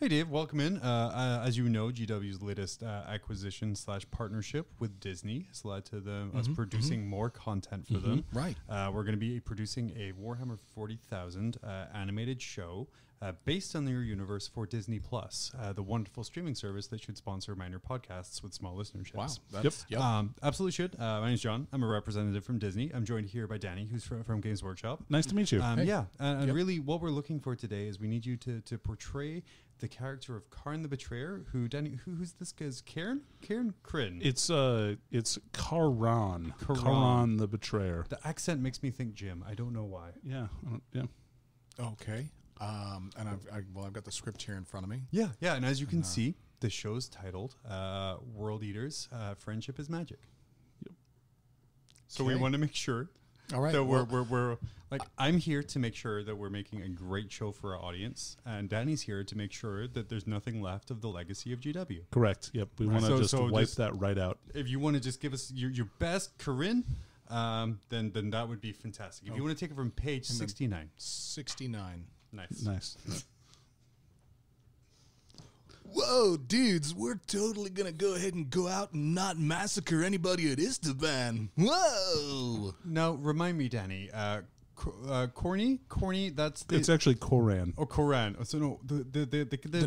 Hey, Dave. Welcome in. As you know, GW's latest acquisition / partnership with Disney has led to us producing more content for them. Right. We're going to be producing a Warhammer 40,000 animated show based on their universe for Disney Plus, the wonderful streaming service that should sponsor minor podcasts with small listenerships. Wow. That's, yep. Absolutely should. My name's John. I'm a representative from Disney. I'm joined here by Danny, who's from Games Workshop. Nice to meet you. Hey. Yeah, and really what we're looking for today is we need you to portray the character of Karn the Betrayer, who's this guy's Karen Kryn. It's Karan the Betrayer. The accent makes me think Jim. I don't know why. Yeah, yeah. Okay. And I've got the script here in front of me. Yeah, and as you can see, the show's titled World Eaters, Friendship is Magic. Yep. So we want to make sure All right. that we're like, I'm here to make sure that we're making a great show for our audience, and Danny's here to make sure that there's nothing left of the legacy of GW. Correct. Yep. We want to just wipe that right out. If you want to just give us your best, Corinne, then that would be fantastic. If you want to take it from page 69. 69. Nice. Whoa, dudes, we're totally going to go ahead and go out and not massacre anybody at Istaban. Whoa. Now, remind me, Danny, Corny, that's the... It's actually Koran. Oh, Koran. So no, the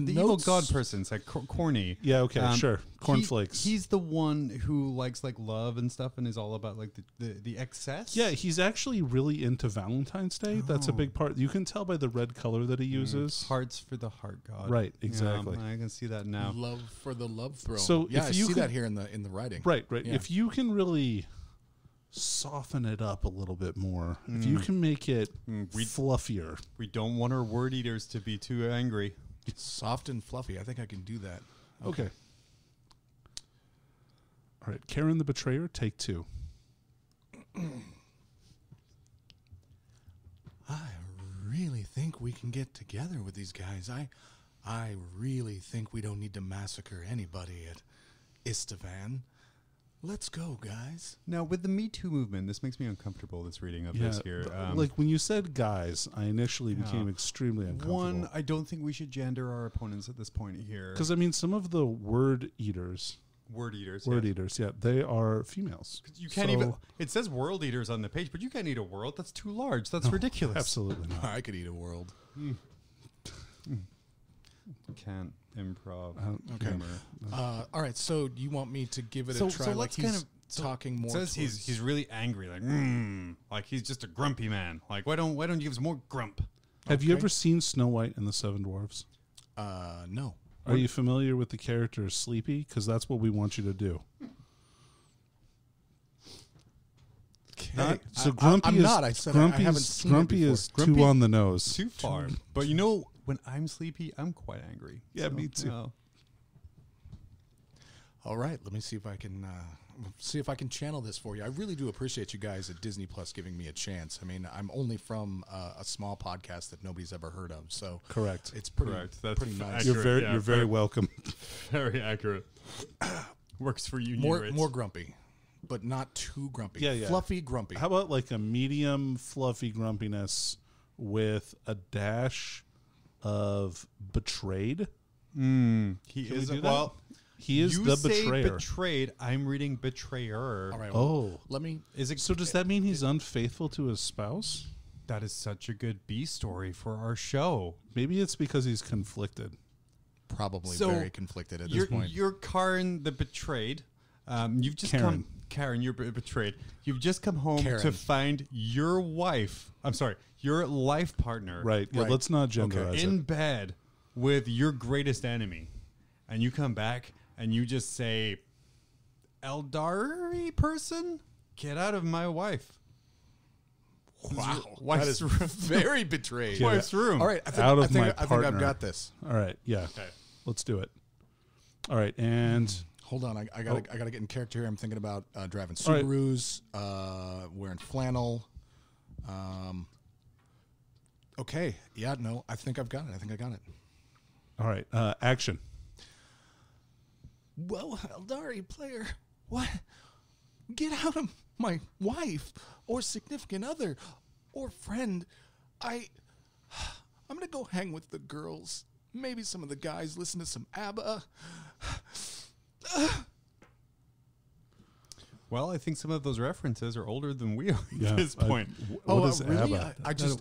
evil notes- god person's like corny. Yeah, okay, sure. Cornflakes. He's the one who likes like love and stuff and is all about like the excess. Yeah, he's actually really into Valentine's Day. That's a big part. You can tell by the red color that he uses. Hearts for the heart god. Right, exactly. I can see that now. Love for the love throne. So yeah, if I you see could- that here in the writing. Right. Yeah. If you can really soften it up a little bit more, if you can make it fluffier. We don't want our word eaters to be too angry. Soft and fluffy. I think I can do that. Okay. All right, Karen the Betrayer, take 2. I really think we can get together with these guys. I really think we don't need to massacre anybody at Istavan. Let's go, guys. Now, with the Me Too movement, this makes me uncomfortable, this reading of this here. Like when you said guys, I initially became extremely uncomfortable. One, I don't think we should gender our opponents at this point here. Because, I mean, some of the word eaters, yeah, they are females. You can't even, it says world eaters on the page, but you can't eat a world. That's too large. That's ridiculous. Absolutely not. I could eat a world. Can't improv. Okay. All right. So you want me to give it a try? So like let's he's kind of talking more. Says he's really angry, like he's just a grumpy man. Like why don't you give us more grump? Have you ever seen Snow White and the Seven Dwarfs? No. Are you familiar with the character Sleepy? Because that's what we want you to do. Okay. So grumpy I'm is not. I said grumpy I haven't is seen grumpy it is Grumpy- too on the nose. Too far. But you know, when I'm sleepy, I'm quite angry. Yeah, me too. All right. Let me see if I can channel this for you. I really do appreciate you guys at Disney Plus giving me a chance. I mean, I'm only from a small podcast that nobody's ever heard of, so Correct. It's pretty Correct. That's pretty nice. accurate. You're very welcome. Very accurate. Works for you. More grumpy, but not too grumpy. Yeah. Fluffy grumpy. How about like a medium fluffy grumpiness with a dash of betrayed? He Can is we do that? well. He is You the say betrayer. betrayed. I'm reading betrayer. All right. Oh. Let me. Is it So does that mean he's unfaithful to his spouse? That is such a good B story for our show. Maybe it's because he's conflicted. Probably So, very conflicted at this point. You're Karen the betrayed. You've just Karen. Karen, you're betrayed. You've just come home Karen. to find your wife. I'm sorry, your life partner. Right. Yeah, Right. let's not genderize In it. bed with your greatest enemy, and you come back and you just say, "Eldari person, get out of my wife." Wow, Wife's that is very betrayed. Wife's room. All right, I think, Out of I think, my I think partner. I've got this. All right. Yeah. Okay. Let's do it. All right. And Hold on, I gotta get in character here. I'm thinking about driving All right. Subarus, wearing flannel. Okay, yeah, no, I think I've got it. all right. Action. Well, Eldari player, what? Get out of my wife or significant other or friend. I'm gonna go hang with the girls. Maybe some of the guys listen to some ABBA. Well, I think some of those references are older than we are Yeah, at this point. What is really? ABBA?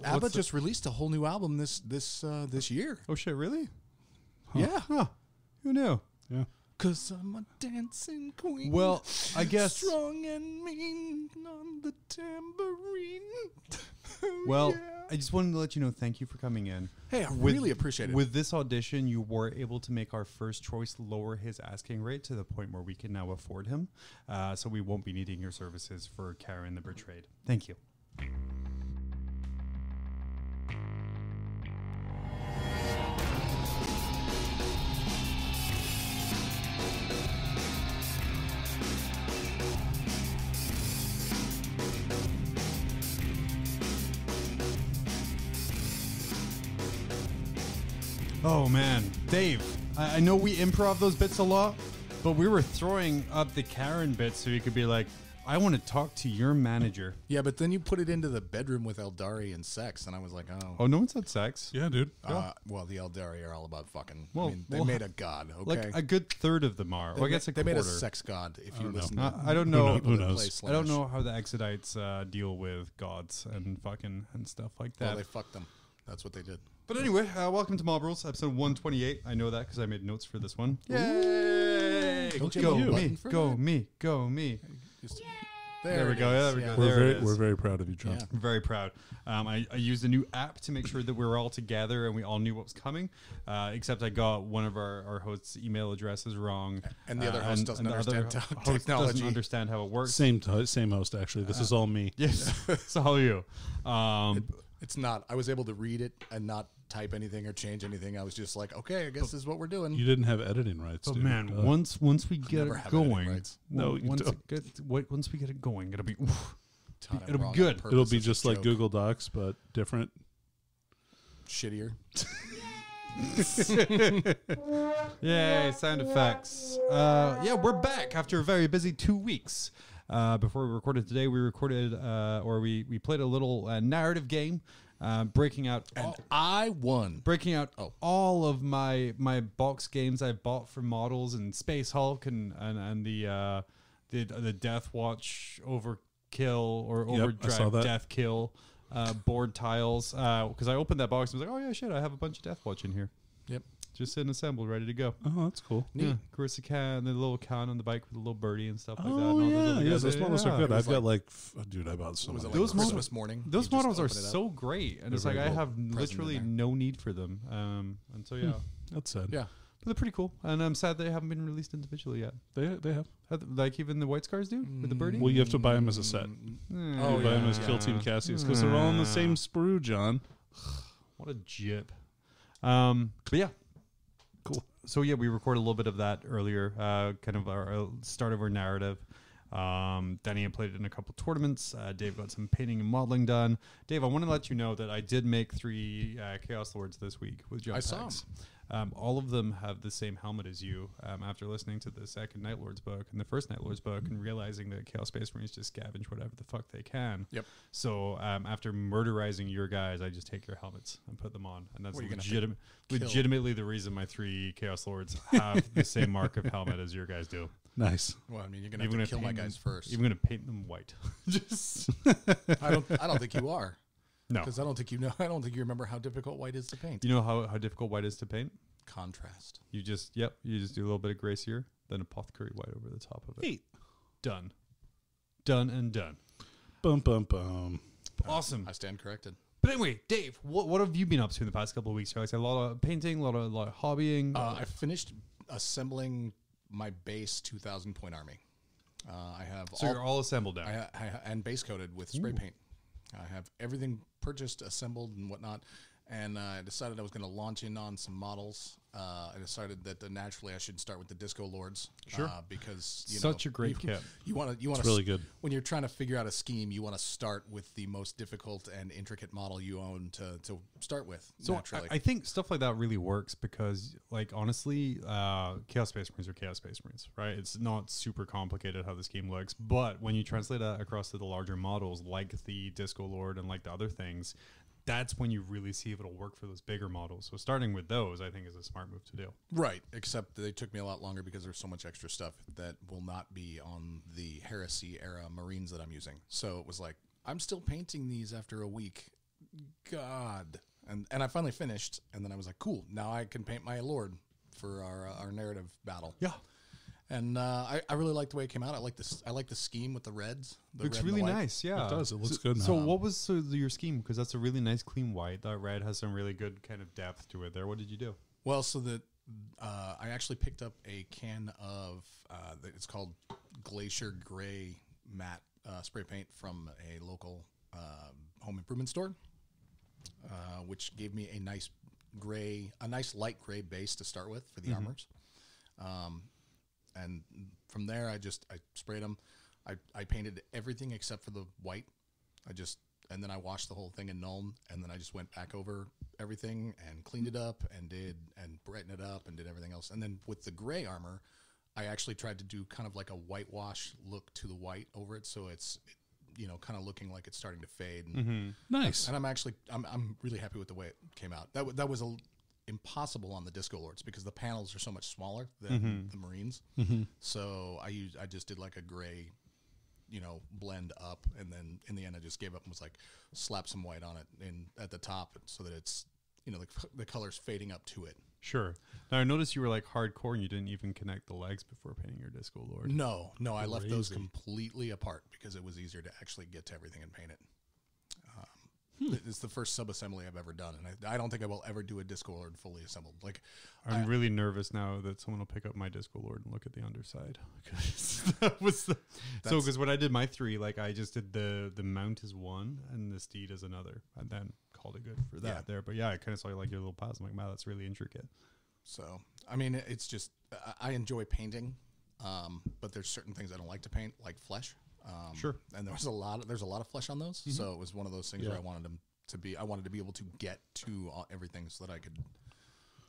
ABBA just released a whole new album this year. Oh, shit, really? Yeah. Huh. Who knew? Yeah. 'Cause I'm a dancing queen. Well, I guess... Strong and mean on the tambourine. Well, Yeah. I just wanted to let you know, thank you for coming in. Hey, I really appreciate it. With this audition, you were able to make our first choice lower his asking rate to the point where we can now afford him. So we won't be needing your services for Karen the Betrayed. Thank you. Oh man, Dave, I know we improv those bits a lot, but we were throwing up the Karen bits so you could be like, I want to talk to your manager. Yeah, but then you put it into the bedroom with Eldari and sex, and I was like, oh. Oh, no one said sex. Yeah, dude. Well, the Eldari are all about fucking. Well, I mean, they well, made a god, okay? Like a good third of them are. Well, I guess a they quarter. made a sex god, if you listen to I don't know. people Who that knows? play I don't Slaanesh. know how the Exodites deal with gods and fucking and stuff like that. Well, they fucked them. That's what they did. But anyway, welcome to Mob Rules, episode 128. I know that because I made notes for this one. Yay! Don't you Go have a me, button for go that? me, go me. There we it go, is. there we go. We're There it very, is. we're very proud of you, John. Yeah. I'm very proud. I used a new app to make sure that we were all together and we all knew what was coming. Except I got one of our hosts' email addresses wrong, And the other host doesn't the other understand host technology. doesn't understand how it works. Same host, actually. This is all me. Yes, it's all you. It's not. I was able to read it and not type anything or change anything. I was just like, okay, I guess this is what we're doing. You didn't have editing rights, But dude. man, once we get never it have editing going, rights. No, you once don't. once we get it going, it'll be. Oof. Taught it It'll be wrong on good. purpose It'll be as a just like joke. Google Docs, but different. Shittier. Yay, sound effects. Yeah, we're back after a very busy 2 weeks. Before we recorded today, we recorded, we played a little narrative game, breaking out And I won. all of my box games I bought for models and Space Hulk and the Death Watch Overkill or Yep, I saw Overdrive that. Death Kill board tiles. Because I opened that box and was like, oh yeah, shit, I have a bunch of Death Watch in here. Yep. Just sitting assembled, ready to go. Oh, that's cool. Yeah, Carissa Can, the little can on the bike with the little birdie and stuff like that. Oh, and all those yeah. other Yeah, guys. those models are good. It I've was got like, dude, I bought so Was it many. like Those Christmas models- morning? Those You just models are open it up? so great, and it's There's like like I a have present in literally there. no need for them. And so yeah, That's sad. Yeah. but they're pretty cool, and I'm sad they haven't been released individually yet. They have. Like even the White Scars do with the birdie. Well, you have to buy them as a set. Mm, Oh, You buy them yeah, as Kill Team yeah. Cassius because they're all in the same sprue, John. What a jip. But yeah, Cool. so yeah, we recorded a little bit of that earlier, kind of our start of our narrative. Danny had played in a couple tournaments. Dave got some painting and modeling done. Dave, I want to let you know that I did make 3 Chaos Lords this week with jump I saw packs. All of them have the same helmet as you. After listening to the second Night Lords book and the first Night Lords book and realizing that Chaos Space Marines just scavenge whatever the fuck they can. Yep. So after murderizing your guys, I just take your helmets and put them on, and that's What, are you gonna have to kill? legitimately the reason my 3 Chaos Lords have the same mark of helmet as your guys do. Nice. Well, I mean, you're gonna Even have to gonna kill my paint guys them- first. Even gonna paint them white. Just I don't think you are, no. because I don't think you know. I don't think you remember how difficult white is to paint. You know how difficult white is to paint? Contrast. You just do a little bit of Gracier, then apothecary white over the top of it. Hey. Done and done. Bum, bum, bum. Awesome. I stand corrected. But anyway, Dave, what have you been up to in the past couple of weeks? Like a lot of painting, a lot of hobbying. I finished assembling my base 2,000 point army. I have so you're all assembled now. and base coated with spray paint. I have everything purchased, assembled, and whatnot. And I decided I was going to launch in on some models. I decided that naturally I should start with the Disco Lords. Sure. Because Such a great kit. You want to. It's really good. When you're trying to figure out a scheme, you want to start with the most difficult and intricate model you own to start with. So naturally. I think stuff like that really works because, like, honestly, Chaos Space Marines are Chaos Space Marines, right? It's not super complicated how this game looks, but when you translate that across to the larger models, like the Disco Lord and like the other things, that's when you really see if it'll work for those bigger models. So starting with those, I think, is a smart move to do. Right, except they took me a lot longer because there's so much extra stuff that will not be on the Heresy era Marines that I'm using. So it was like, I'm still painting these after a week. God. And I finally finished, and then I was like, cool, now I can paint my Lord for our narrative battle. Yeah. And I really like the way it came out. I like this. I like the scheme with the reds. The Looks red and the really white. nice, yeah. It does. It looks good now. So what was your scheme? Because that's a really nice clean white. That red has some really good kind of depth to it there. What did you do? Well, so that I actually picked up a can of it's called Glacier Gray matte spray paint from a local home improvement store, which gave me a nice light gray base to start with for the armors. And from there, I sprayed them. I painted everything except for the white. And then I washed the whole thing in Nuln, and then I just went back over everything and cleaned it up and brightened it up and did everything else. And then with the gray armor, I actually tried to do kind of like a whitewash look to the white over it, so it's kind of looking like it's starting to fade. And, Nice. and I'm really happy with the way it came out. That was impossible on the Disco Lords because the panels are so much smaller than the Marines. So I just did like a gray, blend up, and then in the end I just gave up and was like, slap some white on it at the top so that it's the color's fading up to it. Sure. Now I noticed you were like hardcore and you didn't even connect the legs before painting your Disco Lord. No, I left those completely apart because it was easier to actually get to everything and paint it. It's the first sub-assembly I've ever done, and I don't think I will ever do a Disco Lord fully assembled. Like, I'm really nervous now that someone will pick up my Disco Lord and look at the underside. Because when I did my 3, like I just did the mount as one and the steed as another, and then called it good for that there. But yeah, I kind of saw like your little paths. I'm like, wow, that's really intricate. So I mean, it's just I enjoy painting, but there's certain things I don't like to paint, like flesh. Sure. And there's a lot of flesh on those. So it was one of those things where I wanted to be able to get to everything so that I could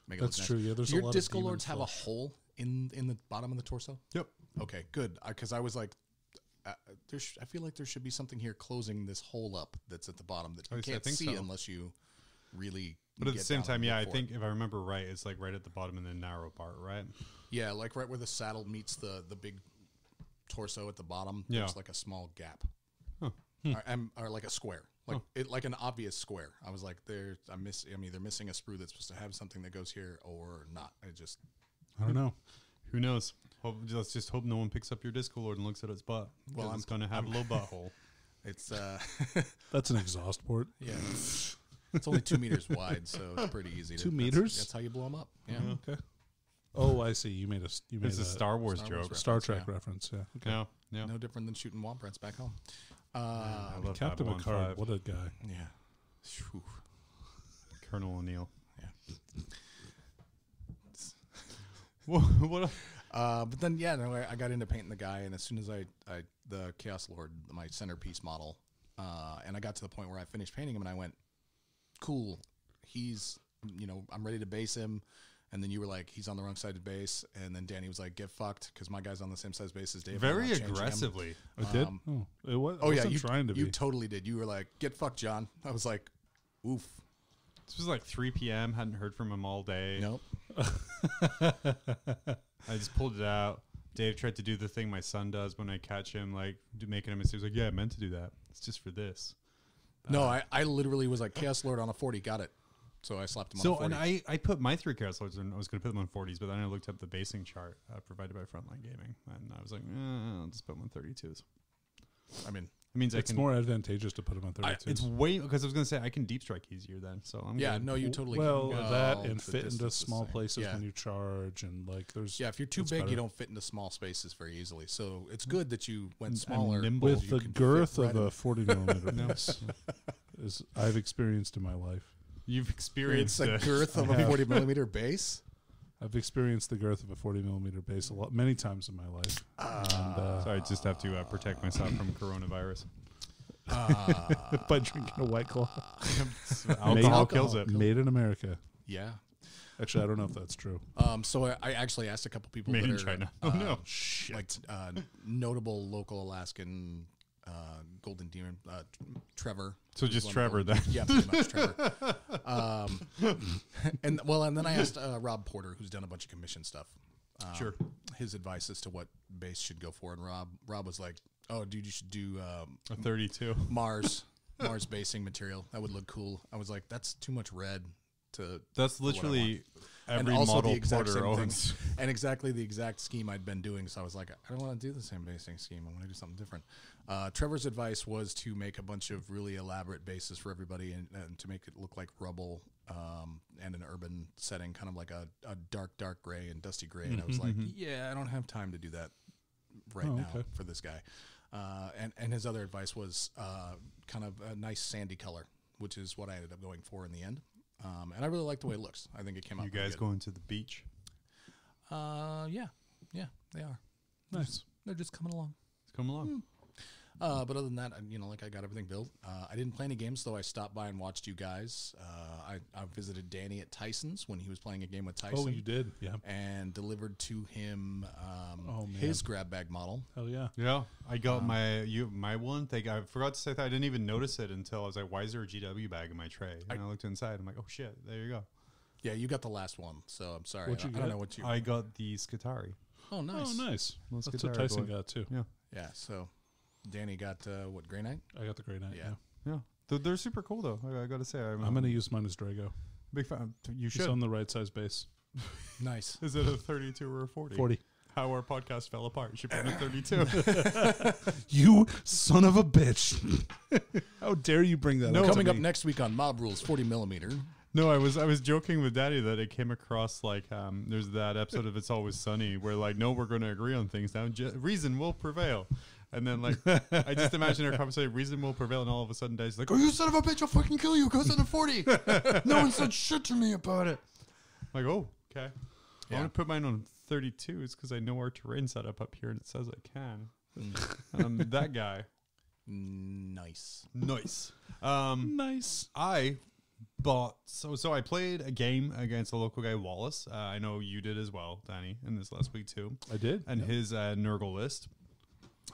make it look nice. That's true. Yeah, there's your a lot Disco of Lords have a flesh. hole in the bottom of the torso? Yep. Okay, good. Because I was like, I feel like there should be something here closing this hole up that's at the bottom that you can't see unless you really. But at the same time, I I think if I remember right, it's like right at the bottom in the narrow part, right? Yeah, like right where the saddle meets the big torso at the bottom. Yeah. There's like a small gap, Huh. or like a square, like an obvious square. I was like, I'm either missing a sprue that's supposed to have something that goes here or not. I don't know. Who knows? Let's just hope no one picks up your Disco Lord and looks at its butt. Well, It's going to have a little butthole. It's That's an exhaust port. yeah. It's only 2 meters wide, so it's pretty easy. 2 meters? That's how you blow them up. Yeah. Okay. Oh, I see. You made It's a a Star Wars Star Wars joke. Star reference, Trek yeah. reference. Yeah. Okay. Yeah. No different than shooting womp rats back home. I love Captain Babylon Picard. 5. What a guy. Yeah. Phew. Colonel O'Neill. Yeah. What? But then, yeah, no, I got into painting the guy, and as soon as the Chaos Lord, my centerpiece model, and I got to the point where I finished painting him, and I went, cool, he's, I'm ready to base him, and then you were like, he's on the wrong side of base, and then Danny was like, get fucked, because my guy's on the same size base as Dave. Very I'm not changing him. aggressively. I did? It was, Oh, yeah, you trying to be. You totally did. You were like, get fucked, John. I was like, oof. This was like 3 p.m. Hadn't heard from him all day. Nope. I just pulled it out. Dave tried to do the thing my son does when I catch him, like making a mistake. He was like, yeah, I meant to do that. It's just for this. No, I literally was like, Chaos Lord on a 40, got it. So I slapped him on a 40. And I put my 3 Chaos Lords and I was going to put them on 40s, but then I looked up the basing chart provided by Frontline Gaming, and I was like, I'll just put them on 32s. I mean, It means It's more advantageous to put them on 32. It's way, because I was going to say I can deep strike easier then. So I'm yeah, good. no, you totally well, can. that No, and the fit into distance is small the same. places Yeah. when you charge, and like there's Yeah, if you're too it's big, better. you don't fit into small spaces very easily. So it's good that you went smaller. nimble. because with you the can girth fit of right a in. 40 millimeter base, is I've experienced in my life. You've experienced It's a girth of a 40 millimeter base. I've experienced the girth of a 40 millimeter base many times in my life. And, Sorry, I just have to protect myself from coronavirus. by drinking a White Claw, Alcohol kills it. made in America. Yeah. Actually, I don't know if that's true. So I actually asked a couple people Made that in are, China. Oh no. like notable local Alaskan Golden Demon, Trevor. So who's just one of Trevor the- then. Yeah, pretty much Trevor. And then I asked Rob Porter, who's done a bunch of commission stuff. Sure. His advice as to what base should go for, and Rob was like, "Oh, dude, you should do A 32. Mars basing material. That would look cool." I was like, "That's too much red to." That's for what I literally want." every and also model the exact Porter same thing, owns. and exactly the exact scheme I'd been doing. So I was like, I don't want to do the same basing scheme. I want to do something different. Trevor's advice was to make a bunch of really elaborate bases for everybody, and to make it look like rubble and an urban setting, kind of like a dark gray and dusty gray. And I was like, yeah, I don't have time to do that right now for this guy. And his other advice was kind of a nice sandy color, which is what I ended up going for in the end. And I really like the way it looks. I think it came out. You pretty guys good. going to the beach? Yeah, they are. Nice. They're just coming along. Come along. But other than that, I got everything built. I didn't play any games, though. I stopped by and watched you guys. I visited Danny at Tyson's when he was playing a game with Tyson. Oh, you did? Yeah. And delivered to him Oh, man. his grab bag model. Hell yeah. Yeah, I got my one thing. I forgot to say that I didn't even notice it until I was like, "Why is there a GW bag in my tray?" And I looked inside. I'm like, "Oh shit, there you go." Yeah, you got the last one, so I'm sorry. What'd you I don't get? know what you. I got the Skitari. Oh, nice. Oh, nice. Let's That's get what that Tyson boy. got, too. Yeah, Yeah, so Danny got what, Grey Knight? I got the Grey Knight. Yeah. Yeah. yeah. They're super cool though. I got to say, I'm going to use mine as Drago. big fan. You It's should. on the right size base. Nice. Is it a 32 or a 40? 40. How our podcast fell apart. You should put a 32. You son of a bitch. How dare you bring that No. up to Coming up me. next week on Mob Rules 40 millimeter. No, I was joking with Daddy that it came across like there's that episode of It's Always Sunny where like, no, we're going to agree on things now. Reason will prevail. And then like I just imagine our conversation, reason will prevail, and all of a sudden Daddy's like, "Oh, you son of a bitch! I'll fucking kill you. Goes on a 40. No one said shit to me about it." I'm like, oh, okay. I Yeah. want to put mine on 32 is because I know our terrain setup up here and it says I can. And I'm that guy. Nice. Nice. Nice. I bought so I played a game against a local guy, Wallace. I know you did as well, Danny, in this last week too. I did. And his Nurgle list.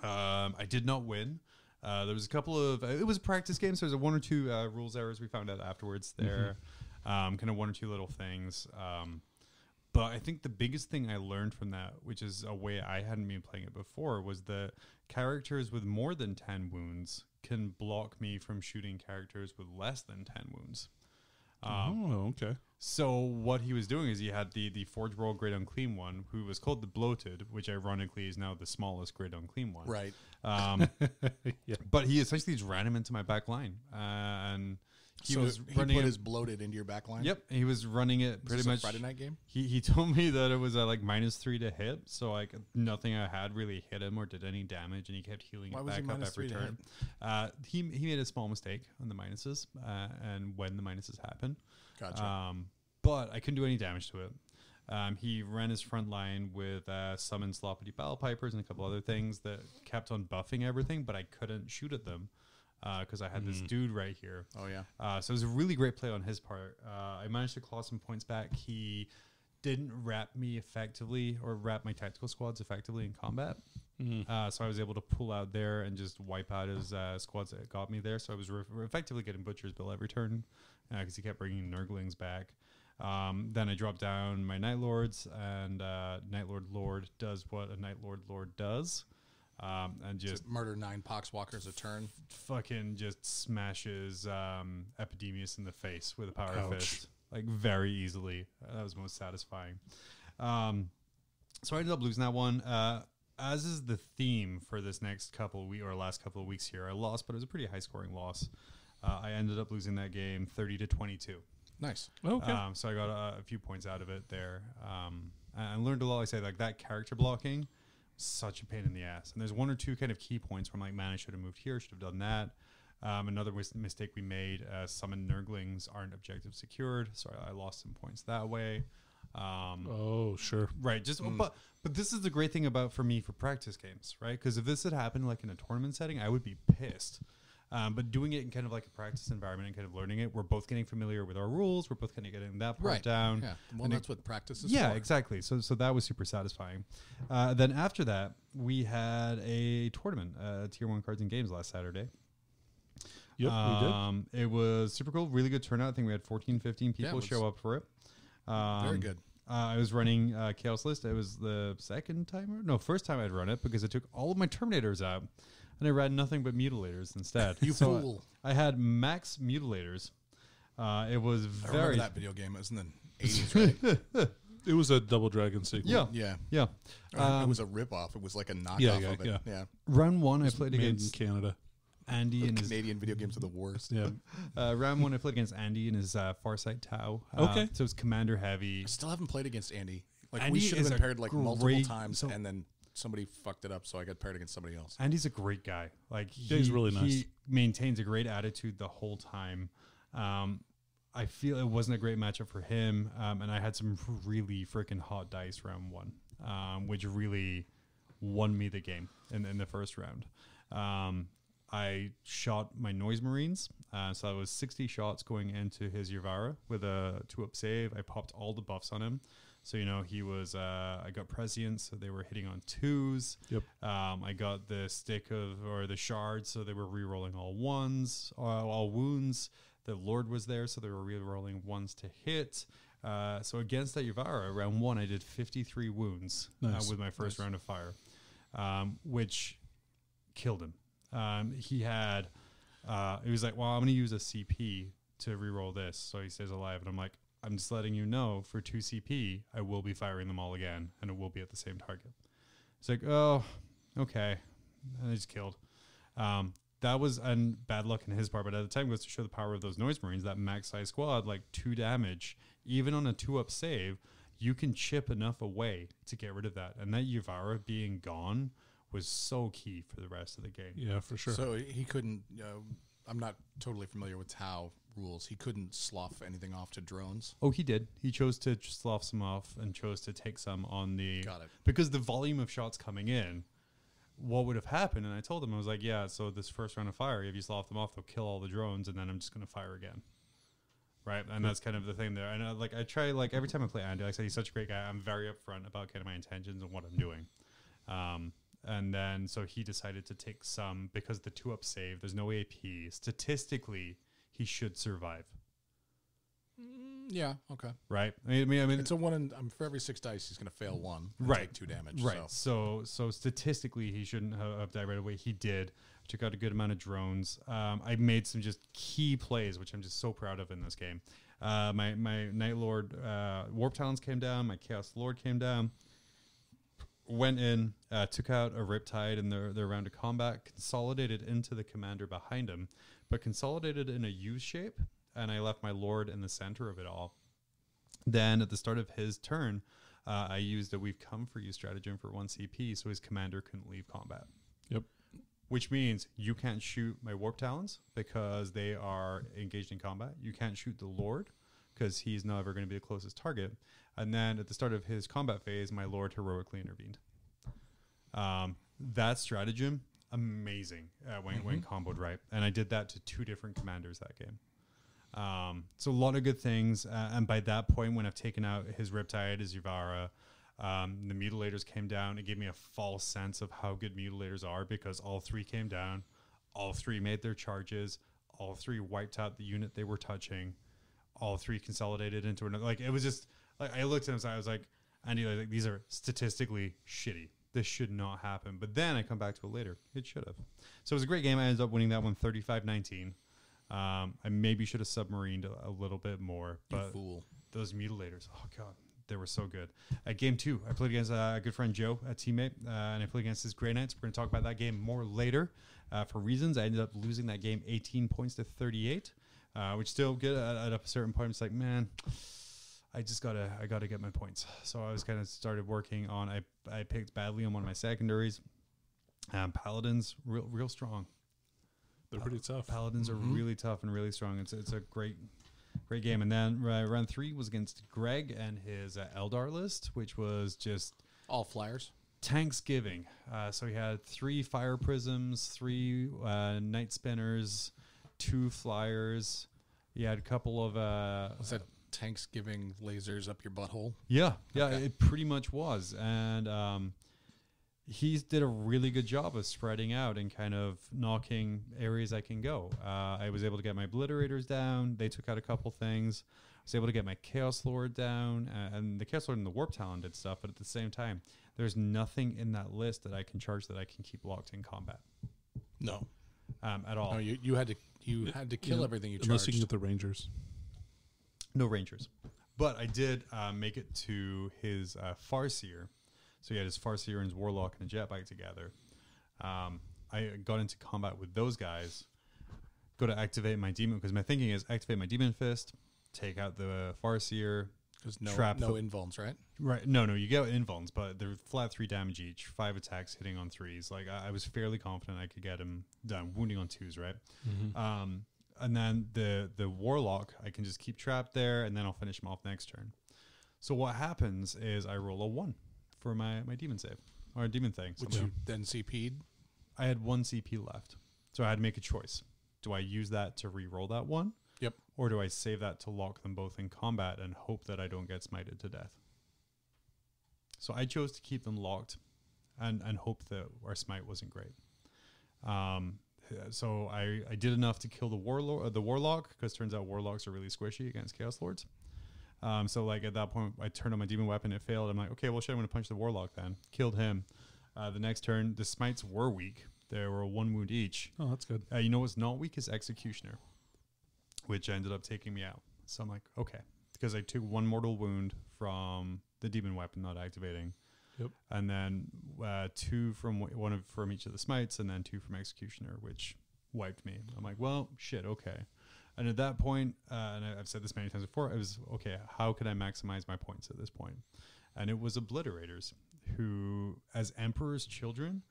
I did not win. There was a couple of it was a practice game, so there's a one or two rules errors we found out afterwards there. Kind of one or two little things. But I think the biggest thing I learned from that, which is a way I hadn't been playing it before, was that characters with more than 10 wounds can block me from shooting characters with less than 10 wounds. Oh, okay. So what he was doing is he had the Forge World Great Unclean one, who was called the Bloated, which ironically is now the smallest Great Unclean one. Right. Yeah. But he essentially just ran him into my back line. And he was he running put it- his bloated into your back line? Yep, he was running it Is pretty this a much. Friday night game? He told me that it was like -3 to hit, so like nothing I had really hit him or did any damage, and he kept healing Why it was he back up every -3 to turn. He made a small mistake on the minuses, and when the minuses happen, Gotcha. but I couldn't do any damage to it. He ran his front line with summon sloppity battle pipers and a couple other things that kept on buffing everything, but I couldn't shoot at them. Because I had this dude right here. Oh, yeah. So it was a really great play on his part. I managed to claw some points back. He didn't wrap me effectively or wrap my tactical squads effectively in combat. So I was able to pull out there and just wipe out his squads that got me there. So I was effectively getting Butcher's Bill every turn because he kept bringing Nurglings back. Then I dropped down my Night Lords, and Night Lord does what a Night Lord does. And just Murder 9 Poxwalkers a turn. fucking just smashes Epidemius in the face with a power Ouch. fist, like very easily. That was most satisfying. So I ended up losing that one. As is the theme for this next last couple of weeks here, I lost, but it was a pretty high scoring loss. I ended up losing that game 30-22. Nice. Okay. So I got a few points out of it there. I learned a lot. I say like that character blocking, such a pain in the ass. And there's one or two kind of key points where I'm like, man, I should have moved here, should have done that. Another mistake we made, summon Nurglings aren't objective secured, so I lost some points that way. Oh, sure. Right, but this is the great thing for practice games, right? Because if this had happened like in a tournament setting, I would be pissed. But doing it in kind of like a practice environment and kind of learning it, we're both getting familiar with our rules. We're both kind of getting that part down. Yeah. Well, And that's what practice is yeah, for. exactly. So that was super satisfying. Then after that, we had a tournament, Tier 1 Cards and Games last Saturday. Yep, we did. It was super cool. Really good turnout. I think we had 14, 15 people show up for it. Very good. I was running Chaos List. It was the first time I'd run it because I took all of my Terminators out and I ran nothing but Mutilators instead. You fool. I had max Mutilators. It was I very... remember that video game. It was in the 80s, right? It was a Double Dragon sequel. Yeah. Yeah. It was a ripoff. It was like a knockoff of it. Yeah. Round one, I played Made against in Canada. Andy and his... Canadian video games are the worst. Yeah. round one, I played against Andy and his Farsight Tau. Okay. So it was commander heavy. I still haven't played against Andy. Like, Andy we should have is been a paired like multiple great- times, so- and then somebody fucked it up, so I got paired against somebody else. Andy's a great guy. Like he's really nice. He maintains a great attitude the whole time. I feel it wasn't a great matchup for him, and I had some really freaking hot dice round one, which really won me the game in the first round. I shot my Noise Marines, so that was 60 shots going into his Yavara with a 2-up save. I popped all the buffs on him. So, he was, I got Prescient, so they were hitting on 2s. Yep. I got the the shards, so they were re-rolling all 1s, all wounds. The Lord was there, so they were re-rolling 1s to hit. So against that Yavara, round one, I did 53 wounds with my first round of fire, which killed him. He had, he was like, well, I'm going to use a CP to re-roll this, so he stays alive. And I'm like, I'm just letting you know, for 2 CP, I will be firing them all again, and it will be at the same target. It's like, oh, okay. And I just killed. That was bad luck in his part, but at the time, it was to show the power of those Noise Marines, that max size squad, like 2 damage, even on a 2-up save, you can chip enough away to get rid of that. And that Yavara being gone was so key for the rest of the game. Yeah, for sure. So he couldn't, I'm not totally familiar with Tau rules. He couldn't slough anything off to drones. Oh, he did. He chose to slough some off and chose to take some on the... Got it. Because the volume of shots coming in, what would have happened, and I told him, I was like, yeah, so this first round of fire, if you slough them off, they'll kill all the drones, and then I'm just going to fire again. Right? And that's kind of the thing there. And I try, every time I play Andy, like I said, he's such a great guy. I'm very upfront about kind of my intentions and what I'm doing. And then, so he decided to take some, because the 2-up save, there's no AP. Statistically, he should survive. Yeah, okay. Right? I mean, It's a 1 in, for every 6 dice, he's going to fail 1 and Right. take 2 damage. Right. So statistically, he shouldn't have died right away. He did. Took out a good amount of drones. I made some just key plays, which I'm just so proud of in this game. My Night Lord Warp Talons came down. My Chaos Lord came down. Went in, took out a Riptide in their round of combat, consolidated into the commander behind him, but consolidated in a U shape, and I left my Lord in the center of it all. Then at the start of his turn, I used a We've Come For You stratagem for 1 CP, so his commander couldn't leave combat. Yep. Which means you can't shoot my Warp Talons because they are engaged in combat. You can't shoot the Lord because he's never going to be the closest target. And then at the start of his combat phase, my Lord heroically intervened. That stratagem, amazing when comboed right. And I did that to 2 different commanders that game. So a lot of good things. And by that point, when I've taken out his Riptide, his Yavara, the Mutilators came down. It gave me a false sense of how good Mutilators are because all 3 came down. All 3 made their charges. All 3 wiped out the unit they were touching. All 3 consolidated into another. Like, it was just... Like, I looked at him and I was like, Andy, like, these are statistically shitty. This should not happen. But then I come back to it later. It should have. So it was a great game. I ended up winning that one 35-19. I maybe should have submarined a little bit more. But You fool. those Mutilators, oh, God, they were so good. At game 2, I played against a good friend, Joe, a teammate, and I played against his Grey Knights. We're going to talk about that game more later. For reasons, I ended up losing that game 18 points to 38, which still good at a certain point. It's like, man... I gotta get my points. So I was kind of started working on. I picked badly on one of my secondaries. Paladins real strong. They're pretty tough. Paladins are really tough and really strong. It's a great game. And then round 3 was against Greg and his Eldar list, which was just All flyers. Thanksgiving. So he had 3 fire prisms, 3 night spinners, 2 flyers. He had a couple of... Was that Thanksgiving lasers up your butthole? Yeah, Okay. it pretty much was. And he did a really good job of spreading out and kind of knocking areas I can go. I was able to get my obliterators down. They took out a couple things. I was able to get my Chaos Lord down, and the Chaos Lord and the Warp Talon did stuff, but at the same time, there's nothing in that list that I can charge that I can keep locked in combat. No. At all. No, you had to kill everything you charged. Unless you can get the Rangers. No Rangers. But I did make it to his Farseer. So he had his Farseer and his Warlock and a Jetbike together. I got into combat with those guys. Go to activate my Demon, because my thinking is activate my Demon Fist, take out the Farseer. There's trap no invulns, right? Right. No, you get invulns, but they're flat 3 damage each, 5 attacks hitting on 3s. Like, I was fairly confident I could get him done, wounding on 2s, right? Mm-hmm. And then the Warlock, I can just keep trapped there, and then I'll finish him off next turn. So what happens is I roll a 1 for my demon save, or demon thing. Which you then CP'd? I had 1 CP left. So I had to make a choice. Do I use that to re-roll that 1? Yep. Or do I save that to lock them both in combat and hope that I don't get smited to death? So I chose to keep them locked and hope that our smite wasn't great. So I did enough to kill the warlock, because turns out warlocks are really squishy against Chaos Lords. So like at that point, I turned on my demon weapon. It failed. I'm like, okay, well, shit, I'm going to punch the warlock then. Killed him. The next turn, the smites were weak. They were 1 wound each. Oh, that's good. You know what's not weak is Executioner, which ended up taking me out. So I'm like, okay, because I took 1 mortal wound from the demon weapon not activating. Yep. And then 2 from each of the smites, and then 2 from Executioner, which wiped me. I'm like, well, shit, okay. And at that point, and I've said this many times before, I was, okay, how can I maximize my points at this point? And it was Obliterators, who, as Emperor's Children,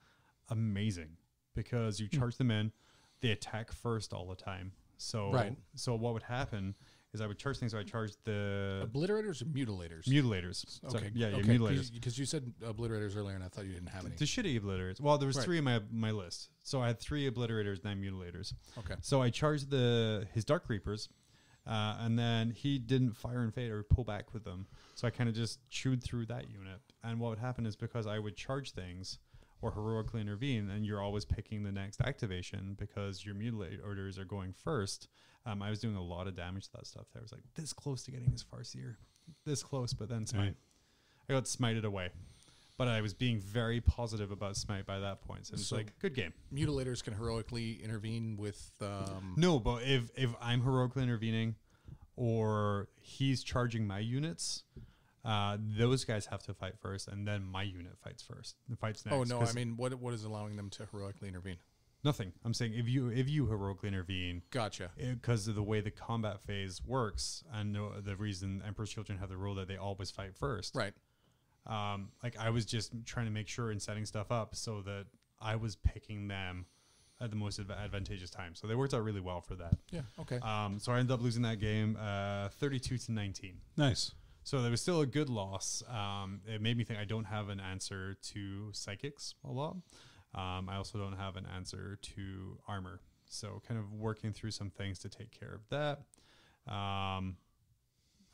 amazing, because you charge them in, they attack first all the time. So, so what would happen is I would charge things. So I charged the Obliterators or Mutilators? Mutilators. Okay. So, yeah, okay. Mutilators. Because you said Obliterators earlier, and I thought you didn't have any. The shitty Obliterators. Well, there was 3 in my list. So I had 3 Obliterators, 9 Mutilators. Okay. So I charged his Dark Reapers, and then he didn't fire and fade or pull back with them. So I kind of just chewed through that unit. And what would happen is, because I would charge things or heroically intervene, and you're always picking the next activation because your Mutilators are going first, I was doing a lot of damage to that stuff. I was like this close to getting his Farseer. This close, but then Smite. I got smited away. But I was being very positive about Smite by that point. So it's like, good game. Mutilators can heroically intervene with... No, but if I'm heroically intervening or he's charging my units... those guys have to fight first, and then my unit fights first. The fights next. Oh no! I mean, what is allowing them to heroically intervene? Nothing. I'm saying if you heroically intervene, gotcha. Because of the way the combat phase works, and the reason Emperor's Children have the rule that they always fight first. Right. Like I was just trying to make sure and setting stuff up so that I was picking them at the most advantageous time. So they worked out really well for that. Yeah. Okay. So I ended up losing that game, 32-19. Nice. So there was still a good loss. It made me think I don't have an answer to psychics a lot. I also don't have an answer to armor. So kind of working through some things to take care of that.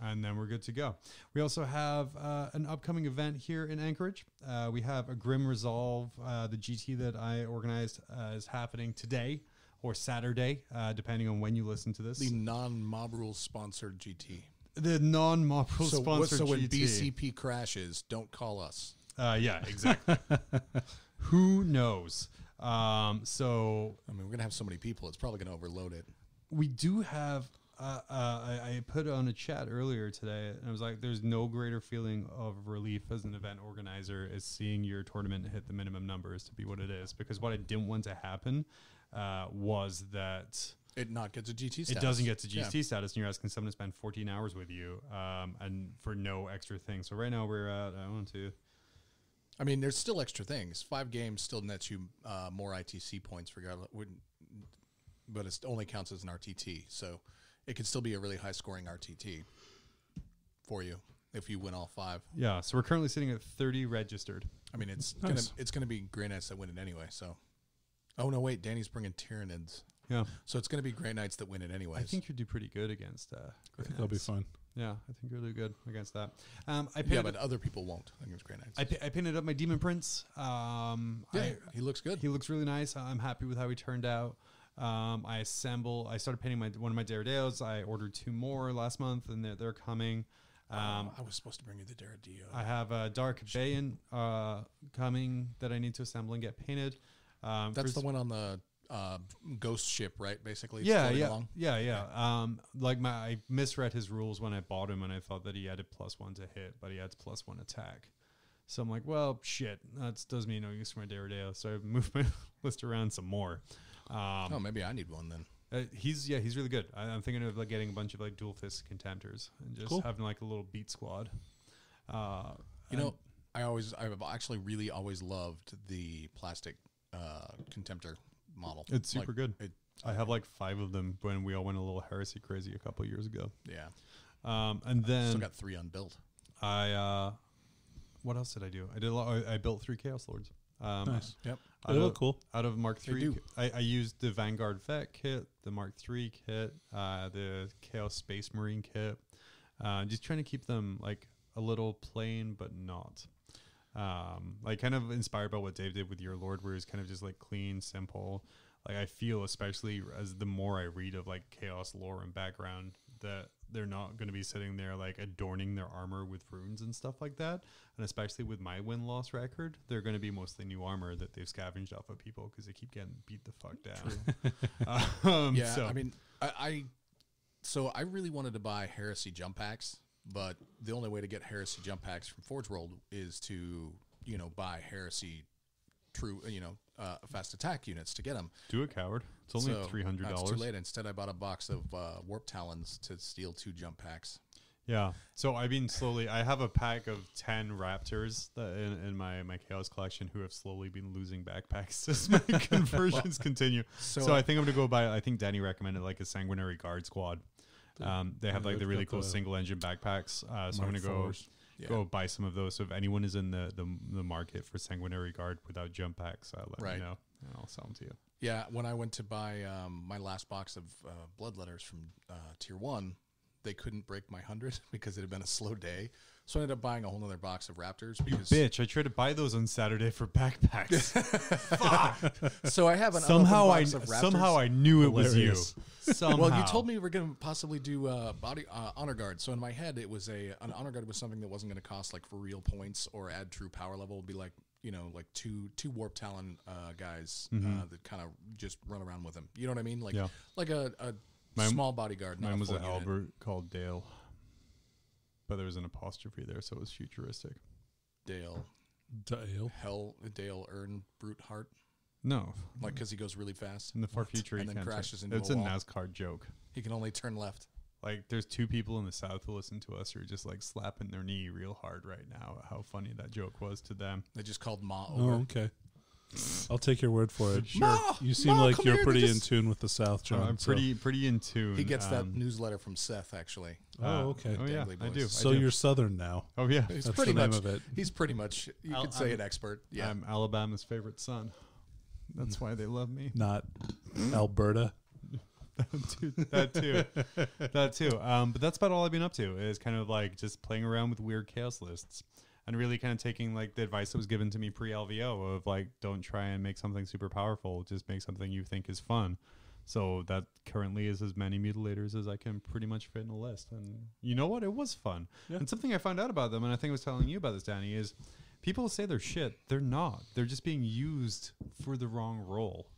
And then we're good to go. We also have an upcoming event here in Anchorage. We have a Grim Resolve, the GT that I organized is happening today or Saturday, depending on when you listen to this. The non-Mob Rules sponsored GT. The non-Mob Rules sponsored so when GT. BCP crashes, don't call us. Yeah, exactly. Who knows? So I mean, we're going to have so many people, it's probably going to overload it. we do have... I put on a chat earlier today, and I was like, there's no greater feeling of relief as an event organizer as seeing your tournament hit the minimum numbers to be what it is. Because what I didn't want to happen was that... It not gets a GT status. It doesn't get to GT status, and you're asking someone to spend 14 hours with you, and for no extra thing. So right now we're at, I mean, there's still extra things. 5 games still nets you more ITC points, regardless. But it only counts as an RTT. So it could still be a really high-scoring RTT for you if you win all 5. Yeah, so we're currently sitting at 30 registered. I mean, it's Nice. gonna be Grey Knights that win it anyway. So, oh no, wait, Danny's bringing Tyranids, Yeah, so it's gonna be Grey Knights that win it anyways. I think you do pretty good against. I think I'll be fine. Yeah, I think you're really good against that. I yeah, painted, but other people won't against Grey Knights. I painted up my Demon Prince. He looks good. He looks really nice. I'm happy with how he turned out. I started painting one of my Daredeos. I ordered 2 more last month, and they're coming. I was supposed to bring you the Daredeo. I have a Dark Bayon coming that I need to assemble and get painted. That's the one on the ghost ship, right? Basically, it's Yeah. floating along. Like I misread his rules when I bought him, and I thought that he added +1 to hit, but he adds +1 attack. So I'm like, well, shit, that does me no use for my Daredeo. So I moved my list around some more. Oh, maybe I need one then. He's really good. I'm thinking of like getting a bunch of like dual fist contemptors and just having like a little beat squad. I've actually really always loved the plastic contemptor model. It's super good. I have like 5 of them when we all went a little heresy crazy a couple years ago. Yeah. And then Still got 3 unbuilt. what else did I do? I built 3 Chaos Lords. Nice. Yep. They look cool. Out of Mark They III, do. I used the Vanguard Vet kit, the Mark III kit, the Chaos Space Marine kit. Just trying to keep them like a little plain, but not. Like kind of inspired by what Dave did with your Lord, where it's kind of just like clean, simple. Like I feel, especially as the more I read of like Chaos lore and background, that they're not going to be sitting there like adorning their armor with runes and stuff like that. And especially with my win-loss record, they're going to be mostly new armor that they've scavenged off of people because they keep getting beat the fuck down. Yeah, so- I mean, so I really wanted to buy Heresy jump packs, but the only way to get Heresy jump packs from Forge World is to, buy Heresy true, fast attack units to get them. Do it, coward. It's only $300. It's too late. Instead, I bought a box of Warp Talons to steal 2 jump packs. Yeah. So I've been slowly. I have a pack of 10 Raptors that in my Chaos collection who have slowly been losing backpacks as my conversions continue. So I think I'm gonna go buy. I think Danny recommended like a Sanguinary Guard squad. They have like the really cool single engine backpacks. So I'm gonna go buy some of those. So if anyone is in the market for Sanguinary Guard without jump packs, let me know and I'll sell them to you. Yeah, when I went to buy my last box of Bloodletters from Tier 1, they couldn't break my 100 because it had been a slow day. So I ended up buying a whole other box of Raptors. Because Bitch, I tried to buy those on Saturday for backpacks. Fuck. So I have an Somehow box of Raptors. I knew it was you. Hilarious. Somehow. Well, you told me we were going to possibly do body honor guard. So in my head, it was an honor guard was something that wasn't going to cost like for real points or add true power level. It would be like like two Warp Talon guys that kind of just run around with him. You know what I mean? Like like a small bodyguard. Not mine was a an full unit. Albert called Dale, but there was an apostrophe there, so it was futuristic. Dale Earn Brute Heart. No, Like because he goes really fast in the far future, and he then can't crashes turn. into It's a a wall. NASCAR joke. He can only turn left. Like, there's 2 people in the South who listen to us who are just like slapping their knee real hard right now. How funny that joke was to them. They just called Ma over. Oh, okay. I'll take your word for it. Ma, You seem Ma, like come you're here, pretty they in just- tune with the South, John. I'm pretty in tune. He gets that newsletter from Seth, actually. Oh, okay. Oh yeah, Dangly I boys. do. So I do. you're Southern now. Oh yeah. He's That's pretty the name much. of it. He's pretty much. You could say an expert. Yeah. I'm Alabama's favorite son. That's why they love me. Not Alberta. that too. But that's about all I've been up to is kind of like just playing around with weird chaos lists and really kind of taking like the advice that was given to me pre-LVO of like, don't try and make something super powerful. Just make something you think is fun. So that currently is as many mutilators as I can pretty much fit in a list. And you know what? It was fun. Yeah. And something I found out about them, and I think I was telling you about this, Danny, is people say they're shit. They're not. They're just being used for the wrong role.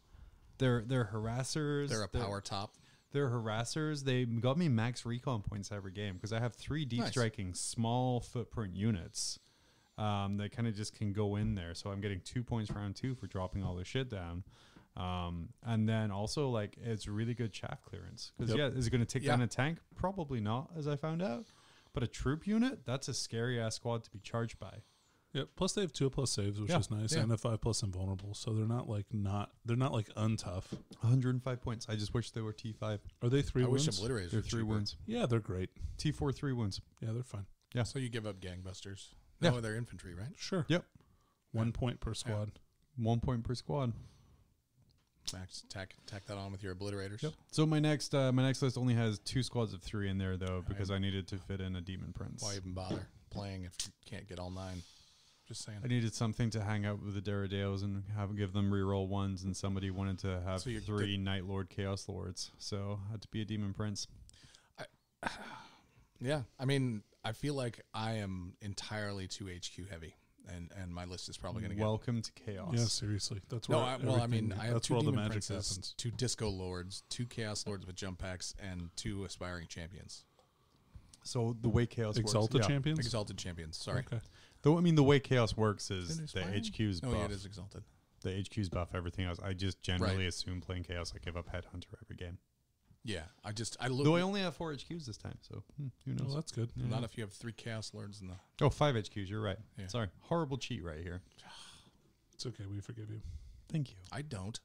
They're harassers. They're a power top. They're harassers. They got me max recon points every game because I have 3 deep striking small footprint units that kind of just can go in there. So I'm getting 2 points round 2 for dropping all their shit down. And then also like it's really good chaff clearance because is it going to take down a tank? Probably not, as I found out. But a troop unit, that's a scary ass squad to be charged by. Yeah. Plus they have 2+ saves, which is nice, and a 5+ invulnerable. So they're not like untough. 105 points. I just wish they were T5. Are they 3 I wounds? wish Obliterators They're were 3 cheaper. wounds. Yeah, they're great. T4 3 wounds. Yeah, they're fine. Yeah. So you give up gangbusters. Yeah. No, they're infantry, right? Sure. Yep. 1 point per squad. 1 point per squad. Max, tack that on with your obliterators. Yep. So my next list only has 2 squads of 3 in there though, because I needed to fit in a demon prince. Why even bother playing if you can't get all 9? Just saying. I needed something to hang out with the Derrideos and give them reroll 1s, and somebody wanted to have So 3 Night Lord Chaos Lords, so I had to be a demon prince. Yeah, I mean, I feel like I am entirely too HQ heavy, and my list is probably going to get. Welcome to chaos. Yeah, seriously. That's where I have that's 2 where all the demon magic princes, happens. 2 disco lords, 2 chaos lords with jump packs, and 2 aspiring champions. So the way chaos Exalted works, champions? Exalted champions. Sorry. Okay. Though I mean the way chaos works is Is it the aspiring? HQ's No, buff. yeah, it is exalted. The HQ's buff everything else. I just generally Right. assume playing chaos I give up headhunter every game. Yeah, I look. Though I only have 4 HQs this time, so who knows? Well, that's good. Yeah. Not if you have 3 chaos lords in the. Oh, 5 HQs. You're right. Yeah. Sorry, horrible cheat right here. It's okay. We forgive you. Thank you. I don't.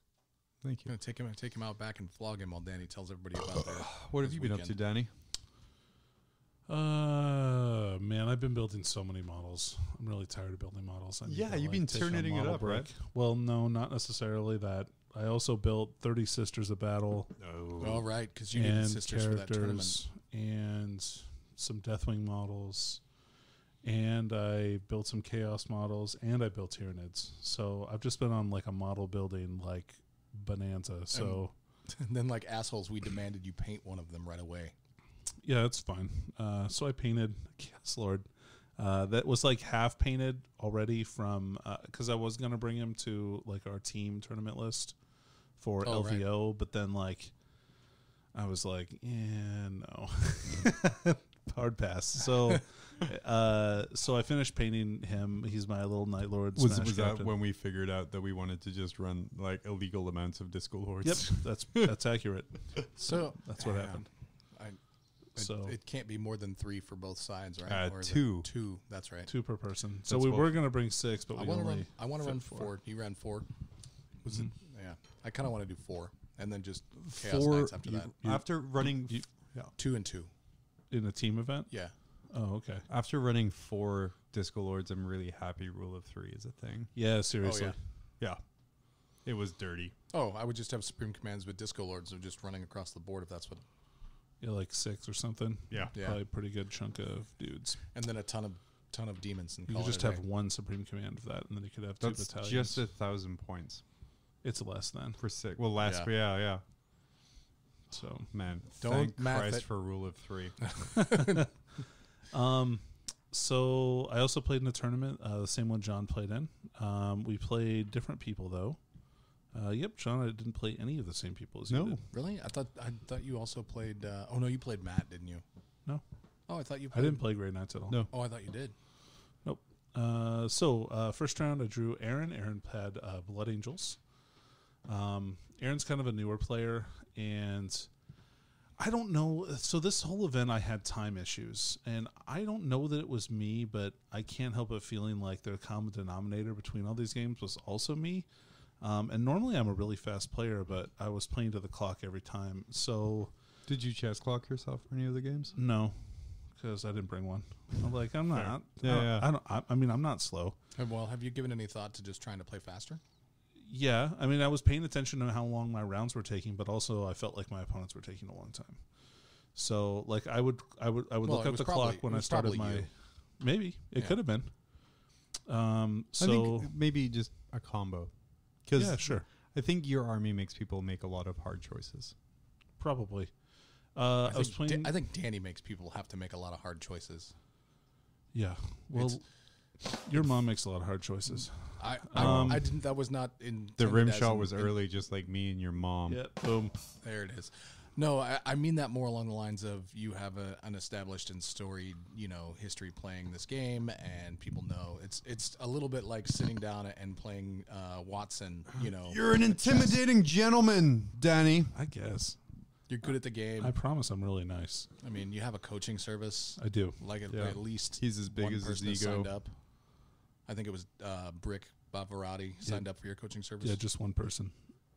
Thank I'm you. gonna take him out back and flog him while Danny tells everybody about their. What have this you been up to, weekend. Danny? Man, I've been building so many models. I'm really tired of building models. I need Yeah, to, you've been take a turning it model up, right? Well, no, not necessarily that. I also built 30 Sisters of Battle No. All right, because you needed and sisters for that tournament. characters and some Deathwing models. And I built some Chaos models, and I built Tyranids. So I've just been on like a model building like bonanza. So And then, like assholes, we demanded you paint one of them right away. yeah, that's fine. So I painted Chaos Lord. That was like half painted already from because I was gonna bring him to like our team tournament list for Oh, right. LVO, but then like I was like, yeah, no, hard pass. So so I finished painting him. He's my little Night Lord. Was Smash that Captain. when we figured out that we wanted to just run like illegal amounts of Disco Lords? Yep, that's accurate. So That's what yeah, happened. So it can't be more than 3 for both sides, right? Or is it 2. 2. That's right. 2 per person. So That's we what- were gonna bring 6, but I we want to only run. I want to fit run 4. 4. You ran 4. Was Mhm. it? Yeah. I kind of want to do 4, and then just chaos 4 knights after that. after running. you- 2 and 2. in a team event. Yeah. Oh, okay. After running 4 Disco Lords, I'm really happy rule of 3 is a thing. Yeah, seriously. yeah. Yeah. It was dirty. Oh, I would just have supreme commands with disco lords of just running across the board if that's what. Yeah, like 6 or something. Yeah. Yeah. Probably a pretty good chunk of dudes. And then a ton of demons. And You call could just it a have day. one supreme command of that, and then you could have 2 That's battalions. just 1,000 points It's less than. for 6. Well, last, Yeah. yeah. So, Man, Don't thank math Christ it. for rule of 3. so I also played in a tournament, the same one John played in. We played different people though. Yep, John, I didn't play any of the same people as you No. did. Really? I thought you also played. Oh no, you played Matt, didn't you? No. Oh, I thought you. I Played, didn't play Grey Knights at all. No. Oh, I thought you did. Nope. First round I drew Aaron. Aaron had Blood Angels. Aaron's kind of a newer player, and I don't know. So this whole event, I had time issues, and I don't know that it was me, but I can't help but feeling like the common denominator between all these games was also me. And normally I'm a really fast player, but I was playing to the clock every time. So Did you chess clock yourself for any of the games? no, because I didn't bring one. I'm like, I'm not. Yeah, I mean, I'm not slow. Well, have you given any thought to just trying to play faster? Yeah, I mean, I was paying attention to how long my rounds were taking, but also I felt like my opponents were taking a long time. So, like, I would Well, look it at was the probably- clock when it I was started probably my. you. Maybe it Yeah. could have been. I So think maybe just a combo. Because yeah, sure, I think your army makes people make a lot of hard choices. probably. I was playing. I think Danny makes people have to make a lot of hard choices. yeah, well, your mom makes a lot of hard choices. I didn't. That was not in The rim shot was early, just like me and your mom. Yeah, boom. There it is. No, I mean that more along the lines of you have an established and storied, history playing this game, and people know it's a little bit like sitting down and playing Watson. You're an intimidating gentleman, Danny. I guess. You're good at the game. I promise I'm really nice. I mean, you have a coaching service. I do. Like Yeah. at least He's as big one as his person has ego. signed up. I think it was Brick Bavarati signed up for your coaching service. Yeah, just one person.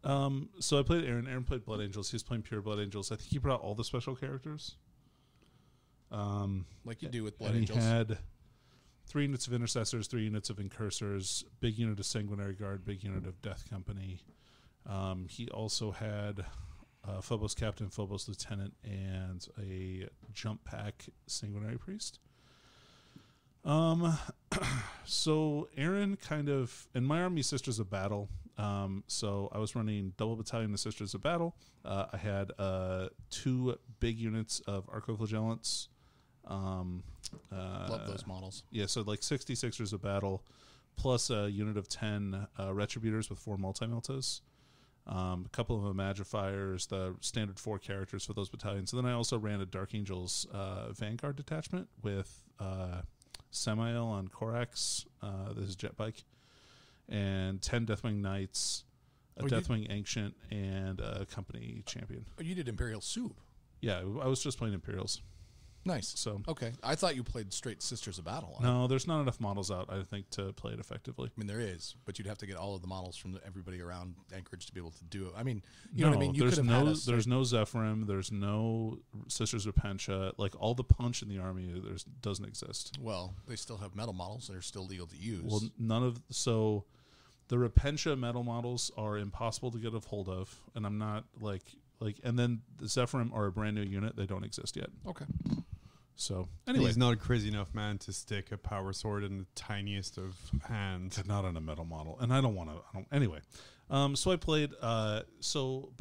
So I played Aaron. Aaron played Blood Angels. He was playing pure Blood Angels. I think he brought all the special characters. Like you do with Blood and Angels. he had 3 units of Intercessors, 3 units of Incursors, big unit of Sanguinary Guard, big unit of Death Company. He also had Phobos Captain, Phobos Lieutenant, and a Jump Pack Sanguinary Priest. So Aaron kind of, and my army Sisters of Battle. So I was running double battalion of Sisters of Battle. I had 2 big units of Arcoflagellants. Love those models. Yeah, so like 60 Sisters of Battle, plus a unit of 10 Retributors with 4 multi-meltas. A couple of Magifiers, the standard 4 characters for those battalions. And then I also ran a Dark Angels Vanguard detachment with Samael on Corax, this is jet bike, and 10 Deathwing Knights, a Deathwing Ancient, and a Company Champion. Oh, you did Imperial Soup. Yeah, I was just playing Imperials. Nice. So okay, I thought you played straight Sisters of Battle. No, there's not enough models out, I think, to play it effectively. I mean, there is, but you'd have to get all of the models from everybody around Anchorage to be able to do it. I mean, you know what I mean? You there's could have had there's no Zephyrim, there's no Sisters of Pencha. Like, all the punch in the army doesn't exist. Well, they still have metal models that are still legal to use. Well, so the Repentia metal models are impossible to get a hold of, and I'm not like, and then the Zephyrim are a brand new unit. They don't exist yet. Okay. So anyway, he's not a crazy enough man to stick a power sword in the tiniest of hands. Not on a metal model, and I don't want to. Anyway, so I played. So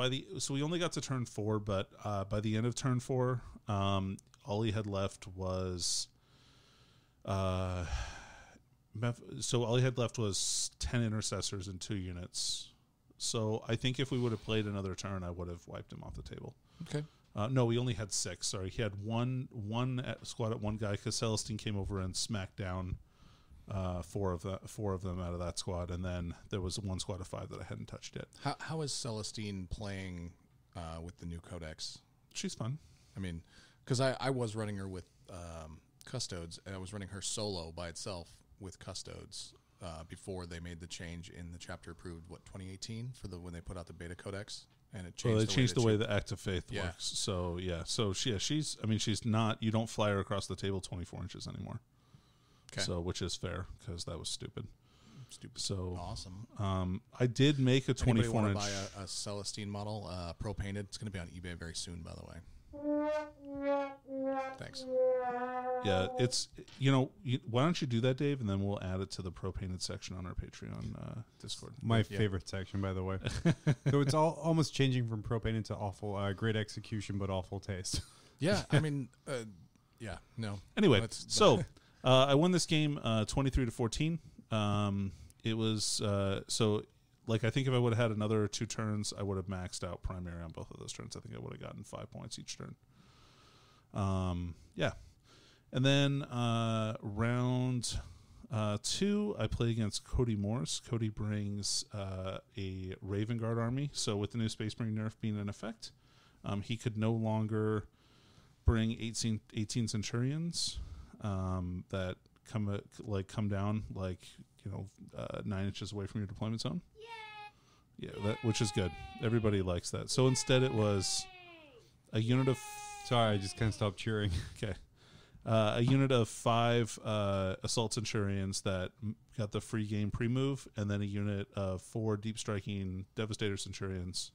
we only got to turn 4, but by the end of turn 4, all he had left was. So all he had left was 10 Intercessors and 2 units. So I think if we would have played another turn, I would have wiped him off the table. Okay. No, he only had 6. Sorry, he had one squad at one guy because Celestine came over and smacked down 4 of them out of that squad, and then there was 1 squad of 5 that I hadn't touched yet. How is Celestine playing with the new codex? She's fun. I mean, because I was running her with Custodes, and I was running her solo by itself with Custodes before they made the change in the chapter approved 2018 for when they put out the beta codex. And it changed. Well, they changed the way the Act of Faith works. So she's. I mean, she's not. You don't fly her across the table 24 inches anymore. Okay. So, which is fair because that was stupid. So awesome. I did make a 24 inch. Anybody want to buy a Celestine model, pro painted? It's going to be on eBay very soon, by the way. Thanks. Yeah, it's why don't you do that, Dave, and then we'll add it to the pro painted section on our Patreon Discord. My favorite section, by the way. So it's almost changing from pro painted to awful, great execution but awful taste. Yeah, I mean, no. Anyway, so I won this game 23-14. It was so. Like, I think if I would have had another 2 turns, I would have maxed out primary on both of those turns. I think I would have gotten 5 points each turn. Yeah. And then round 2, I play against Cody Morris. Cody brings a Raven Guard army. So with the new Space Marine nerf being in effect, he could no longer bring 18 Centurions that come down 9 inches away from your deployment zone. Yeah, which is good. Everybody likes that. So instead, it was a unit of. Sorry, I just can't stop cheering. Okay, a unit of 5 assault Centurions that got the free game pre-move, and then a unit of 4 deep striking Devastator Centurions,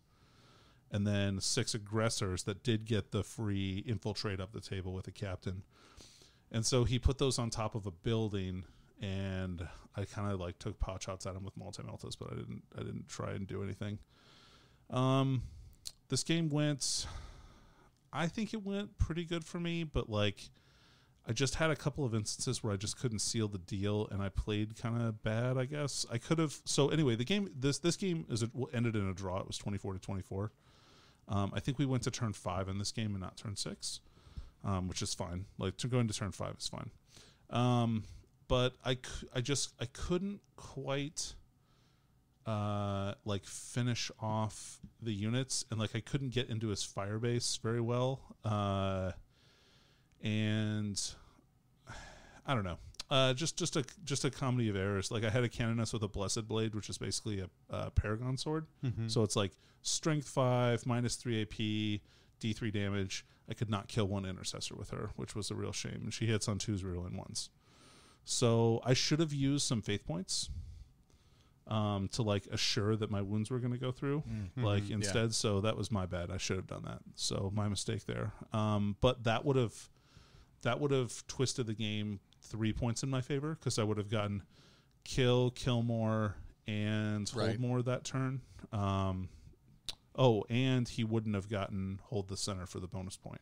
and then 6 aggressors that did get the free infiltrate up the table with a captain. And so he put those on top of a building. And I kind of took pot shots at him with multi-meltas, but I didn't try and do anything. This game I think it went pretty good for me, but I just had a couple of instances where I just couldn't seal the deal, and I played kind of bad, I guess. I could have. So anyway, the game this game ended in a draw. It was 24-24. I think we went to turn 5 in this game and not turn 6, which is fine. Going to turn 5 is fine. But I couldn't quite finish off the units, and I couldn't get into his fire base very well, and I don't know, just a comedy of errors. I had a Canoness with a Blessed Blade, which is basically a Paragon sword. Mm-hmm. So it's strength 5, -3 AP, D3 damage. I could not kill one intercessor with her, which was a real shame. And she hits on 2s, reroll 1s. So I should have used some faith points to like assure that my wounds were going to go through, like instead. Yeah. So that was my bad. I should have done that. So my mistake there. But that would have twisted the game 3 points in my favor, because I would have gotten kill more, and hold more that turn. And he wouldn't have gotten hold the center for the bonus point.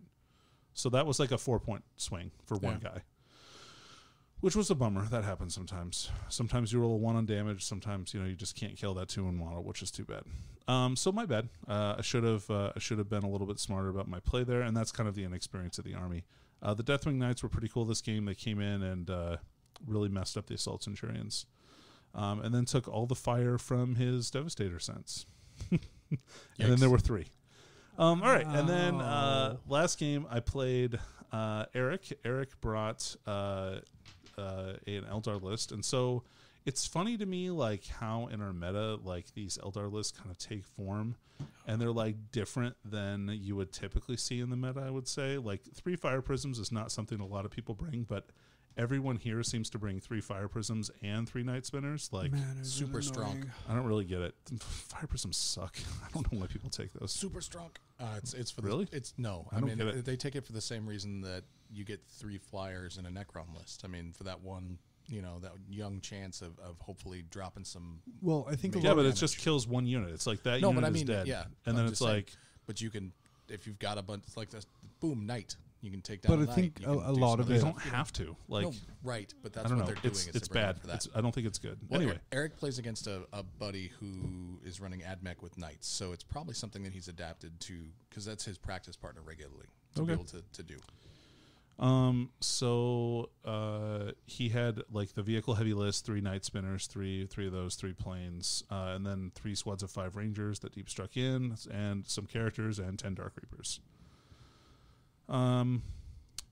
So that was like a 4-point swing for one guy, which was a bummer. That happens sometimes. Sometimes you roll a 1 on damage. Sometimes, you just can't kill that 2 in model, which is too bad. So my bad. I should have been a little bit smarter about my play there, and that's kind of the inexperience of the army. The Deathwing Knights were pretty cool this game. They came in and really messed up the Assault Centurions, and then took all the fire from his Devastator sense. And then there were 3. All right, and then last game I played Eric. Eric brought an Eldar list, and so it's funny to me like how in our meta like these Eldar lists kind of take form, and they're like different than you would typically see in the meta. I would say like 3 Fire Prisms is not something a lot of people bring, but everyone here seems to bring 3 Fire Prisms and 3 Night Spinners. Like, super strong. I don't really get it. Fire Prisms suck. I don't know why people take those. Super strong. It's for really? I mean, they take it for the same reason that you get 3 flyers in a Necron list. I mean, for that one, that young chance of hopefully dropping some. Well, I think but damage. it just kills one unit. It's like that unit is dead. Yeah, and then it's like. But you can, if you've got a bunch, it's like this, boom, Knight. You can take down. But I think a lot of it. You don't have to. Like, no, right, but that's I don't what know. they're doing. It's bad. I don't think it's good. Well, anyway, Eric plays against a buddy who is running AdMech with Knights, so it's probably something that he's adapted to, because that's his practice partner regularly to be able to do. So he had like the vehicle heavy list, 3 Night Spinners, three of those, 3 planes, and then 3 squads of 5 Rangers that deep struck in, and some characters, and 10 Dark Reapers.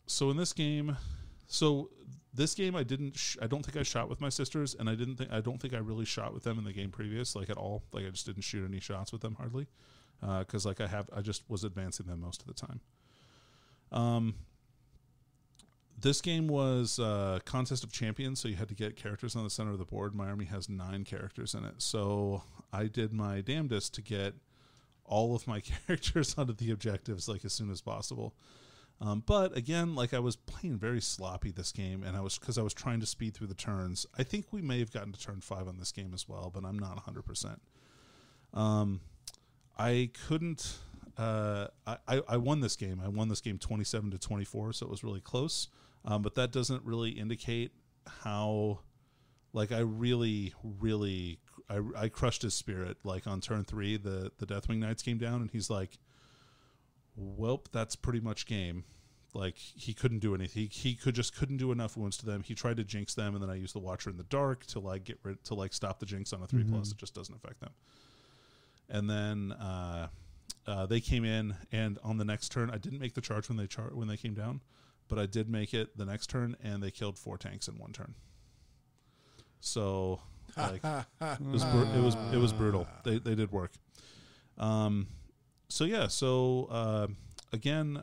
So in this game, I don't think I shot with my sisters, and I don't think I really shot with them in the game previous, like at all. Like I just didn't shoot any shots with them hardly, because like I just was advancing them most of the time. This game was Contest of Champions, so you had to get characters on the center of the board. My army has 9 characters in it, so I did my damnedest to get all of my characters onto the objectives like as soon as possible. But again, like I was playing very sloppy this game, and I was trying to speed through the turns. I think we may have gotten to turn 5 on this game as well, but I'm not 100%. I couldn't. I won this game. I won this game 27-24, so it was really close. But that doesn't really indicate how. Like I really, I crushed his spirit. Like on turn 3, the Deathwing Knights came down, and he's like, "Welp, that's pretty much game." Like he couldn't do anything. He couldn't do enough wounds to them. He tried to jinx them, and then I used the Watcher in the Dark to like stop the jinx on a 3+. It just doesn't affect them. And then they came in, and on the next turn, I didn't make the charge when they came down, but I did make it the next turn, and they killed 4 tanks in 1 turn. So like it was brutal. They did work. Again,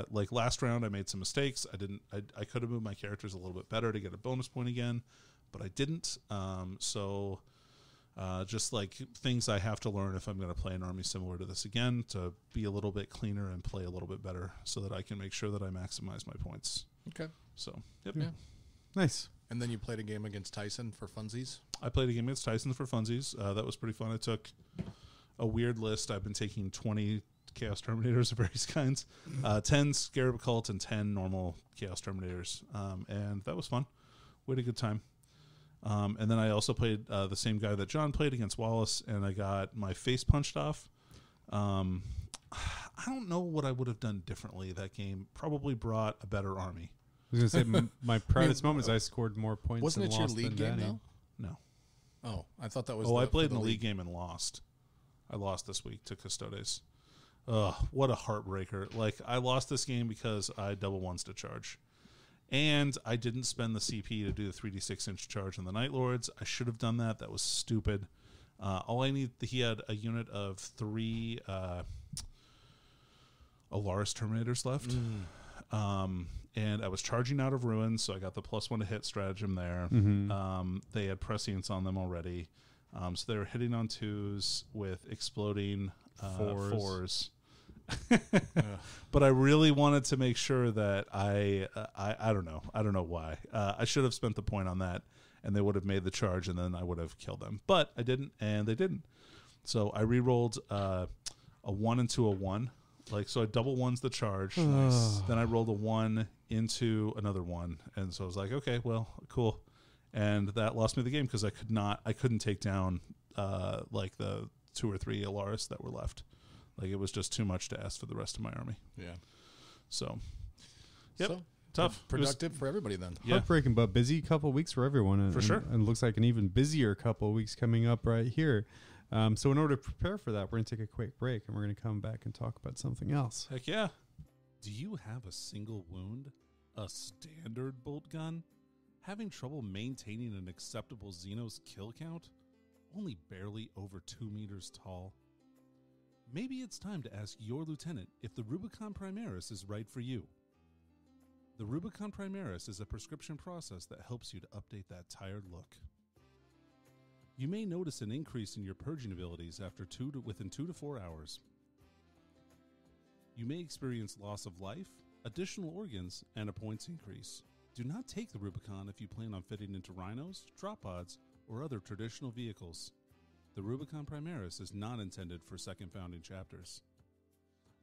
like last round, I made some mistakes. I could have moved my characters a little bit better to get a bonus point again, but I didn't. Just like things I have to learn if I'm going to play an army similar to this again, to be a little bit cleaner and play a little bit better, so that I can make sure that I maximize my points. Okay. So, yep. Yeah. Nice. And then you played a game against Tyson for funsies? I played a game against Tyson for funsies. That was pretty fun. I took a weird list. I've been taking 20 Chaos Terminators of various kinds, 10 Scarab Cult, and 10 normal Chaos Terminators. And that was fun. We had a good time. And then I also played the same guy that John played against Wallace, and I got my face punched off. I don't know what I would have done differently. That game probably brought a better army. I was going to say, my proudest moment is I scored more points wasn't and it your lost league than game, Danny. though? No. Oh, I thought that was I played in the league game and lost. I lost this week to Custodes. Ugh, what a heartbreaker. Like, I lost this game because I double ones to charge. And I didn't spend the CP to do the 3d6-inch charge on the Night Lords. I should have done that. That was stupid. He had a unit of 3... Alaris Terminators left. And I was charging out of ruins, so I got the +1 to hit stratagem there. They had prescience on them already. So they were hitting on 2s with exploding 4s. But I really wanted to make sure that I don't know. I don't know why. I should have spent the point on that, and they would have made the charge, and then I would have killed them. But I didn't, and they didn't. So I re-rolled a 1 into a 1. So I double ones the charge. Nice. Then I rolled a 1 into another 1, and so I was like, okay, well, cool. And that lost me the game because I couldn't take down the 2 or 3 Alaris that were left. It was just too much to ask for the rest of my army. Yeah. So, yep, so, tough, productive for everybody then. Yeah. Heartbreaking, but busy couple of weeks for everyone. For sure. And it looks like an even busier couple of weeks coming up right here. So in order to prepare for that, we're going to take a quick break, and we're going to come back and talk about something else. Heck yeah. Do you have a single wound? A standard bolt gun? Having trouble maintaining an acceptable Xenos kill count? Only barely over 2 meters tall? Maybe it's time to ask your lieutenant if the Rubicon Primaris is right for you. The Rubicon Primaris is a prescription process that helps you to update that tired look. You may notice an increase in your purging abilities within 2 to 4 hours. You may experience loss of life, additional organs, and a points increase. Do not take the Rubicon if you plan on fitting into rhinos, drop pods, or other traditional vehicles. The Rubicon Primaris is not intended for second founding chapters.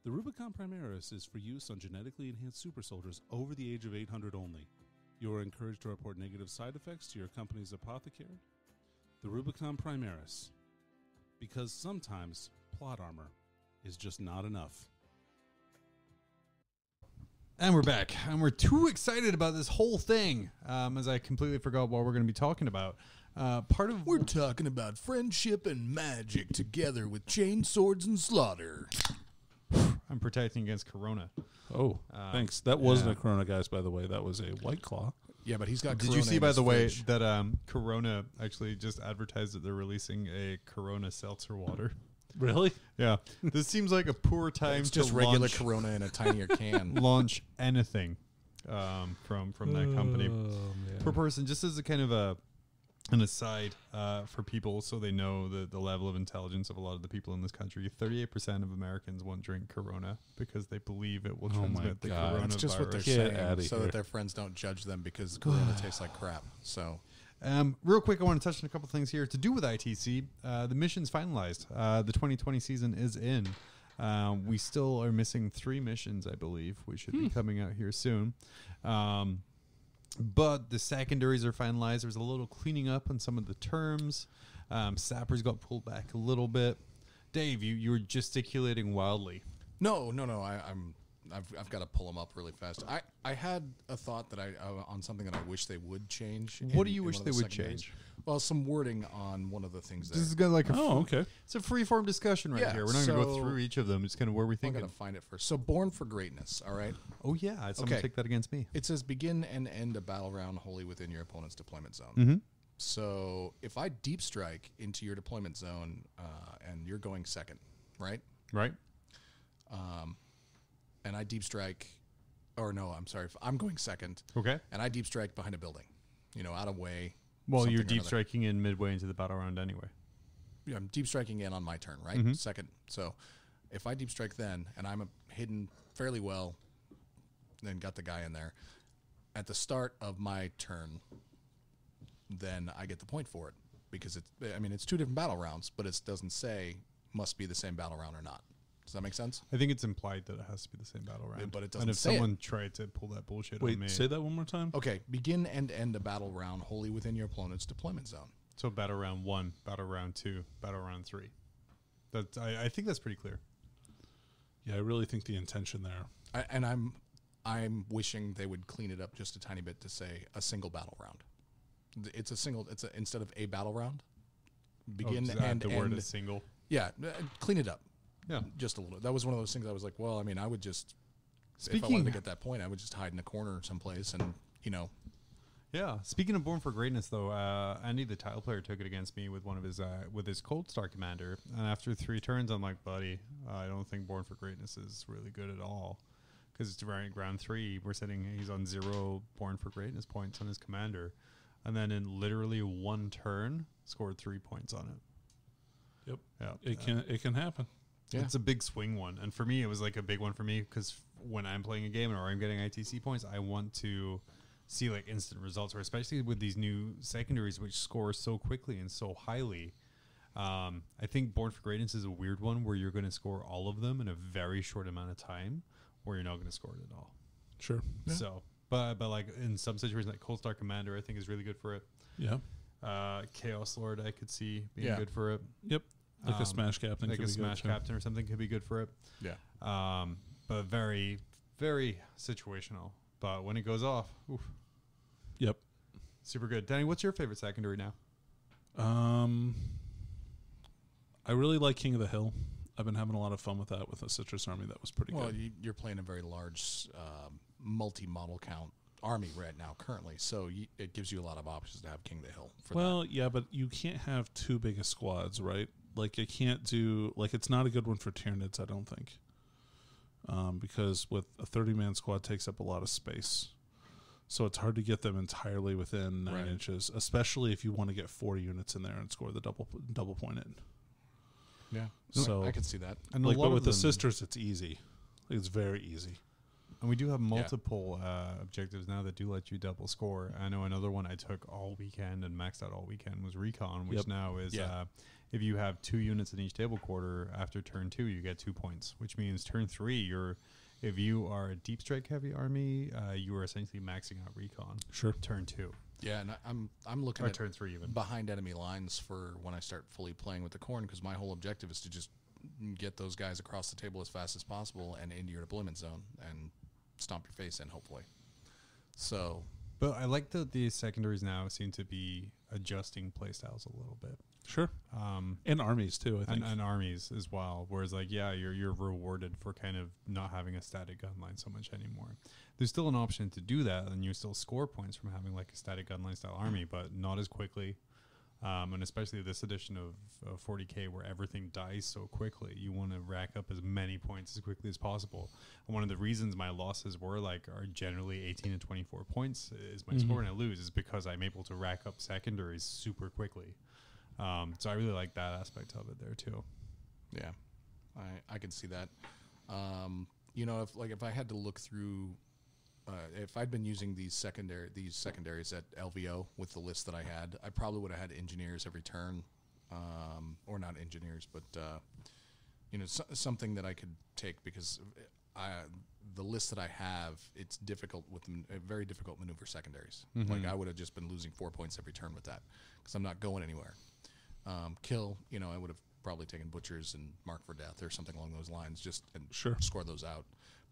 The Rubicon Primaris is for use on genetically enhanced super soldiers over the age of 800 only. You are encouraged to report negative side effects to your company's apothecary. The Rubicon Primaris. Because sometimes plot armor is just not enough. And we're back, and we're too excited about this whole thing, as I completely forgot what we're going to be talking about. We're talking about friendship and magic together with chain swords and slaughter. I'm protecting against Corona. Oh, thanks. That wasn't a Corona, guys, by the way. That was a White Claw. Yeah, but he's got Did Corona you see, in by his the way, fridge. that Corona actually just advertised that they're releasing a Corona seltzer water? Really? Yeah. This seems like a poor time It's to just regular launch, Corona in a tinier can. launch anything from that company per person, just as a kind of an aside for people so they know the level of intelligence of a lot of the people in this country. 38% of Americans won't drink Corona because they believe it will transmit the coronavirus. That's just what they're Get saying, outta so here. that their friends don't judge them because Corona tastes like crap. So, real quick, I want to touch on a couple things here to do with ITC. The mission's finalized. The 2020 season is in. We still are missing 3 missions, I believe, which should be coming out here soon. But the secondaries are finalized. There's a little cleaning up on some of the terms. Sappers got pulled back a little bit. Dave, you were gesticulating wildly. no. I've got to pull them up really fast. I had a thought that on something that I wish they would change. What do you wish they would change? Well, some wording on one of the things there. This is kind of like Okay. it's a free-form discussion right Yeah, here. We're not going to go so- through each of them. It's kind of where we I'm think. going to find it first. So, Born for Greatness, all right? Oh, yeah. Someone Okay. take that against me. It says begin and end a battle round wholly within your opponent's deployment zone. Mm-hmm. So, if I deep strike into your deployment zone and you're going second, right? Right? And I deep strike, or no, I'm sorry, if I'm going second Okay. and I deep strike behind a building, out of way. Well, something you're or deep another. striking in midway into the battle round anyway. Yeah, I'm deep striking in on my turn, right? Mhm. Second. So if I deep strike then, and I'm hidden fairly well, then got the guy in there, at the start of my turn, then I get the point for it. Because it's 2 different battle rounds, but it doesn't say must be the same battle round or not. Does that make sense? I think it's implied that it has to be the same battle round. But it And doesn't if say it. someone tried to pull that bullshit Wait, on me. say that one more time. Okay, begin and end a battle round wholly within your opponent's deployment zone. So battle round 1, battle round 2, battle round 3. I think that's pretty clear. Yeah, I really think the intention there. I'm wishing they would clean it up just a tiny bit to say a single battle round. Instead of a battle round. Begin Oh, and the end. word is single. Yeah, clean it up Yeah. just a little. That was one of those things I was like, well, I would just, if I Speaking- wanted to get that point, I would just hide in a corner someplace and, Yeah. Speaking of Born for Greatness, though, Andy, the tile player, took it against me with one of his Cold Star commander, and after 3 turns, I'm like, buddy, I don't think Born for Greatness is really good at all, because it's round 3. He's on 0 Born for Greatness points on his commander, and then in literally 1 turn, scored 3 points on it. Yep. Yeah. It can happen. Yeah. It's a big swing one, and for me, it was like a big one for me because when I'm playing a game or I'm getting ITC points, I want to see like instant results, or especially with these new secondaries which score so quickly and so highly. I think Born for Greatness is a weird one where you're going to score all of them in a very short amount of time, or you're not going to score it at all. Sure. Yeah. So, but like in some situations, like Cold Star Commander, I think is really good for it. Yeah. Chaos Lord, I could see being good for it. Yep. Like a Smash Captain. Like could a be Smash good, Captain or something could be good for it. Yeah. But very, very situational. But when it goes off, oof. Yep. Super good. Danny, what's your favorite secondary now? I really like King of the Hill. I've been having a lot of fun with that with a Citrus army. That was pretty Well, good. you're playing a very large multi-model count army right now currently, so it gives you a lot of options to have King of the Hill. Yeah, but you can't have too big of squads, right? Like, you can't do... Like, it's not a good one for Tyranids, I don't think. Because with a 30-man squad takes up a lot of space. So it's hard to get them entirely within 9 inches, especially if you want to get 4 units in there and score the double pointed. Yeah, so I can see that. And like, but with the sisters, it's easy. It's very easy. And we do have multiple objectives now that do let you double score. I know another one I took all weekend and maxed out all weekend was Recon, which now is if you have 2 units in each table quarter, after turn 2, you get 2 points, which means turn 3, if you are a deep strike heavy army, you are essentially maxing out Recon. Sure. Turn 2. Yeah, and I'm looking at turn 3 even. behind enemy lines for when I start fully playing with the Khorne, because my whole objective is to just get those guys across the table as fast as possible and into your deployment zone and stomp your face in, hopefully. So, but I like that the secondaries now seem to be adjusting playstyles a little bit. Sure. And armies too, I think. And armies as well. Whereas like, you're rewarded for kind of not having a static gun line so much anymore. There's still an option to do that, and you still score points from having like a static gun line style army, but not as quickly. And especially this edition of 40K where everything dies so quickly, you want to rack up as many points as quickly as possible. And one of the reasons my losses are generally 18 and 24 points is my score when I lose is because I'm able to rack up secondaries super quickly. So I really like that aspect of it there too. yeah, I can see that. If I had to look through, if I'd been using these secondaries at LVO with the list that I had, I probably would have had engineers every turn, or not engineers, but something that I could take, because the list that I have, it's difficult with a very difficult maneuver secondaries. Like, I would have just been losing 4 points every turn with that because I'm not going anywhere. Kill, I would have probably taken butchers and mark for death or something along those lines, score those out.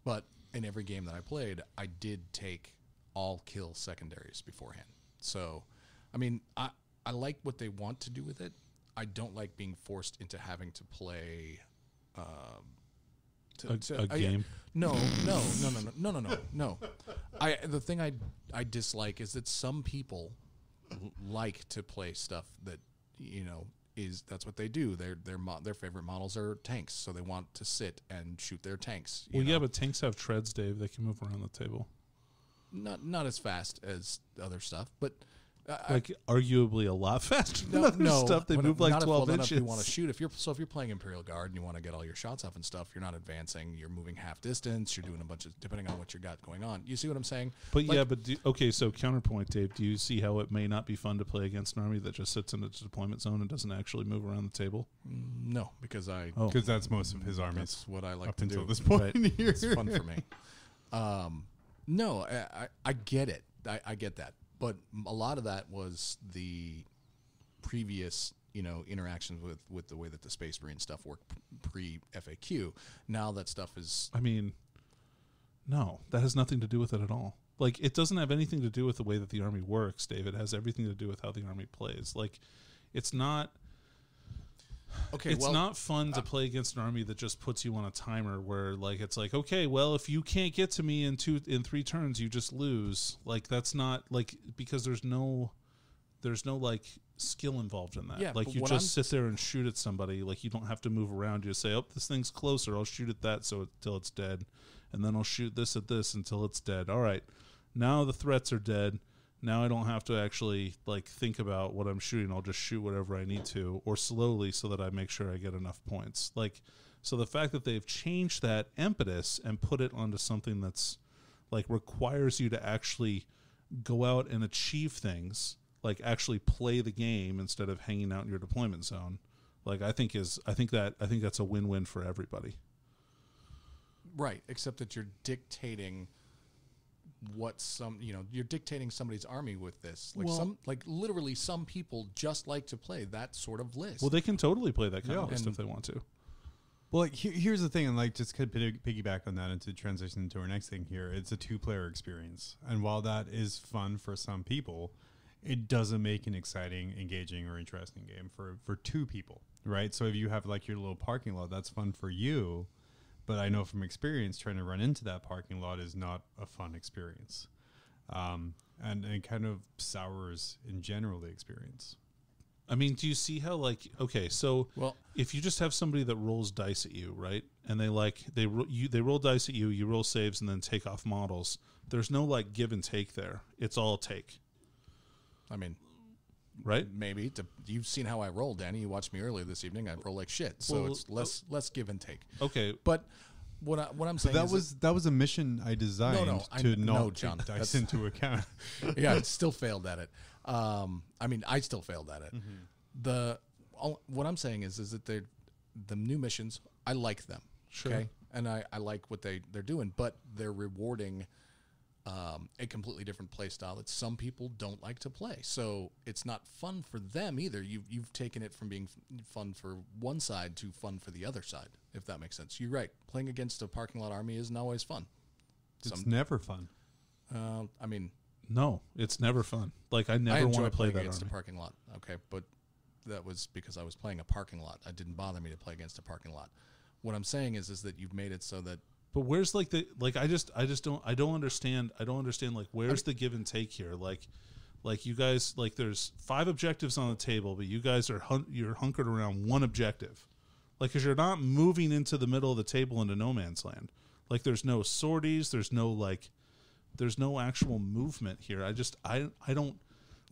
But in every game that I played, I did take all kill secondaries beforehand. So, I mean, I like what they want to do with it. I don't like being forced into having to play a game. No. The thing I dislike is that some people like to play stuff that that's what they do. Their favorite models are tanks, so they want to sit and shoot their tanks. Yeah, but tanks have treads, Dave. They can move around the table. Not as fast as other stuff, but arguably a lot faster than other stuff. They move like 12 inches. You want to shoot. If you're playing Imperial Guard and you want to get all your shots off and stuff, you're not advancing. You're moving half distance. You're doing a bunch of, depending on what you got going on. You see what I'm saying? But so counterpoint, Dave. Do you see how it may not be fun to play against an army that just sits in its deployment zone and doesn't actually move around the table? No, because that's most of his armies. That's what I like up to until do. this point. Right. It's fun for me. No, I get it. I get that. But a lot of that was the previous, interactions with the way that the Space Marine stuff worked pre-FAQ. Now that stuff is... I mean, no, that has nothing to do with it at all. Like, it doesn't have anything to do with the way that the army works, Dave. It has everything to do with how the army plays. Like, it's not... Okay, it's not fun to play against an army that just puts you on a timer where like it's like, okay, well, if you can't get to me in 3 turns, you just lose. Like that's not like, because there's no like skill involved in that. Yeah, like but you what just sit there and shoot at somebody. Like you don't have to move around. You just say, oh, this thing's closer. I'll shoot at that until it's dead, and then I'll shoot this at this until it's dead. All right, now the threats are dead. Now I don't have to actually like think about what I'm shooting. I'll just shoot whatever I need to, or slowly, so that I make sure I get enough points. Like, so the fact that they've changed that impetus and put it onto something that's like requires you to actually go out and achieve things, like actually play the game instead of hanging out in your deployment zone. Like I think that's a win-win for everybody. Right, except that you're dictating you're dictating somebody's army with this. Like literally some people just like to play that sort of list. Well, they can totally play that kind of list if they want to. Well, like, here's the thing, and like just kind of piggyback on that and to transition into our next thing here. It's a 2-player experience, and while that is fun for some people, it doesn't make an exciting, engaging, or interesting game for 2 people, right? So if you have like your little parking lot, that's fun for you. But I know from experience, trying to run into that parking lot is not a fun experience. And it kind of sours, in general, the experience. I mean, do you see how, like, okay, so if you just have somebody that rolls dice at you, right, and they roll dice at you, you roll saves, and then take off models, there's no, like, give and take there. It's all take. I mean... Right? Maybe. You've seen how I roll, Danny. You watched me earlier this evening. I roll like shit. So it's less give and take. Okay. But what I'm saying that was a mission I designed to not John, take dice into account. Yeah, I still failed at it. I still failed at it. Mm-hmm. What I'm saying is that the new missions, I like them. Sure. Okay? And I like what they're doing, but they're rewarding a completely different play style that some people don't like to play. So it's not fun for them either. You've taken it from being fun for one side to fun for the other side, if that makes sense. You're right. Playing against a parking lot army isn't always fun. It's never fun. No, it's never fun. Like I never want to play that against army. A parking lot. Okay, but that was because I was playing a parking lot. It didn't bother me to play against a parking lot. What I'm saying is that you've made it so that. But where's like I don't understand like where's the give and take here? Like you guys, like there's 5 objectives on the table, but you guys are you're hunkered around one objective. Like, cause you're not moving into the middle of the table into no man's land. Like there's no sorties, there's no actual movement here. I don't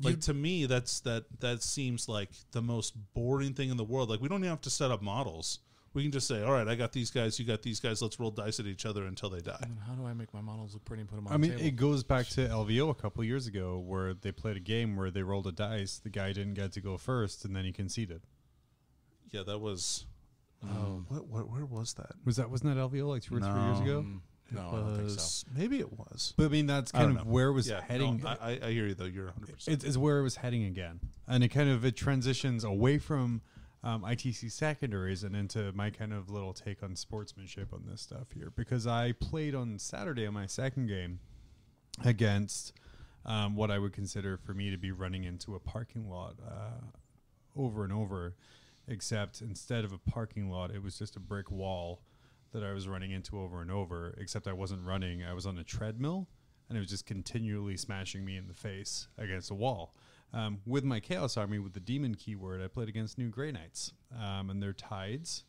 like, to me that seems like the most boring thing in the world. Like we don't even have to set up models. We can just say, all right, I got these guys, you got these guys, let's roll dice at each other until they die. How do I make my models look pretty and put them on the table? It goes back to LVO a couple years ago where they played a game where they rolled a dice, the guy didn't get to go first, and then he conceded. Yeah, that was... where was that? Wasn't that LVO like 2 or 3 years ago? No, I don't think so. Maybe it was. But I mean, that's kind of where it was heading. No, I hear you, though. You're 100%. It's where it was heading again. And it transitions away from... ITC secondaries and into my kind of little take on sportsmanship on this stuff here, because I played on Saturday on my second game against what I would consider for me to be running into a parking lot over and over, except instead of a parking lot, it was just a brick wall that I was running into over and over, except I wasn't running. I was on a treadmill, and it was just continually smashing me in the face against a wall. With my Chaos Army, with the Demon keyword, I played against New Grey Knights and their Tides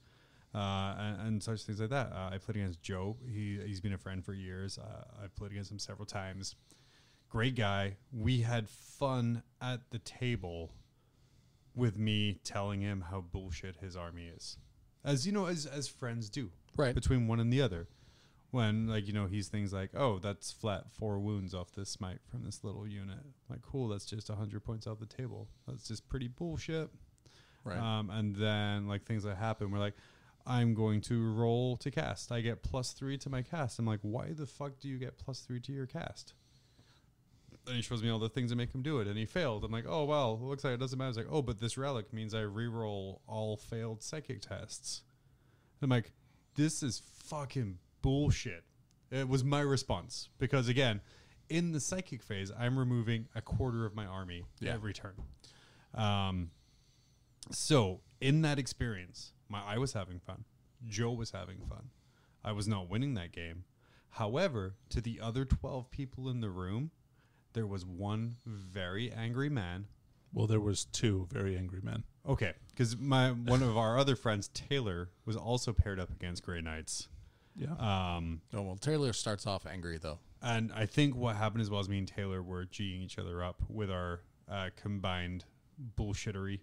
and such things like that. I played against Joe. He's been a friend for years. I've played against him several times. Great guy. We had fun at the table with me telling him how bullshit his army is. As you know, as friends do. Right. Between one and the other. When, like, you know, he's things like, oh, that's flat 4 wounds off this smite from this little unit. Like, cool, that's just 100 points off the table. That's just pretty bullshit. Right. And then, like, things that happen, we're like, I'm going to roll to cast. I get +3 to my cast. I'm like, why the fuck do you get +3 to your cast? Then he shows me all the things that make him do it, and he failed. I'm like, oh, well, it looks like it doesn't matter. It's like, oh, but this relic means I reroll all failed psychic tests. And I'm like, this is fucking bullshit. It was my response, because again, in the psychic phase, I'm removing a quarter of my army every turn. So in that experience, I was having fun. Joe was having fun. I was not winning that game. However, to the other 12 people in the room, there was one very angry man. Well, there was two very angry men. Okay, because one of our other friends, Taylor, was also paired up against Grey Knights. Yeah. Oh, well, Taylor starts off angry, though. And I think what happened as well as me and Taylor were G'ing each other up with our combined bullshittery.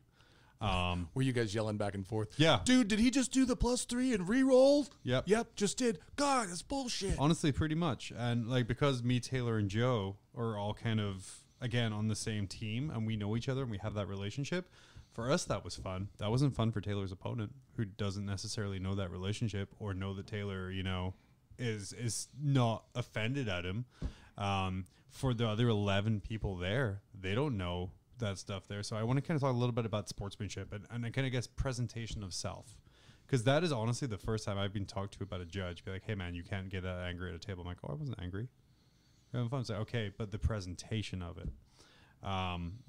Were you guys yelling back and forth? Yeah. Dude, did he just do the +3 and re-roll? Yep. Yep, just did. God, that's bullshit. Honestly, pretty much. And like because me, Taylor, and Joe are all kind of, again, on the same team and we know each other and we have that relationship, for us that was fun. That wasn't fun for Taylor's opponent, who doesn't necessarily know that relationship or know that Taylor, is not offended at him. For the other 11 people there, they don't know that stuff there. So I want to kind of talk a little bit about sportsmanship and I kind of guess presentation of self. Because that is honestly the first time I've been talked to about a judge. Be like, hey man, you can't get that angry at a table. I'm like, oh, I wasn't angry. You're having fun. It's like, okay, but the presentation of it.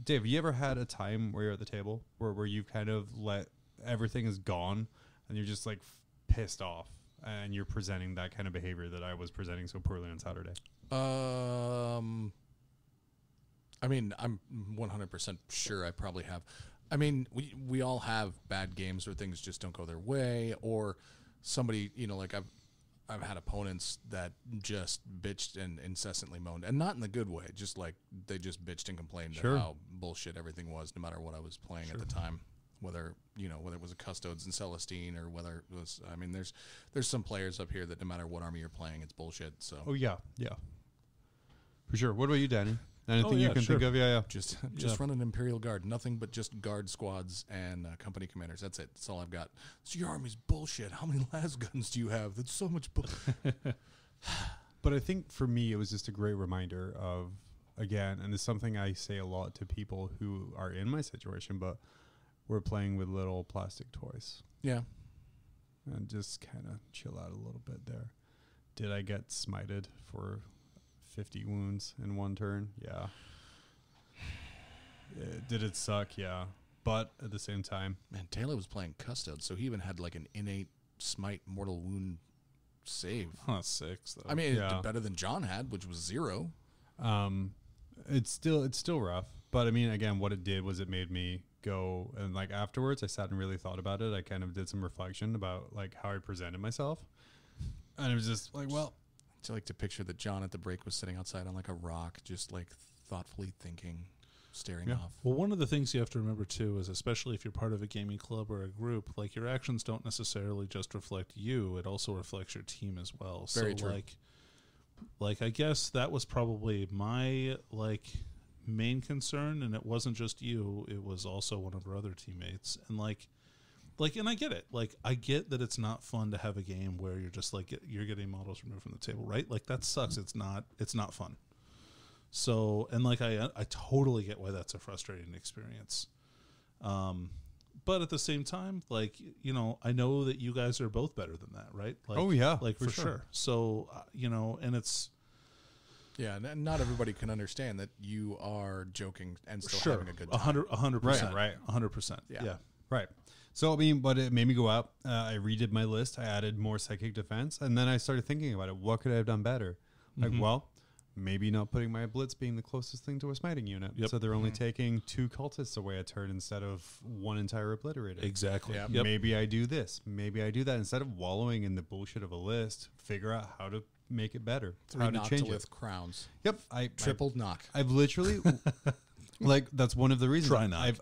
Dave, have you ever had a time where you're at the table where you kind of let everything is gone and you're just like pissed off and you're presenting that kind of behavior that I was presenting so poorly on Saturday? I mean, I'm 100% sure I probably have. I mean, we all have bad games where things just don't go their way, or somebody, like I've had opponents that just bitched and incessantly moaned, and not in the good way, just like they just bitched and complained Sure. at how bullshit everything was, no matter what I was playing at the time. Whether it was a Custodes and Celestine, or whether it was, I mean, there's some players up here that no matter what army you're playing, it's bullshit. So Oh yeah, for sure. What about you, Danny? Anything you can think of? Yeah. just run an Imperial Guard, nothing but just guard squads and company commanders. That's it. That's all I've got. So your army's bullshit. How many las guns do you have? That's so much bullshit. But I think for me, it was just a great reminder of, again, and it's something I say a lot to people who are in my situation, but we're playing with little plastic toys. Yeah. And just kind of chill out a little bit there. Did I get smited for 50 wounds in one turn? Yeah. Did it suck? Yeah. But at the same time, Man, Taylor was playing Custodes, so he even had like an innate smite mortal wound save. Huh, 6 though. I mean, it Yeah. did better than John had, which was 0. it's still rough. But I mean, again, what it did was it made me go, and like afterwards I sat and really thought about it. I kind of did some reflection about like how I presented myself. And it was just like, well, I like to picture that John at the break was sitting outside on like a rock, just like thoughtfully thinking, staring off. Well, one of the things you have to remember too is, especially if you're part of a gaming club or a group, like your actions don't necessarily just reflect you; it also reflects your team as well. Very so, true. like I guess that was probably my main concern, and it wasn't just you; it was also one of our other teammates, and and I get it. Like, I get that it's not fun to have a game where you're just like you're getting models removed from the table, right? Like that sucks. It's not fun. So, and I totally get why that's a frustrating experience. But at the same time, I know that you guys are both better than that, right? Like, oh yeah, for sure. So, and it's Yeah, and not everybody can understand that you are joking and still sure having a good time. 100%, Right. 100%. Yeah. right. So I mean, but it made me go out. I redid my list. I added more psychic defense, and then I started thinking about it. What could I have done better? Like, well, maybe not putting my blitz being the closest thing to a smiting unit. Yep. So they're only taking 2 cultists away a turn instead of 1 entire obliterator. Exactly. Yep. Yep. Maybe I do this. Maybe I do that. Instead of wallowing in the bullshit of a list, figure out how to make it better. 3 how to change it. Noctilith crowns. Yep. I Tripled knock. I've literally that's one of the reasons. Try knock.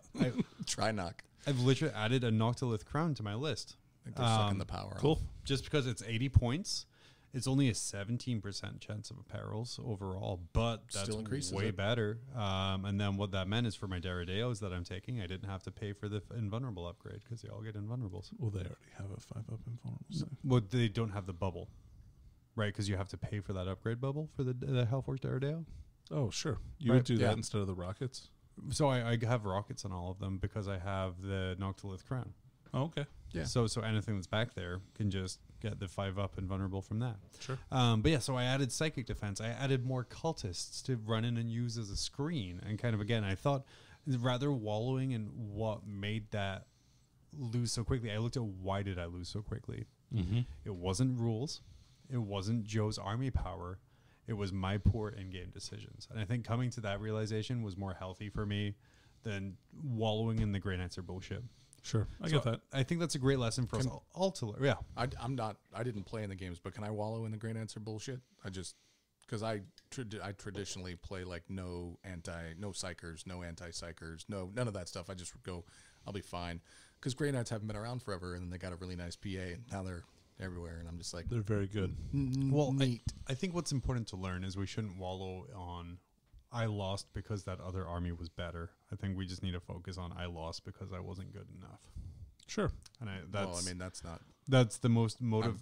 Try knock. I've literally added a Noctilith crown to my list. I think they're sucking the power Cool. off. Just because it's 80 points. It's only a 17% chance of apparels overall, but that's Still increases way it. better. And then what that meant is for my Daradeos that I'm taking, I didn't have to pay for the invulnerable upgrade because they all get invulnerables. Well, they already have a 5-up invulnerable save. Well, they don't have the bubble, right? Because you have to pay for that upgrade bubble for the Hellforge Daradeo. Oh, sure. You Right. would do Yeah. that instead of the rockets? So I have rockets on all of them because I have the Noctilith crown. Oh, okay. Yeah. So anything that's back there can just get the 5-up invulnerable from that. Sure. But yeah, so I added psychic defense. I added more cultists to run in and use as a screen. And kind of, again, I thought rather wallowing in what made that lose so quickly, I looked at why did I lose so quickly. Mm-hmm. It wasn't rules. It wasn't Joe's army power. It was my poor in-game decisions. And I think coming to that realization was more healthy for me than wallowing in the great answer bullshit. Sure, I get that. I think that's a great lesson for us all to learn. Yeah. I didn't play in the games, but can I wallow in the great answer bullshit? Because I traditionally play like no psychers, no anti-psychers, none of that stuff. I just go, I'll be fine. Because Grey Knights haven't been around forever, and then they got a really nice PA, and now they're everywhere, and I'm just like, They're very good. Well, neat. I think what's important to learn is we shouldn't wallow on I lost because that other army was better. I think we just need to focus on I lost because I wasn't good enough. Sure. And that's the most not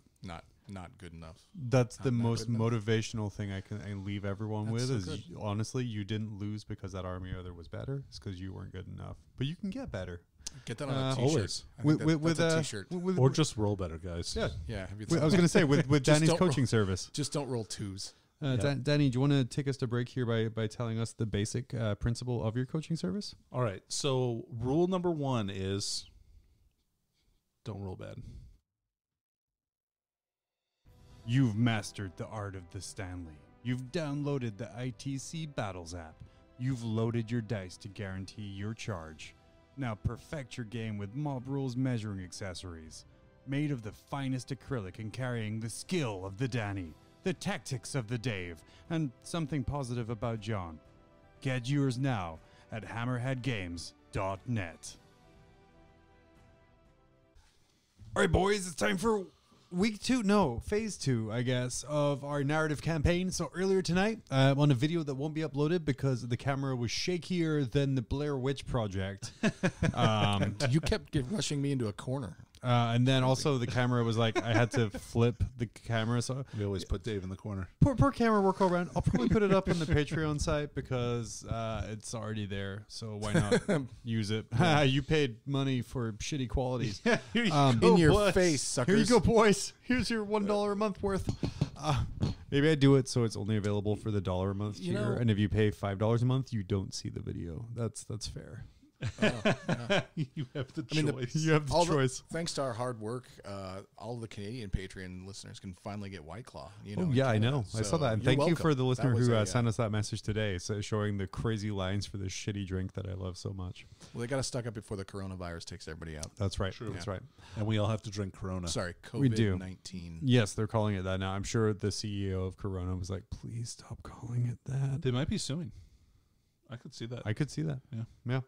good enough. That's the Not most good enough. motivational thing I leave everyone That's with so is good. honestly, you didn't lose because that army other was better. It's because you weren't good enough. But you can get better. Get that on a t-shirt. always. I think that's a t-shirt. Or just roll better, guys. Yeah. Yeah. Have you I was going to say with Just Danny's don't roll. coaching service. just don't roll twos. Danny, do you want to take us to break here by telling us the basic principle of your coaching service? All right. So rule number 1 is don't roll bad. You've mastered the art of the Stanley. You've downloaded the ITC Battles app. You've loaded your dice to guarantee your charge. Now perfect your game with Mob Rules measuring accessories. Made of the finest acrylic and carrying the skill of the Danny, the tactics of the Dave, and something positive about John. Get yours now at hammerheadgames.net. All right, boys, it's time for phase 2, I guess, of our narrative campaign. So earlier tonight, on a video that won't be uploaded because the camera was shakier than the Blair Witch Project. You kept rushing me into a corner. And then also the camera was like, I had to flip the camera. So We always put Dave in the corner. poor camera work all around. I'll probably put it up on the Patreon site because it's already there. So why not use it? You paid money for shitty qualities. Here you In your boys. face, suckers. Here you go, boys. Here's your $1 a month worth. Maybe I do it so it's only available for the $1 a month You tier. know- And if you pay $5 a month, you don't see the video. That's fair. You have the I mean, choice. You have the All choice. thanks to our hard work, all of the Canadian Patreon listeners can finally get White Claw. You know, Oh in yeah, I Canada. know. I So saw that. And you're thank you welcome. for the listener That was who a, sent us that message today, so showing the crazy lines for this shitty drink that I love so much. Well, they got to stock up before the coronavirus takes everybody out. That's right. True. That's Yeah. right. And we all have to drink Corona. Sorry, We do. COVID-19. Yes, they're calling it that now. I'm sure the CEO of Corona was like, "Please stop calling it that." They might be suing. I could see that. I could see that. Yeah.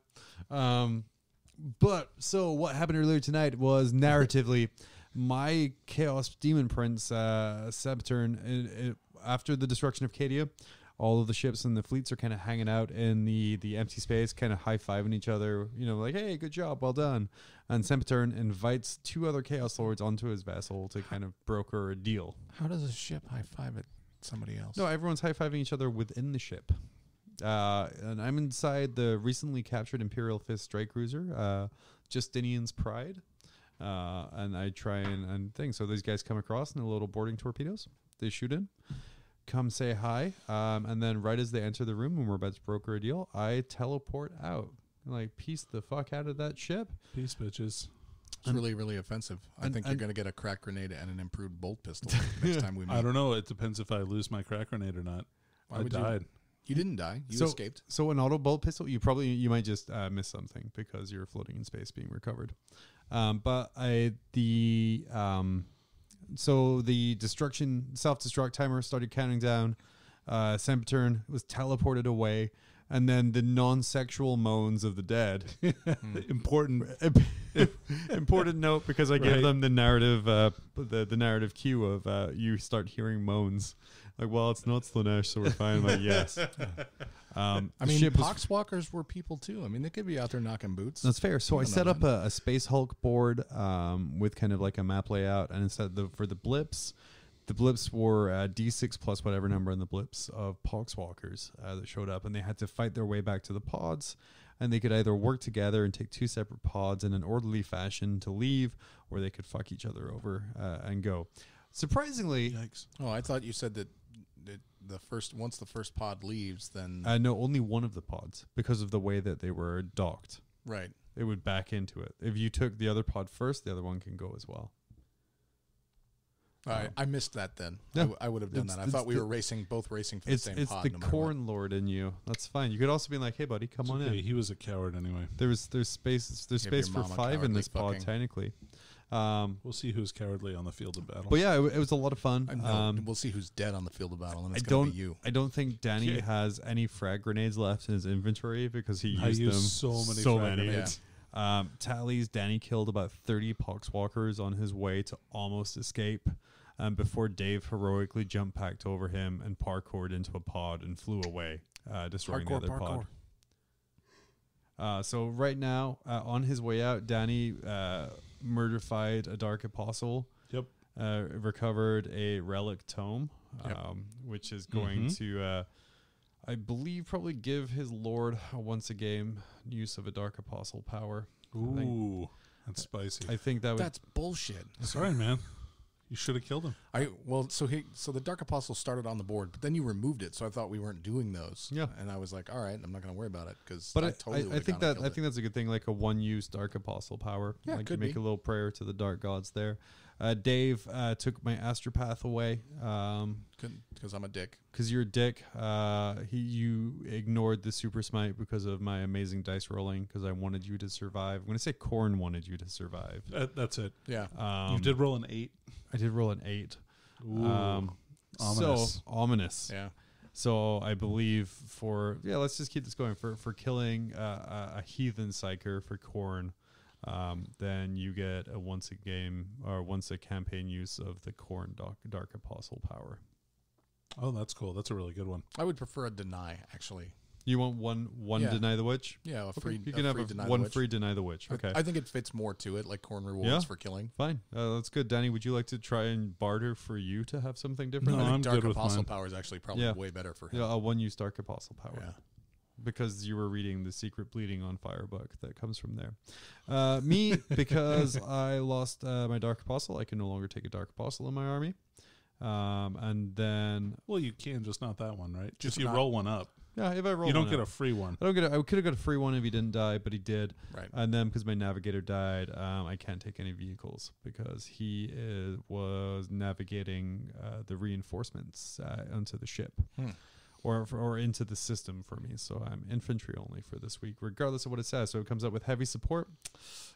But so what happened earlier tonight was narratively, my Chaos Demon Prince Sabaturn, after the destruction of Cadia, all of the ships and the fleets are kind of hanging out in the empty space, kind of high-fiving each other, like, hey, good job, well done. And Sabaturn invites 2 other Chaos Lords onto his vessel to kind of broker a deal. How does a ship high five at somebody else? No, everyone's high-fiving each other within the ship. And I'm inside the recently captured Imperial Fist strike cruiser, Justinian's Pride. And I try and think. So these guys come across in the little boarding torpedoes. They shoot in, come say hi. And then right as they enter the room and we're about to broker a deal, I teleport out. Like, peace the fuck out of that ship. Peace, bitches. It's really, really offensive. I think you're going to get a crack grenade and an improved bolt pistol next time we meet. I don't know. It depends if I lose my crack grenade or not. Why I would you- died. You didn't die. You escaped. So an auto bolt pistol, you might just miss something because you're floating in space being recovered. So the self-destruct timer started counting down. Sabaturn was teleported away, and then the non-sexual moans of the dead. Important. Important note, because I gave Right. them the narrative, the narrative cue of you start hearing moans. Like, well, it's not Slanesh, so we're fine. Like, yes. I mean, poxwalkers were people too. I mean, they could be out there knocking boots. That's fair. So I don't set know, up a Space Hulk board with kind of like a map layout, and instead for the blips were D6 plus whatever number in the blips of poxwalkers that showed up, and they had to fight their way back to the pods, and they could either work together and take 2 separate pods in an orderly fashion to leave, or they could fuck each other over and go. Surprisingly, Yikes. Oh, I thought you said that once the first pod leaves, then no, only one of the pods because of the way that they were docked. right. it would back into it. If you took the other pod first, the other one can go as well. I missed that then. Yeah. I would have done that. I thought we were both racing for the same pod. It's the corn lord in you. That's fine. You could also be like, hey buddy, come on in. He was a coward anyway. There's space for 5 in this pod technically. We'll see who's cowardly on the field of battle. But yeah, it was a lot of fun. We'll see who's dead on the field of battle, and it's going to be you. I don't think Danny has any frag grenades left in his inventory because he used them so many. grenades. Tallies, Danny killed about 30 poxwalkers on his way to almost escape. Before Dave heroically jump packed over him and parkoured into a pod and flew away, destroying the other pod. So right now, on his way out, Danny murder-fied a Dark Apostle. Yep. Recovered a relic tome, which is going to, I believe, probably give his lord a once-a-game use of a Dark Apostle power. Ooh, that's spicy. I think that would... That's bullshit. Sorry, man. You should have killed him. So the Dark Apostle started on the board, but then you removed it, so I thought we weren't doing those. Yeah, and I was like, all right, I'm not going to worry about it because. But I think that's a good thing, like a one-use Dark Apostle power. Yeah, like could make be. a little prayer to the dark gods there. Dave took my astropath away. Because I'm a dick. Because you're a dick. You ignored the super smite because of my amazing dice rolling. Because I wanted you to survive. I'm going to say Korn wanted you to survive. That's it. Yeah. You did roll an 8. I did roll an 8. Ooh, ominous. So ominous. Yeah. So I believe let's just keep this going for killing a heathen psyker for Korn. Then you get a once a campaign use of the Korn Dark Apostle power. Oh, that's cool. That's a really good one. I would prefer a deny, actually. You want one deny the witch? Yeah, you can have one free deny the witch. Okay. I think it fits more to it, like Korn rewards for killing. Fine. That's good. Danny, would you like to try and barter for you to have something different? No, I think I'm Dark good with Apostle mine. power is actually probably way better for him. Yeah, a one-use Dark Apostle power. Yeah. Because you were reading the Secret Bleeding on Fire book that comes from there. Me, because I lost my Dark Apostle, I can no longer take a Dark Apostle in my army. And then... Well, you can, just not that one, right? Just if you roll one up. Yeah, if I roll you don't one get up. a free one. I could have got a free one if he didn't die, but he did. Right. And then because my navigator died, I can't take any vehicles because he was navigating the reinforcements onto the ship. Or into the system for me. So I'm infantry only for this week, regardless of what it says. So it comes up with heavy support.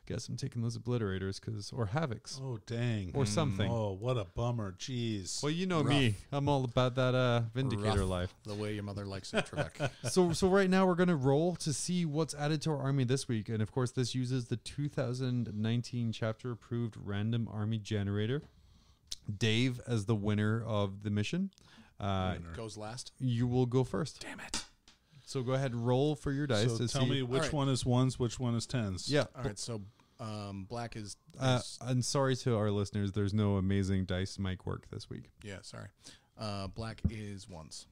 Guess I'm taking those obliterators or havocs. Oh, dang. Or something. Oh, what a bummer. Jeez. Well, you know me. I'm all about that Vindicator Rough, life. The way your mother likes it, Trebek. So right now we're going to roll to see what's added to our army this week. And of course, this uses the 2019 chapter approved random army generator. Dave as the winner of the mission. Goes last. You will go first. Damn it. So go ahead, roll for your dice. So tell me which one is ones, which one is tens. Yeah. All right. So black is. I'm sorry to our listeners. There's no amazing dice mic work this week. Yeah. Sorry. Black is ones.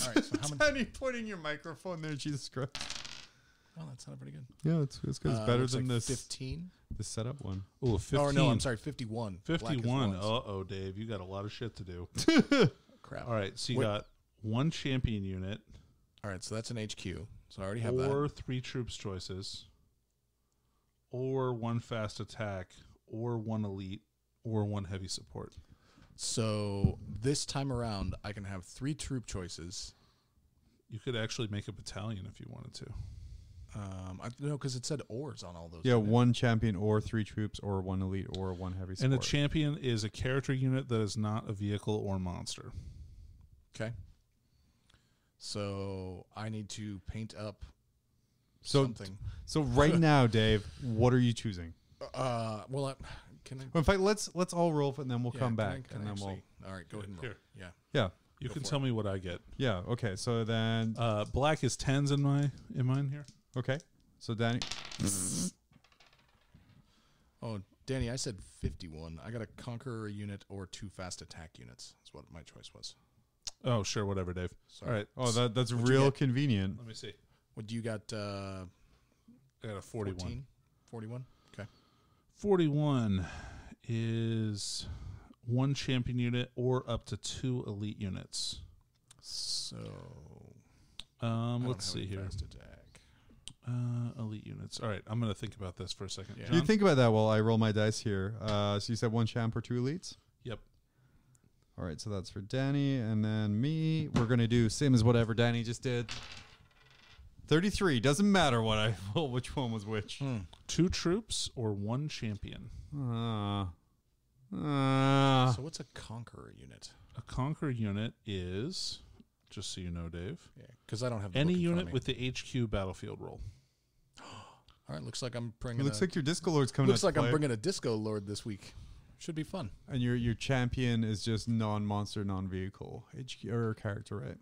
All right. So how many? Danny pointing your microphone there. Jesus Christ. Oh, that sounded pretty good. Yeah, it's good. It's better than like this 15. The setup one. Oh, 15. Oh, no, I'm sorry, 51. 51. Uh-oh, Dave. You got a lot of shit to do. Crap. All right, so you got one champion unit. All right, so that's an HQ. So I already have or that. 3 troops choices. Or 1 fast attack. Or 1 elite. Or 1 heavy support. So this time around, I can have 3 troop choices. You could actually make a battalion if you wanted to. No, because it said ors on all those. Yeah, 1 champion or 3 troops or 1 elite or 1 heavy support. And a champion is a character unit that is not a vehicle or monster. Okay. So I need to paint up something. So right now, Dave, what are you choosing? Well, can I? In fact, let's all roll and then we'll come back can and then actually, all right, go ahead and roll. Here. Yeah. Yeah. You can tell me what I get. Yeah. Okay. So then. Black is 10s in mine here. Okay. So Danny. Oh, Danny, I said 51. I got a conqueror unit or 2 fast attack units. That's what my choice was. Oh, sure, whatever, Dave. Sorry. All right. Oh, that's real convenient. Let me see. What do you got? I got a 41. 14? 41? Okay. 41 is 1 champion unit or up to 2 elite units. So let's see here. Fast attack. Elite units. All right, I'm going to think about this for a second. Yeah. John? You think about that while I roll my dice here. So you said 1 champ or 2 elites? Yep. All right, so that's for Danny, and then me. We're going to do same as whatever Danny just did. 33. Doesn't matter what I which one was which. 2 troops or 1 champion. So what's a conqueror unit? A conquer unit is, just so you know, Dave, Yeah, because I don't have the any book in front unit of me. with the HQ battlefield roll. All right, looks like I'm It bringing. looks like your Disco Lord's coming. looks out like to I'm play. bringing a Disco Lord this week. Should be fun. And your champion is just non-monster, non-vehicle HQ or character, right?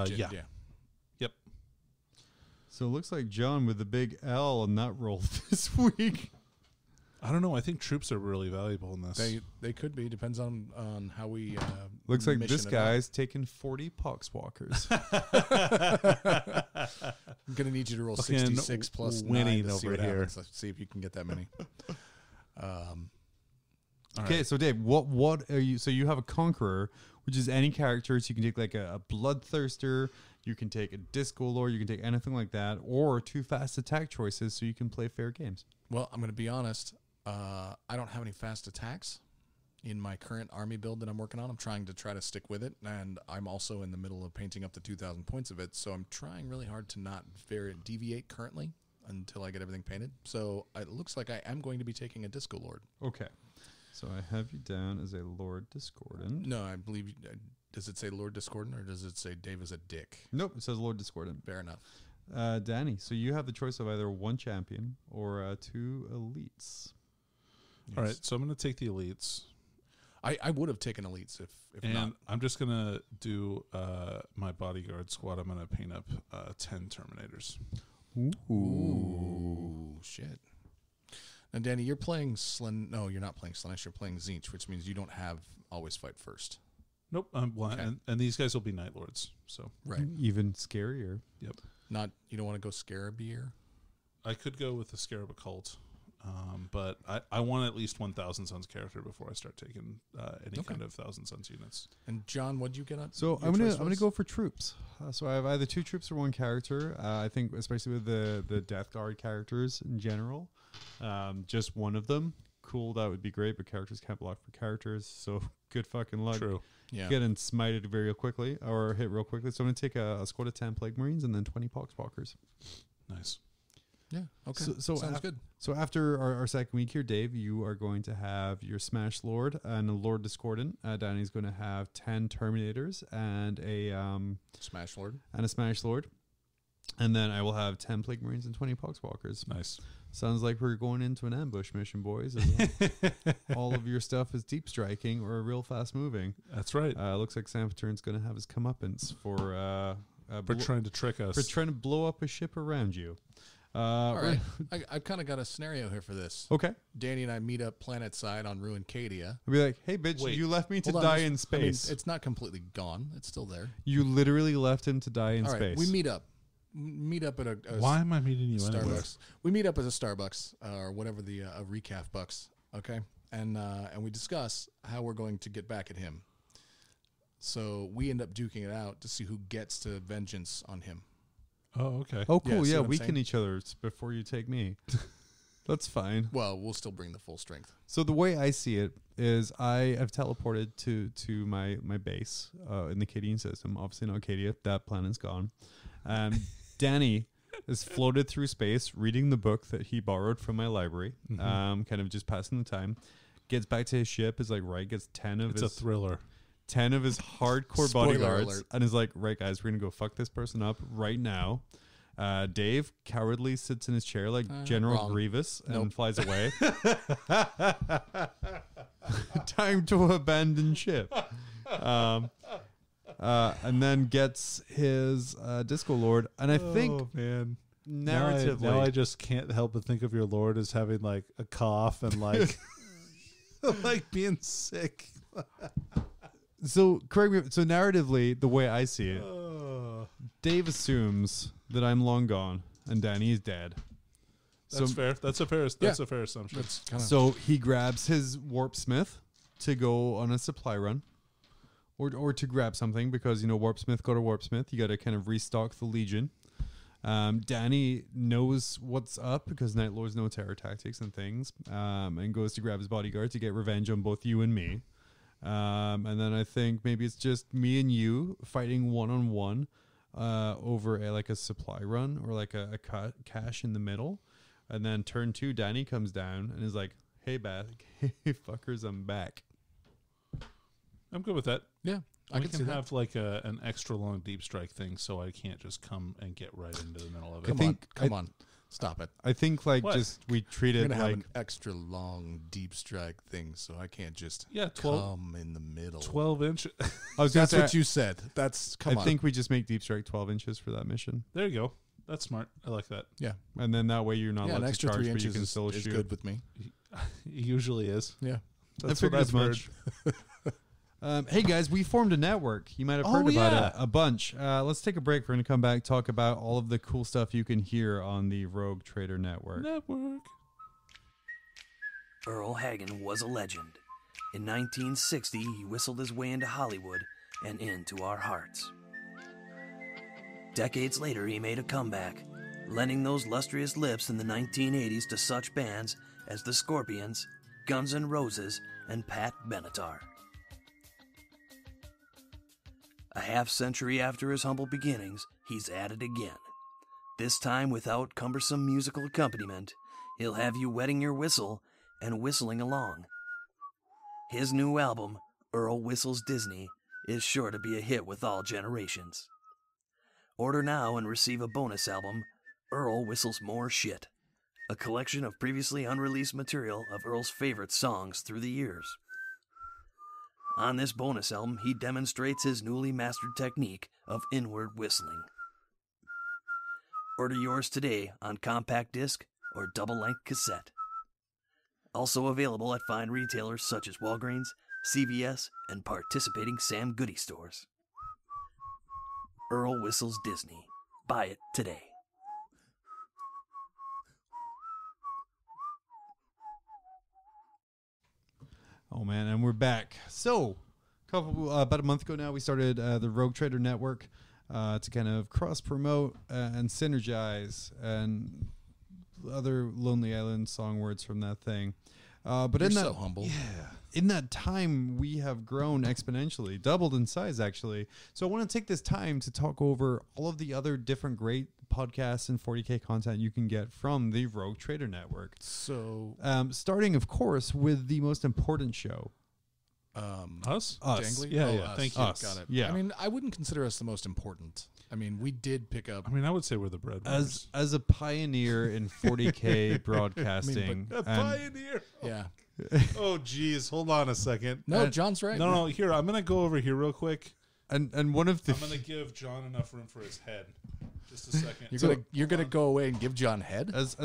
Yeah. Yep. So it looks like John with the big L on that roll this week. I don't know. I think troops are really valuable in this. They could be. Depends on how we. Looks like mission this it guy's taking 40 poxwalkers. out. I'm gonna need you to roll Fucking 66 plus 9 winning to see over what here. happens. Let's see if you can get that many. All Okay, right. so Dave, what are you? So you have a conqueror, which is any character. So you can take like a bloodthirster, you can take a disco lord, you can take anything like that, or 2 fast attack choices, so you can play fair games. Well, I'm gonna be honest. I don't have any fast attacks in my current army build that I'm working on. I'm trying to stick with it, and I'm also in the middle of painting up the 2,000 points of it. So I'm trying really hard to not deviate currently until I get everything painted. So it looks like I am going to be taking a disco lord. Okay, so I have you down as a Lord Discordant. No, I believe. Does it say Lord Discordant or does it say Dave is a dick? Nope, it says Lord Discordant. Fair enough. Danny, so you have the choice of either 1 champion or 2 elites. All right, so I'm going to take the elites. I would have taken elites if And not. I'm just going to do my bodyguard squad. I'm going to paint up 10 Terminators. Ooh, shit. Now, Danny, you're playing No, you're not playing Slaanesh. You're playing Tzeentch, which means you don't have always fight first. Nope. Okay. And these guys will be Night Lords. So Right. Even scarier. Yep. Not you don't want to go Scarabeer. I could go with the Scarab Occult, but I want at least 1,000 Suns character before I start taking any kind of 1,000 Suns units. And John, what'd you get on? So your I'm choice gonna was? go for troops. So I have either 2 troops or 1 character. I think especially with the Death Guard characters in general, just one of them. Cool, that would be great. But characters can't block for characters, so good fucking luck. True. Yeah. Getting smited very quickly or hit real quickly. So I'm gonna take a squad of 10 Plague Marines and then 20 Poxwalkers. Nice. Yeah. Okay. So Sounds good. So after our second week here, Dave, you are going to have your Smash Lord and a Lord Discordant. Danny's going to have 10 Terminators and a Smash Lord. Smash Lord. And then I will have 10 Plague Marines and 20 Poxwalkers. Nice. Sounds like we're going into an ambush mission, boys. All of your stuff is deep striking or real fast moving. That's right. Looks like Sampatern's going to have his comeuppance for trying to trick us. for trying to blow up a ship around you. All right. I've kind of got a scenario here for this. Okay. Danny and I meet up planet side on Ruined Cadia. I'll be like, hey, bitch, Wait, you left me to Hold on, die just- in space. I mean, it's not completely gone. It's still there. You literally left him to die in All right. space. We meet up. Meet up at a Why am I meeting you anyway? Starbucks. We meet up at a Starbucks or whatever the a recaf bucks. Okay. And we discuss how we're going to get back at him. So we end up duking it out to see who gets to vengeance on him. Oh, okay. Oh, Yeah, cool. see Yeah, what I'm weaken saying? each other before you take me. That's fine. Well, we'll still bring the full strength. So the way I see it is I have teleported to my base in the Cadian system. Obviously not Cadia. That planet's gone. Danny is floated through space reading the book that he borrowed from my library, kind of just passing the time. Gets back to his ship, is like, right, gets 10 of It's his... a thriller. 10 of his hardcore Spoiler bodyguards alert. and is like, right, guys, we're going to go fuck this person up right now. Dave cowardly sits in his chair like General wrong. Grievous and Nope. flies away. Time to abandon ship. And then gets his Disco Lord. And I think man. narratively... Now I just can't help but think of your lord as having like a cough and like like being sick. So correct me. So narratively, the way I see it, Oh. Dave assumes that I'm long gone and Danny is dead. That's So fair. That's a fair assumption. That's kind of So he grabs his warp smith to go on a supply run. or to grab something because, you know, Warpsmith, go to Warpsmith. You got to kind of restock the Legion. Danny knows what's up because Night Lords know terror tactics and things, and goes to grab his bodyguard to get revenge on both you and me. And then I think maybe it's just me and you fighting one-on-one over like a supply run or like a cache in the middle. And then turn 2, Danny comes down and is like, hey, hey, fuckers, I'm back. I'm good with that. Yeah, I We can can see have like an extra long deep strike thing, so I can't just come and get right into the middle of it. Come on, stop it. I think like What? just we treat We're it gonna have like an extra long deep strike thing, so I can't just 12 come in the middle. 12 inch. I was gonna That's say, what you said. That's come I on. think we just make deep strike 12 inches for that mission, There you go. That's smart. I like that. yeah, and then that way you're not yeah. An allowed to extra charge, 3 but you inches can still is shoot. good with me. It usually is. Yeah. That's I what figured I've as heard. much. Hey guys, we formed a network. You might have Oh, heard about yeah. it a bunch. Let's take a break. We're going to come back, talk about all of the cool stuff you can hear on the Rogue Trader Network. Network. Earl Hagen was a legend. In 1960, he whistled his way into Hollywood and into our hearts. Decades later, he made a comeback, lending those lustrous lips in the 1980s to such bands as the Scorpions, Guns N' Roses, and Pat Benatar. A half-century after his humble beginnings, he's at it again. This time without cumbersome musical accompaniment, he'll have you wetting your whistle and whistling along. His new album, Earl Whistles Disney, is sure to be a hit with all generations. Order now and receive a bonus album, Earl Whistles More Shit, a collection of previously unreleased material of Earl's favorite songs through the years. On this bonus album, he demonstrates his newly mastered technique of inward whistling. Order yours today on compact disc or double-length cassette. Also available at fine retailers such as Walgreens, CVS, and participating Sam Goody stores. Earl Whistles Disney. Buy it today. Oh man, and we're back. So, about a month ago now, we started the Rogue Trader Network to kind of cross promote and synergize and other Lonely Island song words from that thing. But You're in that, so humble. yeah, in that time, we have grown exponentially, doubled in size actually. So I want to take this time to talk over all of the other different great podcasts and 40K content you can get from the Rogue Trader Network. So, Starting, of course, with the most important show. Us? Jangly? Yeah, Oh, yeah. us. Thank you. Us. Got it. Yeah. I mean, I wouldn't consider us the most important. I mean, we did pick up. I mean, I would say we're the breadwinners. As a pioneer in 40K broadcasting, A and pioneer. Yeah. Oh, geez. Hold on a second. No, John's right. No, here. I'm going to go over here real quick. and one of the I'm going to give John enough room for his head. Just a second. You're gonna go away and give John head. as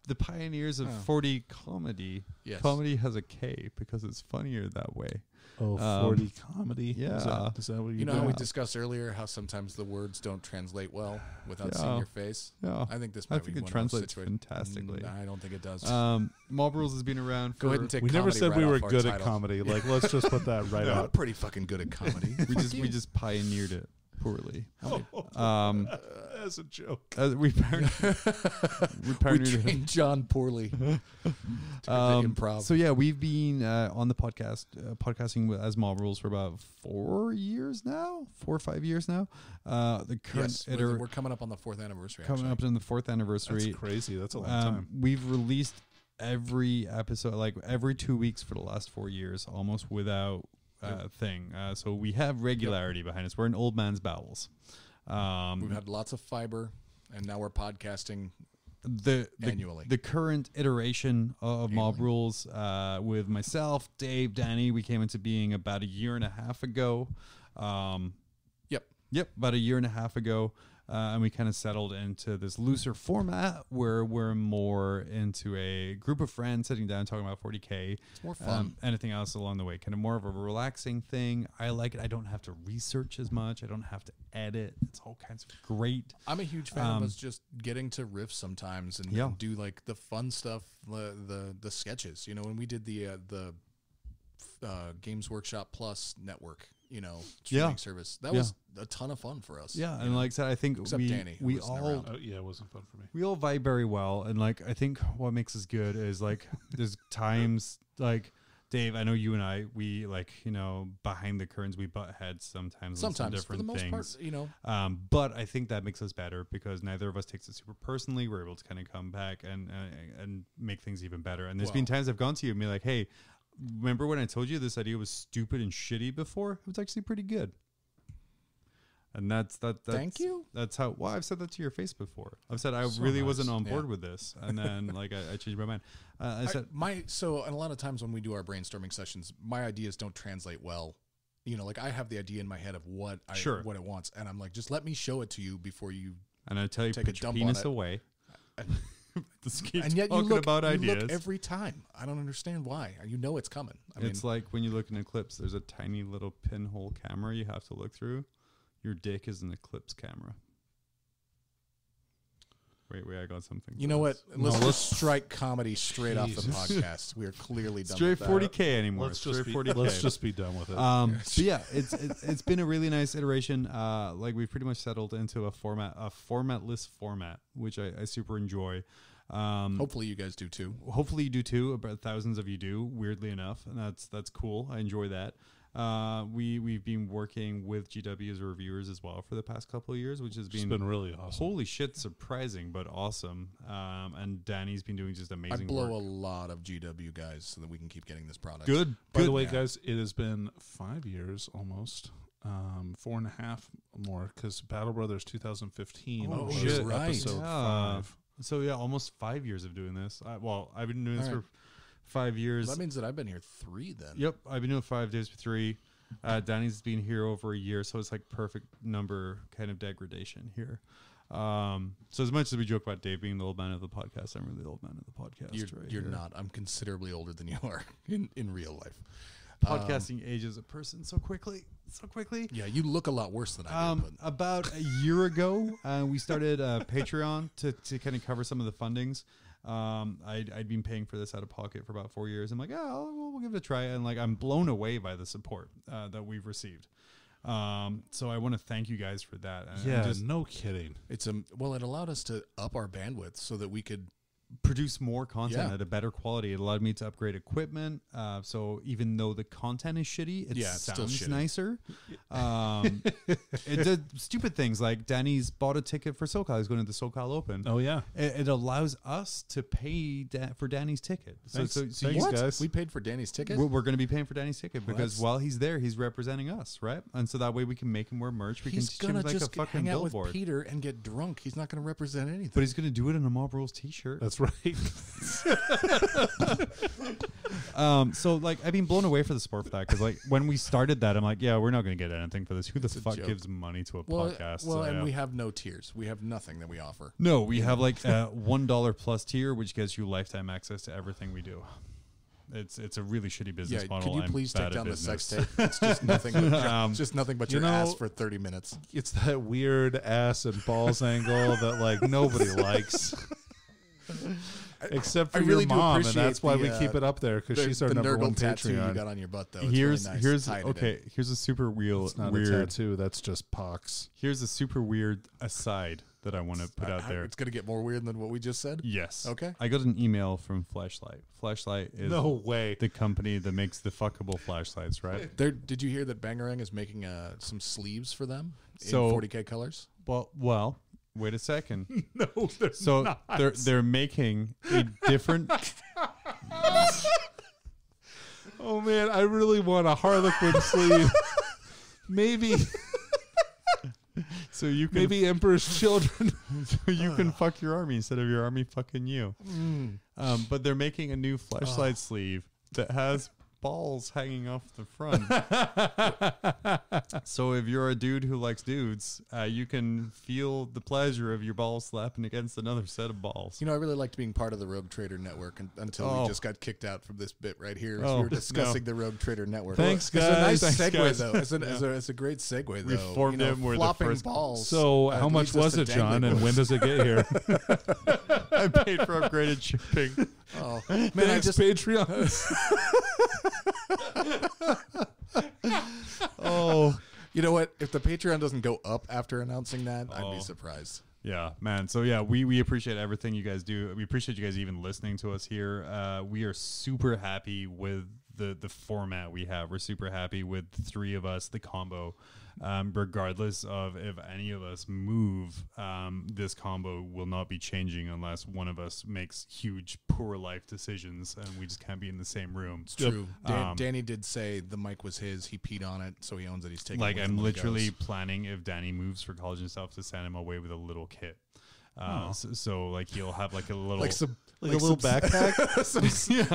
the pioneers of 40 comedy, Yes. comedy has a K because it's funnier that way. Oh, 40 comedy. yeah. Is that what You know how we Yeah. discussed earlier how sometimes the words don't translate well without Yeah. seeing your face. Yeah. I think this I might think be it one translates of those situations. fantastically. I don't think it does. Mob Rules has been around for Go ahead and take. We never comedy said right we were off our good at title. comedy. Like, let's just put that right We're out. pretty fucking good at comedy. we just pioneered it poorly. As a joke. We pioneered, we we pioneered it. trained John poorly. to the improv. So yeah, we've been on the podcast, podcasting as Mob Rules for about 4 years now, 4 or 5 years now. The current yes, we're coming up on the 4th anniversary. coming actually. up in the 4th anniversary. That's crazy. That's a long time. We've released every episode, like every 2 weeks for the last 4 years, almost without thing. So we have regularity behind us. We're in old man's bowels. We've had lots of fiber, and now we're podcasting the annually. The current iteration of Mob Rules with myself, Dave, Danny, we came into being about 1.5 years ago. Yep, about 1.5 years ago. And we kind of settled into this looser format where we're more into a group of friends sitting down talking about 40K. It's more fun. Anything else along the way, kind of more of a relaxing thing. I like it. I don't have to research as much. I don't have to edit. It's all kinds of great. I'm a huge fan of us just getting to riff sometimes and, Yeah. and do like the fun stuff, the sketches. You know, when we did the Games Workshop Plus network, streaming service. That was a ton of fun for us. Yeah, and like I said, I think Except Danny, who we wasn't all around. It wasn't fun for me. we all vibe very well, and like I think what makes us good is like there's times like Dave, I know you and I, we like behind the curtains we butt heads sometimes on some different for the most things. part, But I think that makes us better because neither of us takes it super personally. We're able to kind of come back and make things even better. And there's been times I've gone to you and be like, hey, remember when I told you this idea was stupid and shitty before? It was actually pretty good. And that's Thank you. That's how. Well, I've said that to your face before. I've said I So really nice. wasn't on board with this, and then like I changed my mind. I said So and a lot of times when we do our brainstorming sessions, my ideas don't translate well. Like I have the idea in my head of what it wants, and I'm like, just let me show it to you before you. and I tell you, take a put your dump penis on it. away. Just keep And yet you talking look about you ideas. look every time. I don't understand why. It's coming. It's like when you look in Eclipse, there's a tiny little pinhole camera you have to look through. Your dick is an Eclipse camera. Wait, I got something. You know what? No, Let's let's- just strike comedy straight off the Jesus. podcast. We are clearly done Straight with that. 40K anymore. Let's Straight just 40K. be done with it. So yeah, it's been a really nice iteration. Like we've pretty much settled into a formatless format, which I super enjoy. Hopefully you guys do too. Hopefully you do too. About thousands of you do. Weirdly enough, and that's cool. I enjoy that. We've been working with GW as reviewers as well for the past couple of years, which has It's been really awesome. holy shit, surprising but awesome. And Danny's been doing just I amazing blow work. a lot of GW guys so that we can keep getting this product. Good. By the good. way, guys, it has been 5 years almost, 4.5 more, because Battle Brothers 2015 Oh, was shit. Right. episode Yeah. 5. So yeah, almost 5 years of doing this. I've been doing this All right. for 5 years. That means that I've been here 3 then. Yep, I've been doing 5 days for 3. Danny's been here over a year, so it's like perfect number kind of degradation here. So as much as we joke about Dave being the old man of the podcast, I'm really the old man of the podcast. You're here. not. I'm considerably older than you are in real life. Podcasting ages a person so quickly. Yeah, you look a lot worse than I do. But About a year ago, we started Patreon to kind of cover some of the fundings. I'd been paying for this out of pocket for about 4 years. I'm like, we'll give it a try. And like, I'm blown away by the support that we've received. So I want to thank you guys for that. And Yeah, just no kidding. it allowed us to up our bandwidth so that we could. produce more content Yeah. at a better quality. It allowed me to upgrade equipment. So even though the content is shitty, it It's still sounds shitty. nicer. It did stupid things like Danny's bought a ticket for SoCal. He's going to the SoCal Open. Oh, yeah. It allows us to pay for Danny's ticket. Thanks. Thanks, you- guys. We paid for Danny's ticket. we're going to be paying for Danny's ticket because that's- while he's there, he's representing us, right? And so that way we can make him wear merch. We He's can gonna like just a fucking hang out billboard. with Peter and get drunk. He's not going to represent anything. But he's going to do it in a Mob Rules t-shirt. That's right. So like I've been blown away for the sport for that because like when we started that I'm like, yeah, we're not going to get anything for this. Who the It's a fuck joke. gives money to a well, podcast? well, So, and yeah. we have no tiers. We have nothing that we offer. No, we have like a $1 plus tier, which gives you lifetime access to everything we do. It's a really shitty business Yeah, model. could you I'm please bad take at down the business. sex tape? It's just nothing. But just nothing but you your know- ass for 30 minutes. It's that weird ass and balls angle that, like, nobody likes. Except for I really your do mom, and appreciate that's why the, we keep it up there, because she's our the number Nurgle one tattoo you Patreon. got on your butt, though. It's Here's really nice. here's Tied it in. okay. Here's a super It's not a weird. tattoo, that's just pox. Here's a super weird aside that I want to put out there. It's going to get more weird than what we just said. Yes. Okay. I got an email from Flashlight. Flashlight is No way. the company that makes the fuckable flashlights, right? Did you hear that Bangarang is making some sleeves for them So- in 40K colors? Well, wait a second. No, they're So not. they're making a different. Oh, man, I really want a Harlequin sleeve. Maybe So you can Emperor's Children. so you can fuck your army instead of your army fucking you. But they're making a new flashlight sleeve that has balls hanging off the front. So if you're a dude who likes dudes, you can feel the pleasure of your balls slapping against another set of balls. You know, I really liked being part of the Rogue Trader Network until Oh. we just got kicked out from this bit right here. As Oh, we were discussing the Rogue Trader Network. Thanks, It's a nice guys. segue, Thanks, guys. though. It's a great segue, though. We formed you know, them, we're the flopping first- balls. So, how much leads us was to it, John, dangling and when does it get here? I paid for upgraded shipping. Oh, man, I Thanks, just Patreon. Oh, You know what? If the Patreon doesn't go up after announcing that, I'd be surprised. Yeah, man. So yeah, we appreciate everything you guys do. We appreciate you guys even listening to us here. We are super happy with the format we have. We're super happy with the three of us, the combo. Regardless of if any of us move, this combo will not be changing unless one of us makes huge poor life decisions, and we just can't be in the same room. It's true. Danny did say the mic was his. He peed on it, so he owns it. He's taking it with him I'm when he literally goes. planning if Danny moves for college and stuff to send him away with a little kit. So like he'll have like a little like some Like a little backpack?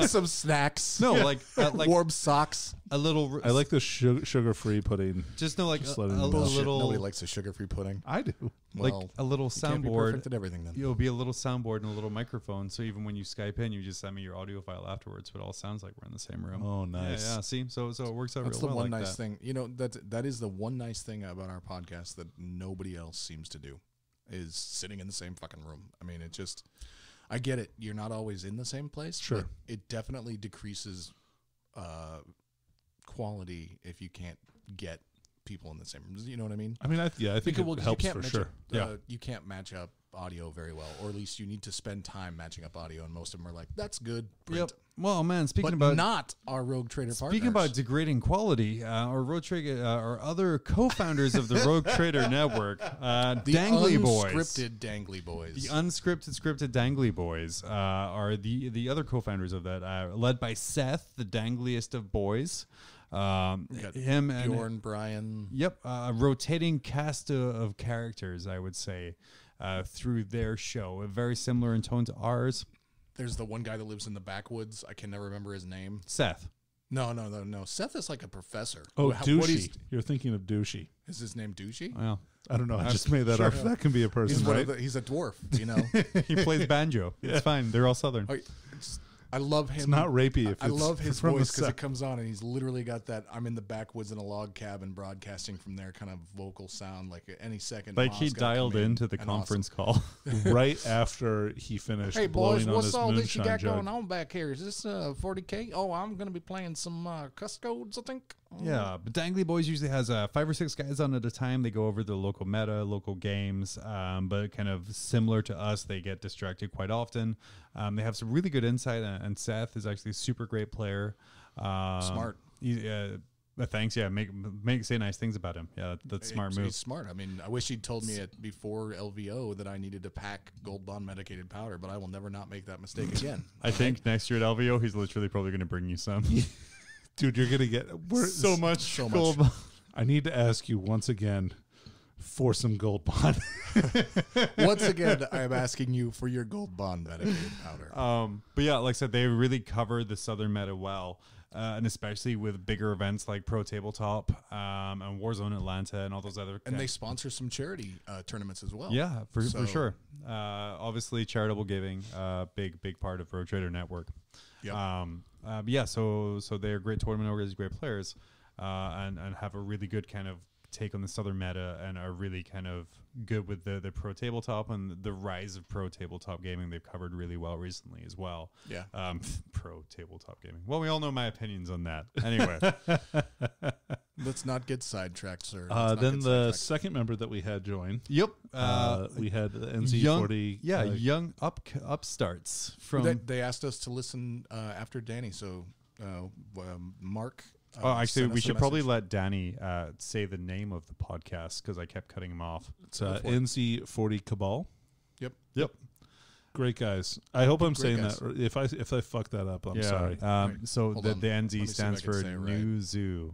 some snacks. no like warm socks. a little. I like the sugar-free pudding. just no like Just a let it know. Bullshit. little Nobody likes a sugar-free pudding. I do. like Well, a little you can't be soundboard. perfect at everything then. It'll be a little soundboard and a little microphone. So even when you Skype in, you just send me your audio file afterwards. So it all sounds like we're in the same room. Oh, nice. Yeah. See, so it works out That's real the well one like nice that. thing. You know, that is the one nice thing about our podcast that nobody else seems to do, is sitting in the same fucking room. I mean, it just, I get it. You're not always in the same place. Sure. But it definitely decreases quality if you can't get people in the same room. You know what I mean? I mean, I think it helps for sure. You can't match up audio very well, or at least you need to spend time matching up audio, and most of them are like, that's good. Print. Yep. Well, man, speaking But about not our Rogue Trader partners. Speaking about degrading quality, our Rogue Trader, our other co-founders of the Rogue Trader Network, the Dangly Boys, unscripted Dangly Boys. the unscripted, scripted Dangly Boys, are the other co-founders of that, led by Seth, the dangliest of boys. Got Him and Bjorn, Brian. Yep, a rotating cast of characters, I would say, through their show, very similar in tone to ours. There's the one guy that lives in the backwoods. I can never remember his name. Seth. No. Seth is like a professor. Oh, What Douchey. You're thinking of Douchey. is his name Douchey? Well, I don't know. I just made that up. That can be a person, He's one right? of he's a dwarf, you know. he plays banjo. It's fine. They're all Southern. I love him. It's not rapey if I it's love his from the voice because South. it comes on and he's literally got that I'm in the backwoods in a log cabin broadcasting from there kind of vocal sound like at any second. Like Ma's he gonna dialed come in into the and conference call. right after he finished Hey boys, blowing on what's his all this you moonshine got jug. going on back here? Is this 40K? Oh, I'm going to be playing some cuss codes, I think. Yeah, but Dangly Boys usually has 5 or 6 guys on at a time. They go over the local meta, local games, but kind of similar to us, they get distracted quite often. They have some really good insight, and Seth is actually a super great player. Smart. Thanks. Yeah, say nice things about him. Yeah, that's a smart move. He's smart. I mean, I wish he'd told me it before LVO that I needed to pack Gold Bond medicated powder, but I will never not make that mistake again. I think next year at LVO, he's literally probably going to bring you some. Dude, you're gonna get so much. So gold. much. I need to ask you once again for some Gold Bond. Once again, I am asking you for your Gold Bond medicated powder. But yeah, like I said, they really cover the Southern meta well. And especially with bigger events like Pro Tabletop and Warzone Atlanta and all those other. And they sponsor some charity tournaments as well. Yeah, for So- sure. Obviously, charitable giving, big part of Road Trader Network. Yep. Yeah, so they're great tournament organizers, great players, and have a really good kind of take on the Southern meta, and are really kind of good with the Pro Tabletop and the rise of Pro Tabletop gaming. They've covered really well recently as well. Yeah. Pro Tabletop gaming. Well, we all know my opinions on that. Anyway. Let's not get sidetracked, sir. Then the second member that we had join, Yep. we had the NZ40. Young upstarts from. They asked us to listen after Danny, so Mark. Actually, sent we us a should probably message. let Danny say the name of the podcast because I kept cutting him off. It's NZ40 Cabal. Yep. Great guys. I hope I'm Great saying guys. that. If I fuck that up, I'm sorry. So Hold the on. the Let NZ me see if stands I can for say it right. New Zoo.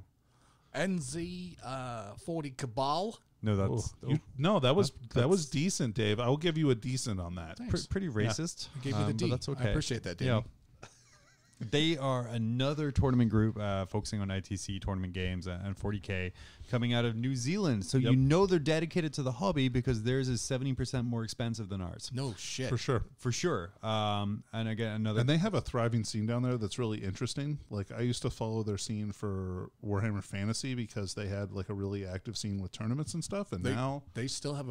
NZ 40 Cabal. No, Oh, that's no, that was that's- decent, Dave. I will give you a decent on that. Thanks. pretty racist. I gave you the but D. that's okay. I appreciate that, Danny. Yeah. They are another tournament group focusing on ITC tournament games and 40K coming out of New Zealand. So Yep. you know they're dedicated to the hobby because theirs is 70% more expensive than ours. No shit. For sure. For sure. And again, another. And they have a thriving scene down there that's really interesting. Like, I used to follow their scene for Warhammer Fantasy because they had like a really active scene with tournaments and stuff. And now They still have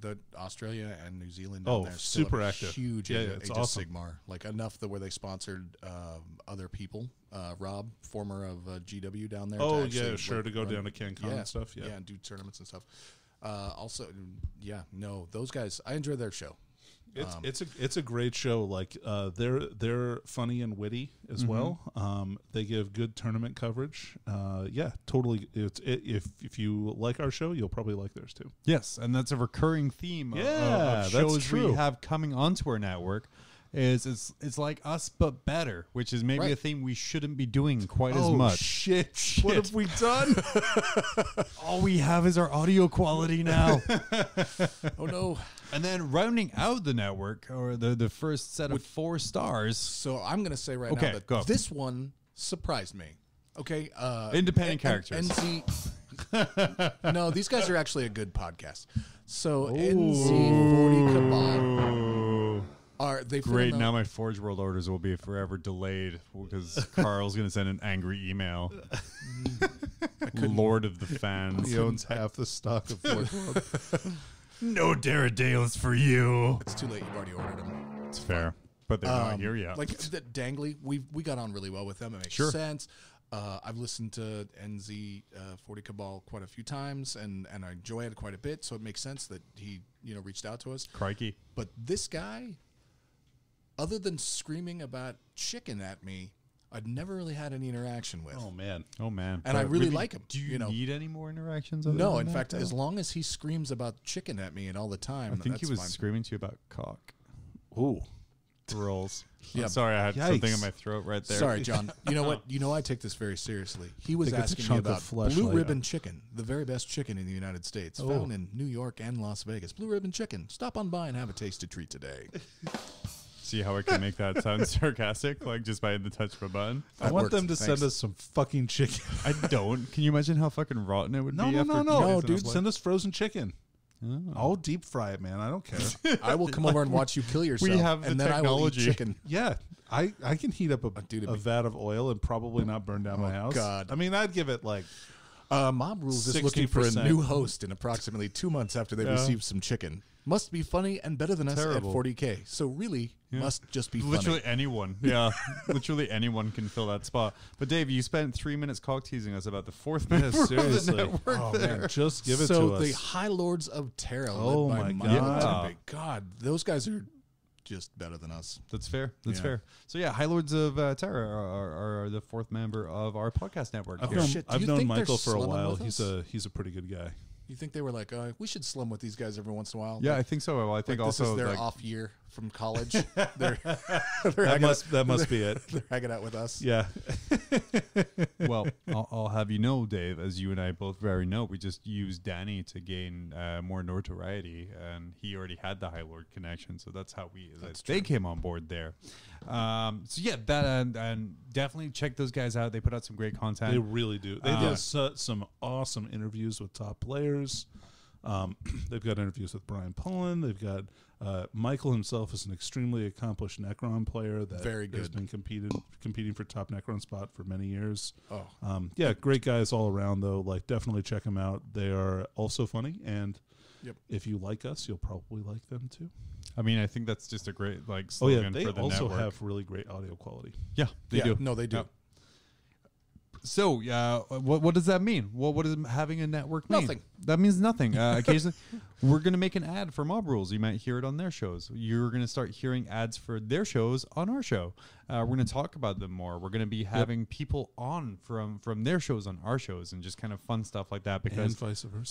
the Australia and New Zealand. Oh, down there still super have a active. Huge Yeah, Age, it's Age awesome. of Sigmar, like enough that where they sponsored other people. Rob, former of GW down there. Oh, to actually, yeah, sure, to go run- down to CanCon and stuff, yeah. and do tournaments and stuff. Also, yeah, no, those guys, I enjoy their show. It's a great show. Like they're funny and witty as well. They give good tournament coverage. Yeah, totally. If you like our show, you'll probably like theirs too. Yes, and that's a recurring theme Yeah, of that's shows true. we have coming onto our network. It's like us but better, which is maybe Right. a theme we shouldn't be doing quite as much. Shit! What have we done? All we have is our audio quality now. Oh no! And then rounding out the network, or the first set of 4 stars. So I'm gonna say right Okay, now that go. this one surprised me. Okay, Independent characters. NZ. No, these guys are actually a good podcast. So NZ40 Cabal are they fit Great, in the- now my Forge World orders will be forever delayed because Carl's going to send an angry email. Lord of the fans. He owns half the stock of Forge World. No Daredales for you. It's too late. You've already ordered them. It's fair, but they're not here yet. Like Dangly, we got on really well with them. It makes Sure. sense. I've listened to NZ 40 Cabal quite a few times, and I enjoy it quite a bit. So it makes sense that he reached out to us. Crikey. But this guy, other than screaming about chicken at me, I'd never really had any interaction with. Oh man. Oh, man. And I But really like him, Do you, you know. need any more interactions? other No, than in that, fact, though? as long as he screams about chicken at me and all the time, I think he that's was fine. screaming to you about cock. Ooh. Rolls. Yeah. I'm sorry, I had Yikes. something in my throat right there. Sorry, John. You know what? You know I take this very seriously. He was Think it's a asking me chunk of about flesh blue later. ribbon chicken, the very best chicken in the United States, Oh. found in New York and Las Vegas. Blue ribbon chicken. Stop on by and have a tasted treat today. See how I can make that sound sarcastic, like just by the touch of a button? I That want worked. them to send Thanks. us some fucking chicken. I don't. Can you imagine how fucking rotten it would No, be? no, after no, two no, days in a dude. place? Send us frozen chicken. Oh. I'll deep fry it, man. I don't care. I will come over and watch you kill yourself. have the and then I will eat technology. chicken. Yeah, I can heat up dude, it'd a be- vat of oil and probably not burn down my house. God. I mean, I'd give it like Mob Rules is looking for a 60%. new host in approximately 2 months after they Yeah. receive some chicken. Must be funny and better than us Terrible. at 40K. So really, must just be Literally funny. anyone. Yeah. Literally anyone can fill that spot. But Dave, you spent 3 minutes cock teasing us about the 4th member yeah, of the seriously. network Oh there. man, just give it So to the us. High Lords of Terra, Oh led by my Michael God. Timbe. God, those guys are just better than us. That's fair. That's Yeah. fair. So yeah, High Lords of Terra are the 4th member of our podcast network. I've here. known, shit, do I've you known think they're Michael for a slumming while. with us? He's a pretty good guy. You think they were like, we should slum with these guys every once in a while? Yeah, I Like, think so. Well, I think this also is their like, off year from college. they're That must be it. they're hanging out with us. Yeah. well, I'll have you know, Dave, as you and I both very know, we just used Danny to gain more notoriety, and he already had the High Lord connection, so that's how they came on board there. So yeah, that and definitely check those guys out. They put out some great content. They really do. They did some awesome interviews with top players. They've got interviews with Brian Pullen. They've got Michael himself is an extremely accomplished Necron player that Very has good. been competing for top Necron spot for many years. Oh, Yeah, great guys all around though. Like definitely check them out. They are also funny, and Yep. if you like us, you'll probably like them too. I mean, I think that's just a great like Oh yeah, slogan they for the also network. have really great audio quality. Yeah, they yeah, do. No, they do. Yep. So, what does that mean? What does having a network mean? Nothing. That means nothing. Occasionally, we're going to make an ad for Mob Rules. You might hear it on their shows. You're going to start hearing ads for their shows on our show. We're going to talk about them more. We're going to be having people on from their shows on our shows and just kind of fun stuff like that. Because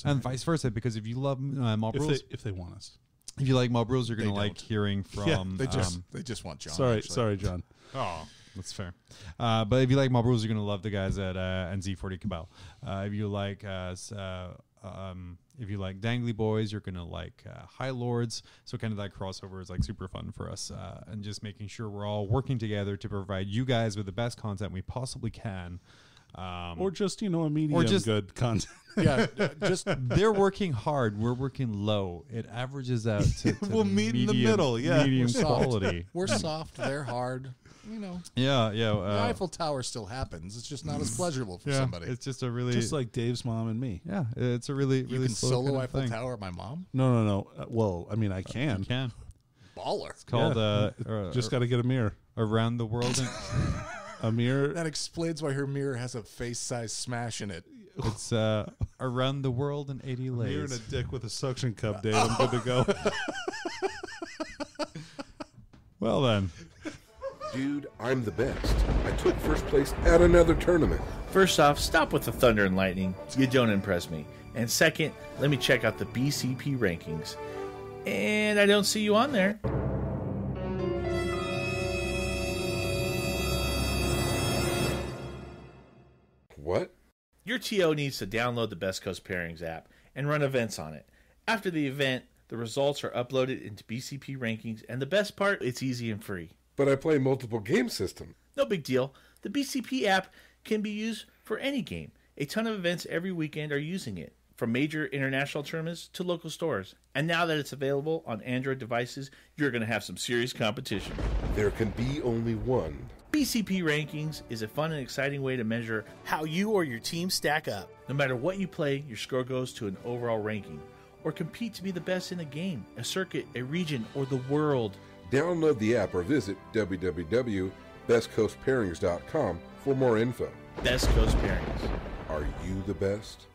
And vice versa. Because if you love Mob Rules, If they want us. if you like Mob Rules, you're going to They like don't. hearing from. They just want John. Sorry, actually. sorry, John. Oh, that's fair. But if you like Mob Rules, you're going to love the guys at NZ40 Cabal. If you like Dangly Boys, you're going to like High Lords. So kind of that crossover is like super fun for us. And just making sure we're all working together to provide you guys with the best content we possibly can. Or just, a medium good content. Yeah, just They're working hard. We're working low. It averages out to We'll meet in the middle, yeah. medium We're soft. quality. we're soft. They're hard. Yeah. The Eiffel Tower still happens. It's just not as pleasurable for somebody. It's just a really Just like Dave's mom and me. yeah. It's a really you really can slow solo kind of Eiffel thing. Tower at my mom. No. Well, I mean, I can. You can. Baller. It's called Just got to get a mirror. Around the World. A mirror. That explains why her mirror has a face-size smash in it. It's around the world in 80 lays. Mirror and a dick with a suction cup, Dave. I'm good to go. Well then. Dude, I'm the best. I took first place at another tournament. First off, stop with the thunder and lightning. You don't impress me. And second, let me check out the BCP rankings. And I don't see you on there. What? Your TO needs to download the Best Coast Pairings app and run events on it. After the event, the results are uploaded into BCP rankings, and the best part, it's easy and free. But I play multiple game systems. No big deal. The BCP app can be used for any game. A ton of events every weekend are using it, from major international tournaments to local stores. And now that it's available on Android devices, you're going to have some serious competition. There can be only one. BCP Rankings is a fun and exciting way to measure how you or your team stack up. No matter what you play, your score goes to an overall ranking, or compete to be the best in a game, a circuit, a region, or the world. Download the app or visit www.bestcoastpairings.com for more info. Best Coast Pairings. Are you the best?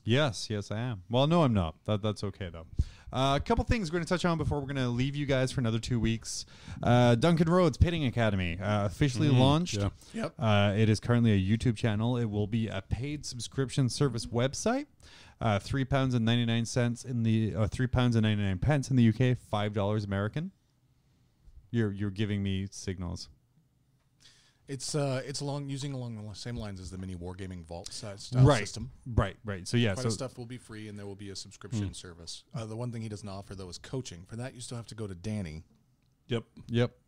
Yes, I am. Well, no, I'm not. That's okay, though. A couple things we're going to touch on before we're going to leave you guys for another 2 weeks. Duncan Rhodes Pitting Academy officially launched. Yeah. Yep. It is currently a YouTube channel. It will be a paid subscription service website. £3.99 in the £3.99 in the UK, $5 American. You're giving me signals. It's using along the same lines as the mini Wargaming Vault style system. Right. So yeah, Quite so a stuff will be free, and there will be a subscription service. The one thing he doesn't offer though is coaching. For that, you still have to go to Danny. Yep.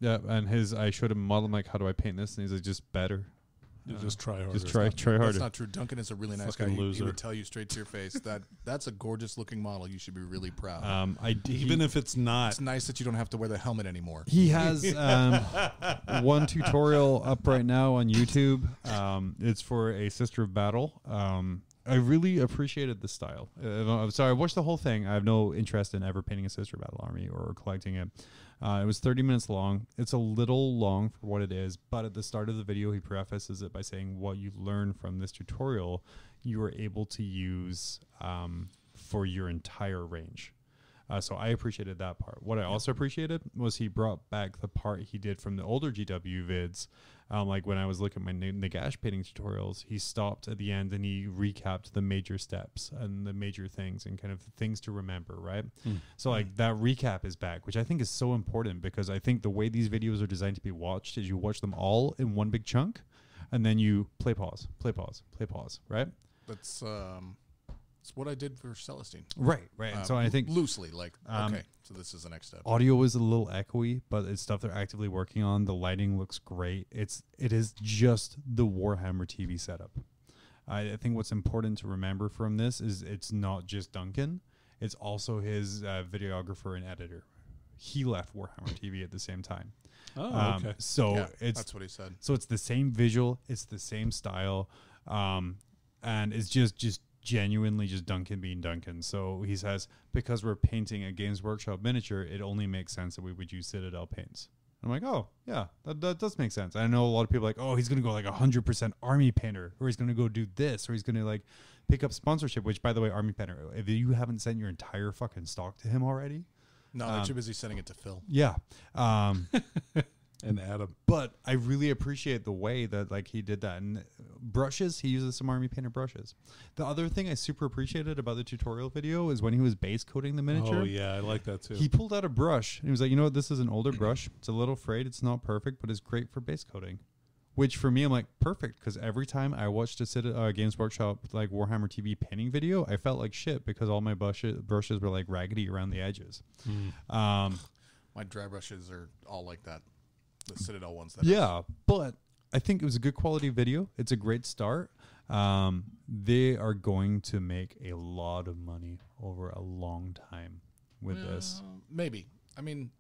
And I showed him a model. I'm like, how do I paint this? And he's like, just better. You just try harder. Just try harder. That's not true. Duncan is a really nice guy. Fucking He loser. would tell you straight to your face that that's a gorgeous looking model. You should be really proud. Even if it's not. It's nice that you don't have to wear the helmet anymore. He has one tutorial up right now on YouTube. It's for a Sister of Battle. I really appreciated the style. So I watched the whole thing. I have no interest in ever painting a Sister of Battle army or collecting it. It was 30 minutes long. It's a little long for what it is, but at the start of the video, he prefaces it by saying what you learn from this tutorial, you are able to use for your entire range. So I appreciated that part. What I also appreciated was he brought back the part he did from the older GW vids. Like when I was looking at my Nagash painting tutorials, he stopped at the end and he recapped the major steps and the major things and kind of things to remember, right? So like that recap is back, which I think is so important because I think the way these videos are designed to be watched is you watch them all in one big chunk and then you play pause, right? That's it's what I did for Celestine. Right. So I think loosely, like, okay, so this is the next step. audio is a little echoey, but it's stuff they're actively working on. The lighting looks great. It is just the Warhammer TV setup. I think what's important to remember from this is it's not just Duncan. It's also his videographer and editor. He left Warhammer TV at the same time. Oh, okay. So Yeah, it's that's what he said. So it's the same visual, it's the same style, and it's just genuinely just Duncan being Duncan. So he says, because we're painting a Games Workshop miniature, it only makes sense that we would use Citadel paints. I'm like, oh, yeah, that does make sense. I know a lot of people are like, oh, he's going to go like 100% Army Painter, or he's going to go do this, or he's going to like pick up sponsorship, which, by the way, Army Painter, if you haven't sent your entire fucking stock to him already. No, they're too busy sending it to Phil. Yeah. And Adam. But I really appreciate the way that like he did that. And brushes, he uses some Army Painter brushes. The other thing I super appreciated about the tutorial video is when he was base coating the miniature. Oh, yeah, I like that too. He pulled out a brush and he was like, you know what, this is an older brush. It's a little frayed. It's not perfect, but it's great for base coating. Which for me, I'm like, perfect. Because every time I watched a Games Workshop like Warhammer TV painting video, I felt like shit because all my brushes were like raggedy around the edges. My dry brushes are all like that. The Citadel ones. But I think it was a good quality video. It's a great start. They are going to make a lot of money over a long time with this. Maybe. I mean,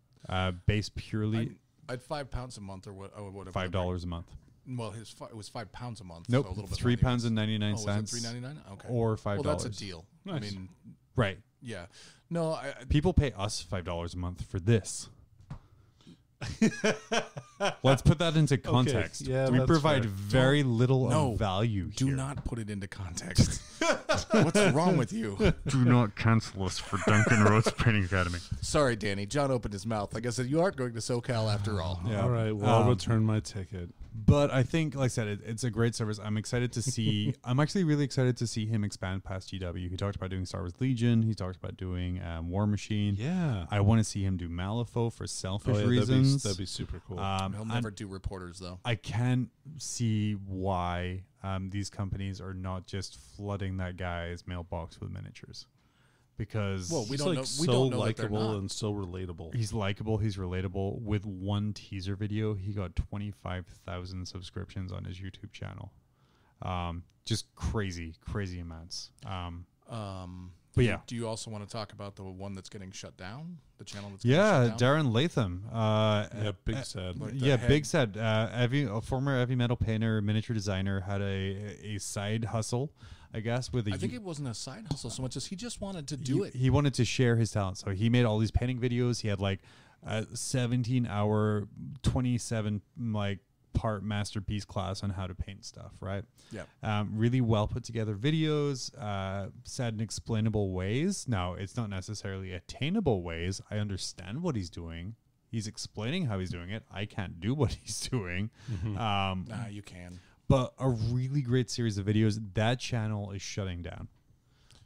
based purely I'd £5 a month or whatever. $5 a month. Well, it was £5 a month. Nope, so a little bit £3.99. Oh, was it $3.99? Okay, or $5. Well, that's a deal. Nice. I mean, right. yeah. No, People pay us $5 a month for this. Let's put that into context. yeah, we that's provide fair. very little No. of value Do here. not put it into context. What's wrong with you? Do not cancel us for Duncan Rhodes Painting Academy. Sorry, Danny. John opened his mouth. Like I said, you aren't going to SoCal after all. Yeah. All right, well, I'll return my ticket. But I think, like I said, it's a great service. I'm excited to see. I'm actually really excited to see him expand past GW. He talked about doing Star Wars Legion. He talked about doing War Machine. Yeah. I want to see him do Malifaux for selfish Yeah, reasons. That'd be super cool. He'll never do reporters, though. I can't see why these companies are not just flooding that guy's mailbox with miniatures, because Well, we He's don't like know. We so don't know that they're likable not. and so relatable. he's likable, he's relatable. With one teaser video, he got 25,000 subscriptions on his YouTube channel. Just crazy amounts. But yeah. Do you also want to talk about the one that's getting shut down? The channel that's Yeah, getting shut down? Darren Latham. Yeah, big sad. Like the Yeah, head- Big said a former heavy metal painter, miniature designer, had a side hustle, I guess, with a I think it wasn't a side hustle so much as he just wanted to do it. He wanted to share his talent, so he made all these painting videos. He had like a 17-hour, 27 part masterpiece class on how to paint stuff. Right? Yeah. Really well put together videos, said in explainable ways. Now, it's not necessarily attainable ways. I understand what he's doing. He's explaining how he's doing it. I can't do what he's doing. Nah, you can. But a really great series of videos. That channel is shutting down.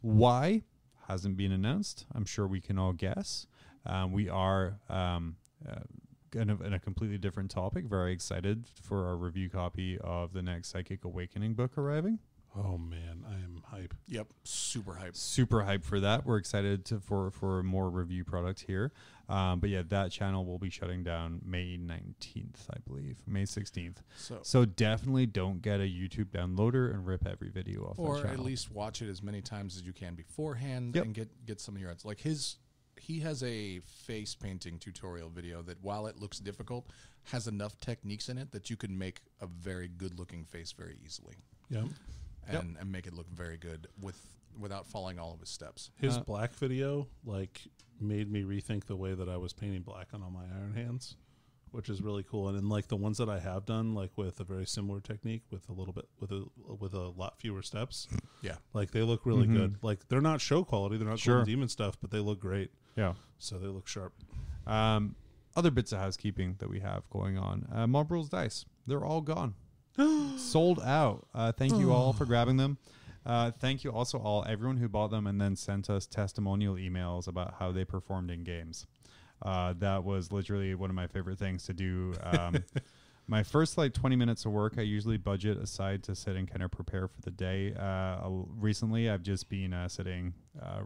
Why? Hasn't been announced. I'm sure we can all guess. We are kind of in a completely different topic. Very excited for our review copy of the next Psychic Awakening book arriving. Oh man, I am hype. Yep. Super hyped. Super hyped for that. We're excited for more review product here. But yeah, that channel will be shutting down May 19th, I believe. May 16th. So definitely don't get a YouTube downloader and rip every video off that Or channel. at least watch it as many times as you can beforehand Yep. and get some of your ads. Like he has a face painting tutorial video that, while it looks difficult, has enough techniques in it that you can make a very good looking face very easily. Yeah. And make it look very good without following all of his steps. His black video made me rethink the way that I was painting black on all my iron hands, which is really cool. And then the ones that I have done with a very similar technique with a little bit with a lot fewer steps. Yeah. They look really good. They're not show quality, they're not Sure. Golden Demon stuff, but they look great. Yeah. So they look sharp. Other bits of housekeeping that we have going on. Mob Rules Dice. They're all gone. Sold out. Thank you all for grabbing them. Thank you also everyone who bought them and then sent us testimonial emails about how they performed in games. That was literally one of my favorite things to do. My first 20 minutes of work, I usually budget aside to sit and kind of prepare for the day. Recently, I've just been sitting,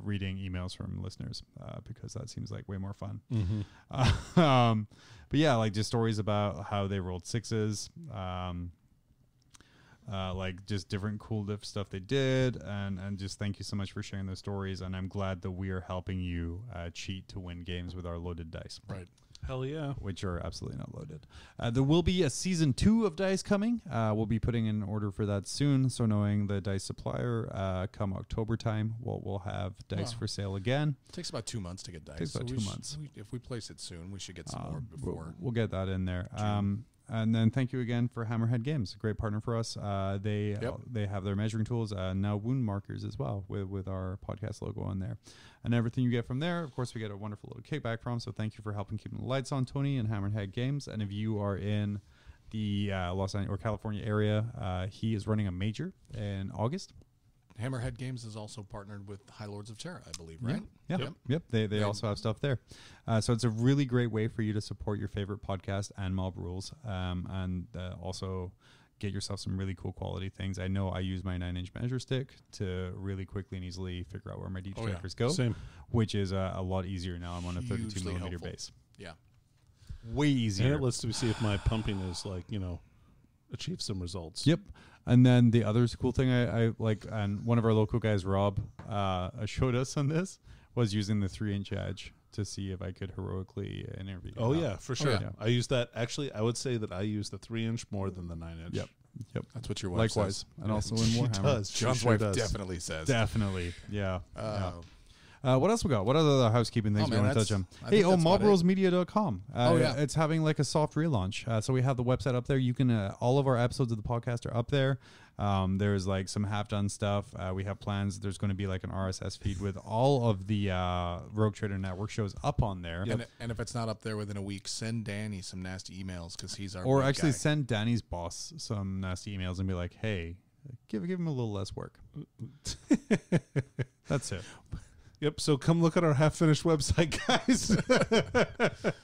reading emails from listeners because that seems like way more fun. But yeah, just stories about how they rolled sixes, just different cool stuff they did, and just thank you so much for sharing those stories. And I'm glad that we are helping you cheat to win games with our loaded dice. Right. Hell yeah. Which are absolutely not loaded. There will be a season 2 of Dice coming. We'll be putting in an order for that soon. So knowing the Dice supplier, come October time, we'll have Dice for sale again. It takes about 2 months to get dice. Takes about 2 months. If we place it soon, we should get some more before. We'll get that in there. And then thank you again for Hammerhead Games, a great partner for us. They have their measuring tools, now wound markers as well, with our podcast logo on there. And everything you get from there, of course, we get a wonderful little kickback from. So thank you for helping keep the lights on, Tony, and Hammerhead Games. And if you are in the Los Angeles or California area, he is running a major in August. Hammerhead Games is also partnered with High Lords of Terra, I believe, right? Yep. They also have stuff there. So it's a really great way for you to support your favorite podcast and Mob Rules, and also get yourself some really cool quality things. I know I use my 9-inch measure stick to really quickly and easily figure out where my deep strikers go, Same. which is a lot easier now. I'm on a 32 Hugely millimeter helpful. base. Yeah. Way easier. And it lets me see if my pumping is achieve some results. Yep. And then the other cool thing I like, and one of our local guys, Rob, showed us on this, was using the 3-inch edge to see if I could heroically interview. Oh, yeah, for sure. yeah. I use that. Actually, I would say that I use the 3-inch more than the 9-inch. Yep. That's what your wife Likewise. says. And also in She Warhammer. does. She John's sure wife does. definitely says. Definitely. Yeah. What else we got? What other housekeeping things Oh, we man, want to touch on? I Hey, think that's about it. mobrulesmedia.com. Yeah. It's having like a soft relaunch. So we have the website up there. You can, all of our episodes of the podcast are up there. There's like some half-done stuff. We have plans. There's going to be like an RSS feed with all of the Rogue Trader Network shows up on there. And if it's not up there within a week, send Danny some nasty emails because he's our Or big actually guy. send Danny's boss some nasty emails and be like, hey, give him a little less work. That's it. Yep. So come look at our half-finished website, guys.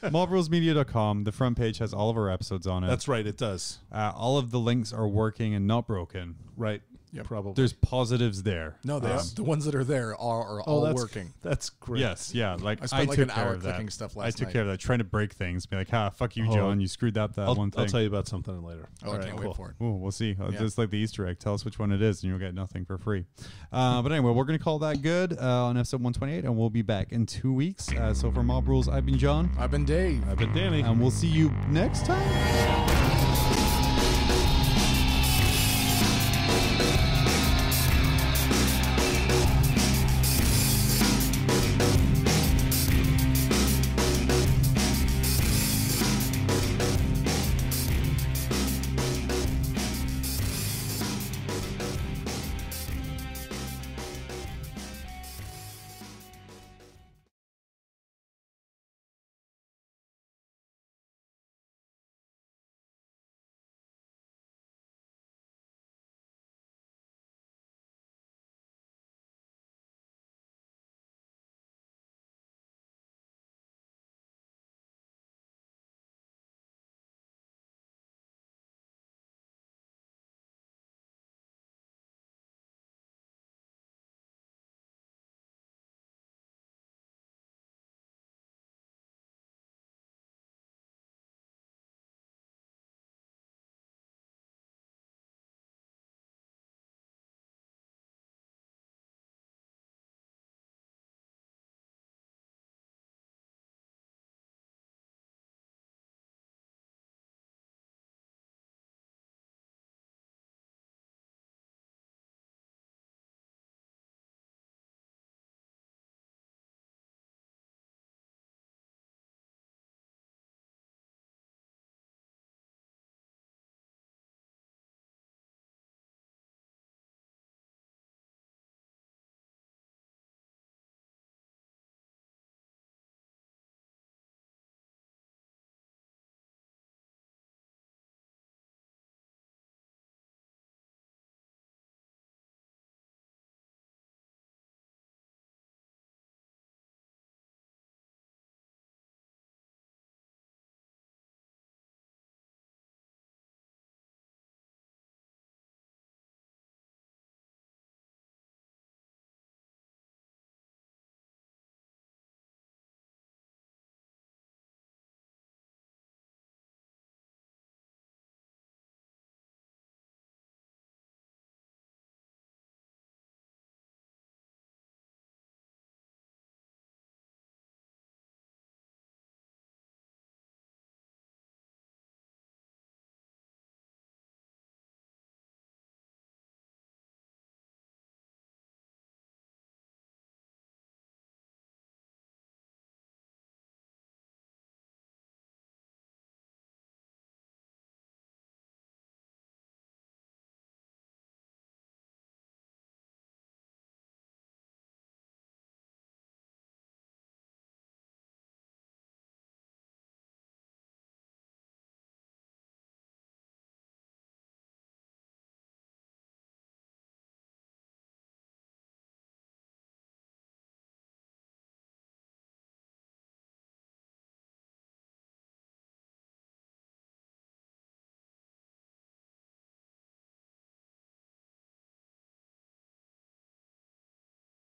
mobrulesmedia.com. The front page has all of our episodes on it. That's right. It does. All of the links are working and not broken. Right. Yep. Probably. There's positives there. No, the ones that are there are all that's working. That's great. Yes, yeah. Like I spent like took an care hour of that. clicking stuff I last took night. care of that, trying to break things. Be like, fuck you, Oh, John. You screwed up that one thing. I'll tell you about something later. Oh, All I can't cool. wait for it. Oh, we'll see. Yeah. Just like the Easter egg. Tell us which one it is, and you'll get nothing for free. But anyway, we're going to call that good on episode 128, and we'll be back in 2 weeks. So for Mob Rules, I've been John, I've been Dave. I've been Danny. and we'll see you next time.